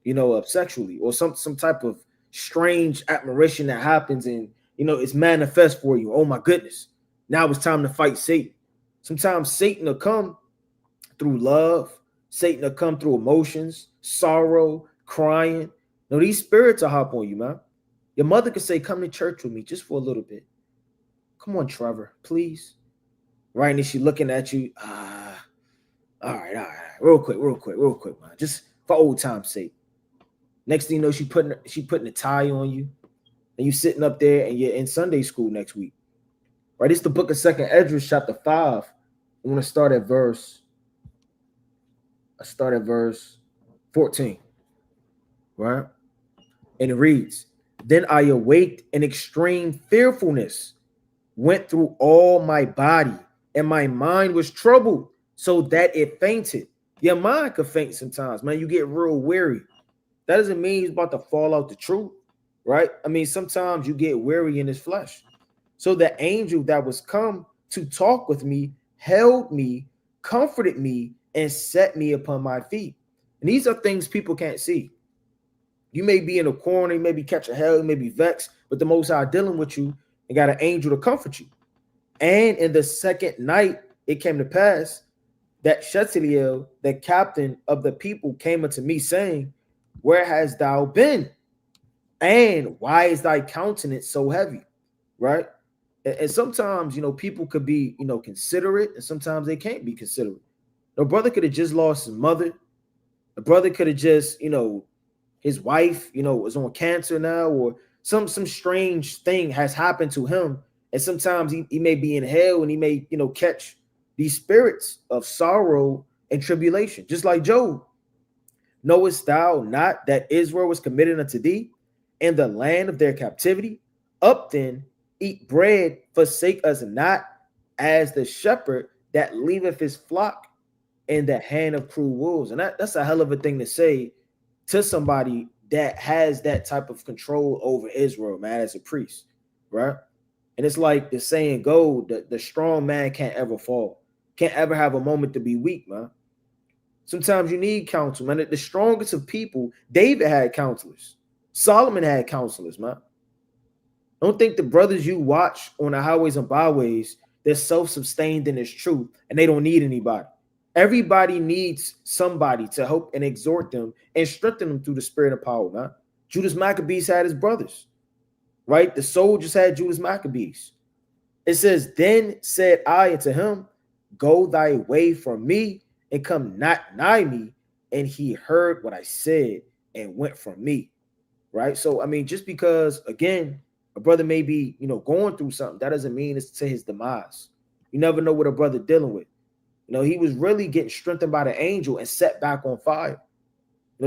You know, sexually, or some type of strange admiration that happens, and you know, it's manifest for you. Oh my goodness, now it's time to fight Satan. Sometimes Satan will come through love. Satan will come through emotions, sorrow, crying. No, these spirits will hop on you, man. Your mother could say, "Come to church with me just for a little bit. Come on, Trevor, please." Right? And she's looking at you. All right. Real quick, man. Just for old time's sake. Next thing you know, she putting a tie on you, and you sitting up there, and you're in Sunday school next week. Right? It's the book of Second Esdras, chapter 5. I'm gonna start at verse 14. Right? And it reads, "Then I awaked in extreme fearfulness, went through all my body, and my mind was troubled, so that it fainted." Your mind could faint sometimes, man. You get real weary. That doesn't mean he's about to fall out the truth, right? I mean, sometimes you get weary in his flesh. So the angel that was come to talk with me held me, comforted me, and set me upon my feet. And these are things people can't see. You may be in a corner, you may be catching hell, you may be vexed, but the Most High dealing with you and got an angel to comfort you. And in the second night, it came to pass that Shetaliel, the captain of the people, came unto me, saying, "Where hast thou been? And why is thy countenance so heavy?" Right? And sometimes, you know, people could be, you know, considerate, and sometimes they can't be considerate. The brother could have just lost his mother. The brother could have just, his wife, was on cancer now, or some strange thing has happened to him. And sometimes he may be in hell and he may, catch these spirits of sorrow and tribulation, just like Job. Knowest thou not that Israel was committed unto thee in the land of their captivity? Up then, eat bread, forsake us not, as the shepherd that leaveth his flock in the hand of cruel wolves. And that's a hell of a thing to say to somebody that has that type of control over Israel, man, as a priest, right? And it's like the saying go, the strong man can't ever fall, can't ever have a moment to be weak, man. Sometimes you need counsel, man. The strongest of people, David had counselors. Solomon had counselors, man. Don't think the brothers you watch on the highways and byways, they're self-sustained in this truth and they don't need anybody. Everybody needs somebody to help and exhort them and strengthen them through the spirit of power, man. Judas Maccabees had his brothers, right? The soldiers had Judas Maccabees. It says, then said I unto him, go thy way from me and come not nigh me. And he heard what I said and went from me, right? So, I mean, just because, again, a brother may be, going through something, that doesn't mean it's to his demise. You never know what a brother dealing with. He was really getting strengthened by the angel and set back on fire.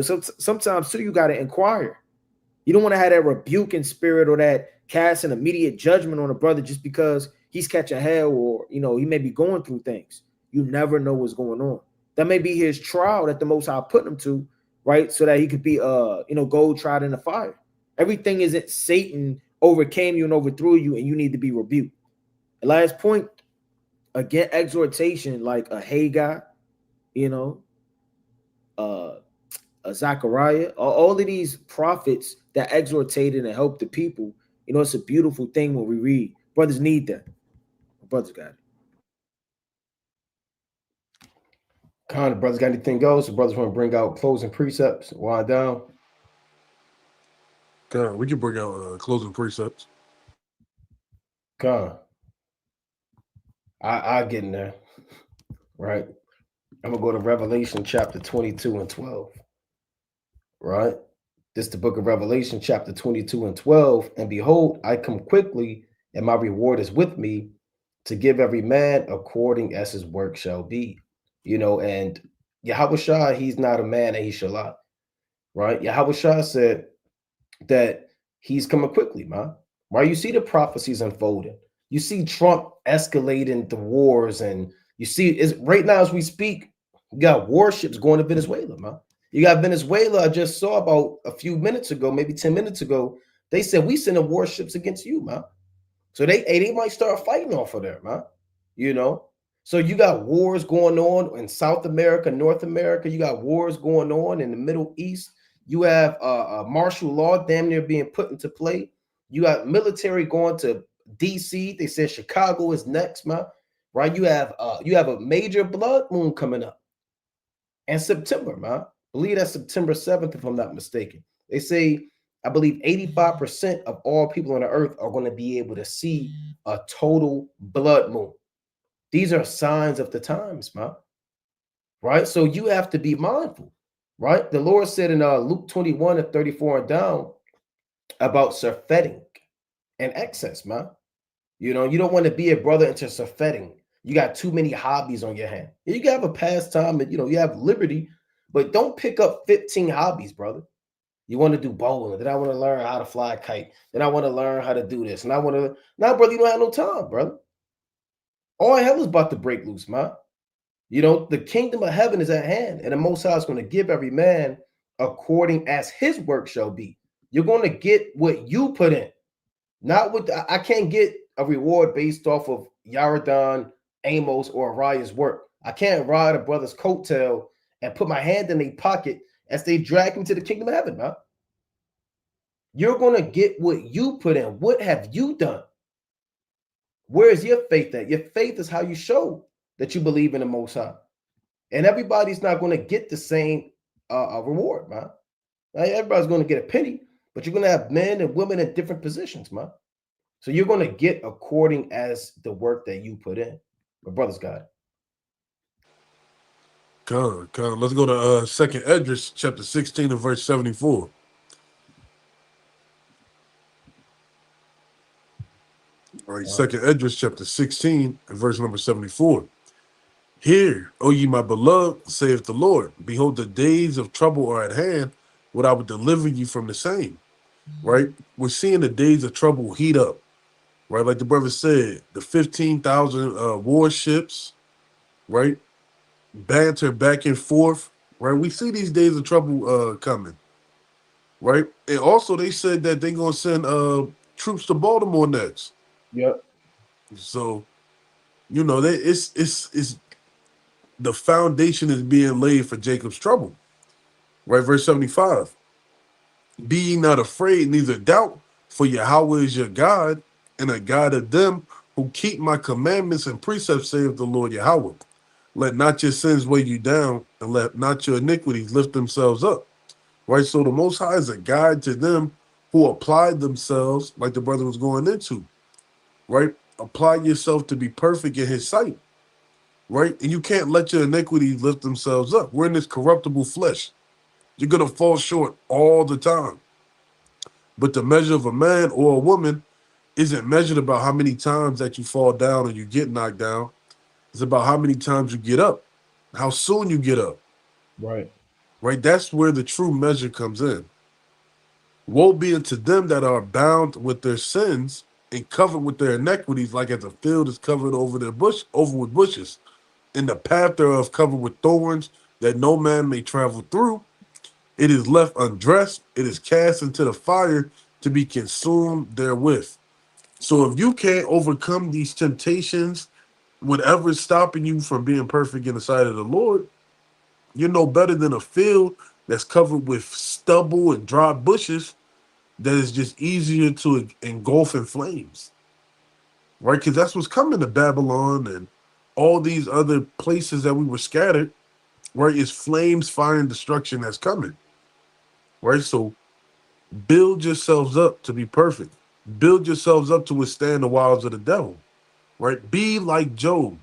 Sometimes too, you got to inquire. You don't want to have that rebuking spirit or that cast an immediate judgment on a brother just because he's catching hell or, he may be going through things. You never know what's going on. That may be his trial that the Most High put him to, right? So that he could be, gold tried in the fire. Everything isn't Satan overcame you and overthrew you and you need to be rebuked. The last point, again, exhortation like a Haggai, a Zechariah, all of these prophets that exhortated and helped the people. It's a beautiful thing when we read. Brothers need that. Brothers got it. Con, the brothers got anything else? The brothers want to bring out closing precepts, wind down. God, we can bring out closing precepts. Con, I get in there, right? I'm gonna go to Revelation chapter 22 and 12, right? This is the book of Revelation chapter 22 and 12. And behold, I come quickly, and my reward is with me to give every man according as his work shall be. And Yahweh Shah, he's not a man that he shall lie, right? Yahweh Shah said that he's coming quickly, man. Right? You see the prophecies unfolding. You see Trump escalating the wars, and you see is right now as we speak, you got warships going to Venezuela, man. You got Venezuela. I just saw about a few minutes ago, maybe 10 minutes ago, they said we sending warships against you, man. So they might start fighting off of there, man. So you got wars going on in South America, North America. You got wars going on in the Middle East. You have martial law damn near being put into play. You got military going to DC. They said Chicago is next, man. Right? You have a major blood moon coming up in September, man. I believe that's September 7th, if I'm not mistaken. They say, I believe 85% of all people on the earth are going to be able to see a total blood moon. These are signs of the times, man. Right? So you have to be mindful, right? The Lord said in Luke 21 and 34 and down about surfeiting and excess, man. You don't want to be a brother into surfeiting. You got too many hobbies on your hand. You can have a pastime and, you have liberty, but don't pick up 15 hobbies, brother. You want to do bowling. Then I want to learn how to fly a kite. Then I want to learn how to do this. And I want to, now, brother, you don't have no time, brother. All hell is about to break loose, man. The kingdom of heaven is at hand, and the Most High is going to give every man according as his work shall be. You're going to get what you put in, not what I can't get a reward based off of Yaradon, Amos, or Ariah's work. I can't ride a brother's coattail and put my hand in their pocket as they drag me to the kingdom of heaven, man. You're going to get what you put in. What have you done? Where is your faith at? Your faith is how you show that you believe in the Most High. And everybody's not going to get the same reward, man. Everybody's going to get a penny, but you're going to have men and women in different positions, man. So you're going to get according as the work that you put in. My brother's got it. Con. Let's go to Second Esdras, chapter 16 and verse 74. All right, Second Esdras, chapter 16 and verse number 74. Hear, O ye my beloved, saith the Lord, behold, the days of trouble are at hand, when I will deliver you from the same. Right? We're seeing the days of trouble heat up. Right? Like the brother said, the 15,000 warships, right? Banter back and forth. Right? We see these days of trouble coming. Right? And also they said that they're gonna send troops to Baltimore next. Yep. So, it's the foundation is being laid for Jacob's trouble. Right, verse 75. Be ye not afraid, neither doubt, for Yahweh is your God, and a God of them who keep my commandments and precepts, saith the Lord Yahweh. Let not your sins weigh you down, and let not your iniquities lift themselves up. Right, so the Most High is a guide to them who apply themselves, like the brother was going into. Right, apply yourself to be perfect in His sight. Right, and you can't let your iniquities lift themselves up. We're in this corruptible flesh. You're gonna fall short all the time. But the measure of a man or a woman isn't measured about how many times that you fall down or you get knocked down. It's about how many times you get up, how soon you get up, Right. right? That's where the true measure comes in. Woe be unto them that are bound with their sins and covered with their iniquities, like as a field is covered over with bushes, and the path thereof covered with thorns, that no man may travel through. It is left undressed, it is cast into the fire to be consumed therewith. So if you can't overcome these temptations, whatever's stopping you from being perfect in the sight of the Lord, you're no better than a field that's covered with stubble and dry bushes that is just easier to engulf in flames, right? Because that's what's coming to Babylon and all these other places that we were scattered, right? It's flames, fire, and destruction that's coming, right? So build yourselves up to be perfect. Build yourselves up to withstand the wiles of the devil, right? Be like Job.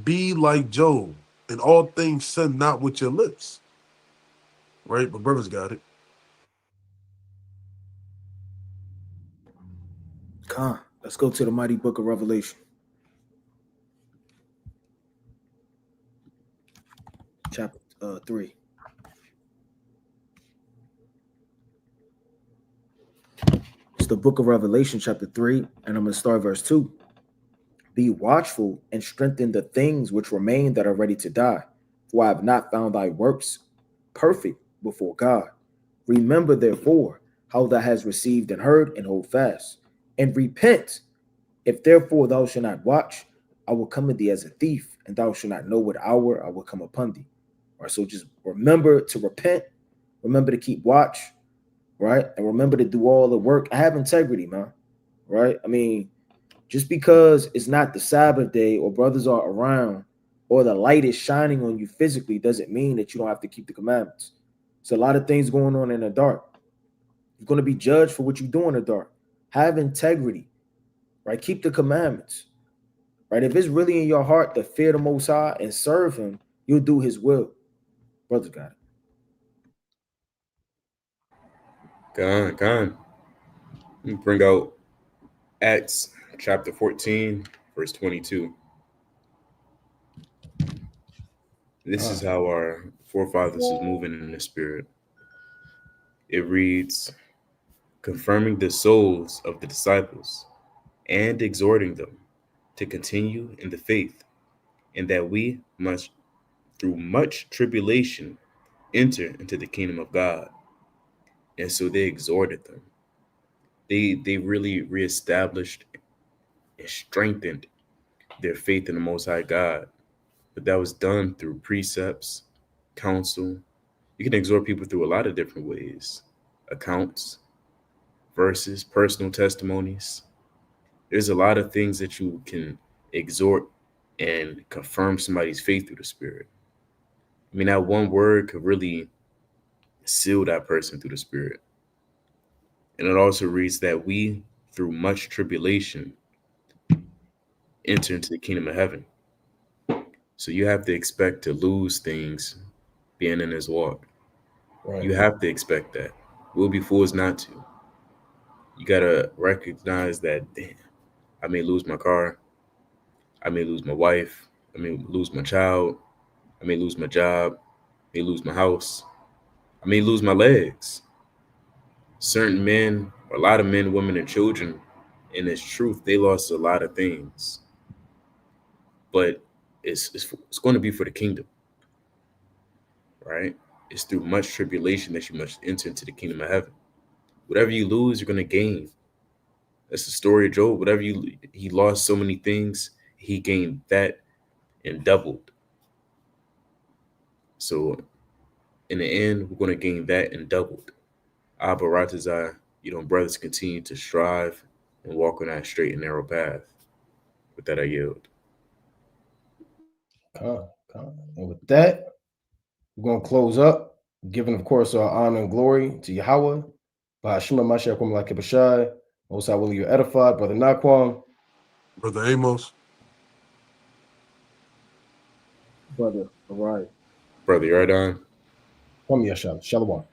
Be like Job. In all things, sin not with your lips, right? But brothers got it. Come, let's go to the mighty book of Revelation, chapter 3. It's the book of Revelation, chapter 3, and I'm going to start verse 2. Be watchful and strengthen the things which remain that are ready to die, for I have not found thy works perfect before God. Remember, therefore, how thou hast received and heard, and hold fast, and repent. If therefore thou shalt not watch, I will come to thee as a thief, and thou shalt not know what hour I will come upon thee. All right, so just remember to repent, remember to keep watch, right? And remember to do all the work. I have integrity, man. Right? I mean, just because it's not the Sabbath day or brothers are around or the light is shining on you physically doesn't mean that you don't have to keep the commandments. It's a lot of things going on in the dark. You're going to be judged for what you do in the dark. Have integrity, right? Keep the commandments, right? If it's really in your heart to fear the Most High and serve Him, you'll do His will. Brothers got it. Gone. Let me bring out Acts chapter 14, verse 22. This is how our forefathers was moving in the spirit. It reads, confirming the souls of the disciples and exhorting them to continue in the faith, and that we must, through much tribulation, enter into the kingdom of God. And so they exhorted them. They really reestablished and strengthened their faith in the Most High God. But that was done through precepts, counsel. You can exhort people through a lot of different ways. Accounts, verses, personal testimonies. There's a lot of things that you can exhort and confirm somebody's faith through the Spirit. I mean, that one word could really seal that person through the Spirit. And it also reads that we, through much tribulation, enter into the kingdom of heaven. So you have to expect to lose things being in this walk. Right. You have to expect that. We'll be fools not to. You gotta recognize that, damn, I may lose my car, I may lose my wife, I may lose my child, I may lose my job, I may lose my house, I may lose my legs. Certain men, a lot of men, women, and children, in its truth, they lost a lot of things. But it's going to be for the kingdom, right? It's through much tribulation that you must enter into the kingdom of heaven. Whatever you lose, you're going to gain. That's the story of Job. He lost so many things, he gained that and doubled. So in the end, we're going to gain that and doubled. Abaratazai, brothers continue to strive and walk on that straight and narrow path. With that, I yield. And with that, we're going to close up, giving, of course, our honor and glory to Yahweh. By Hashima Mashiach Kwam Lakibashai, most I will you edified, Brother Naquam. Brother Amos. Brother, all right. Brother Yardan. Kwam Yashab. Shalom.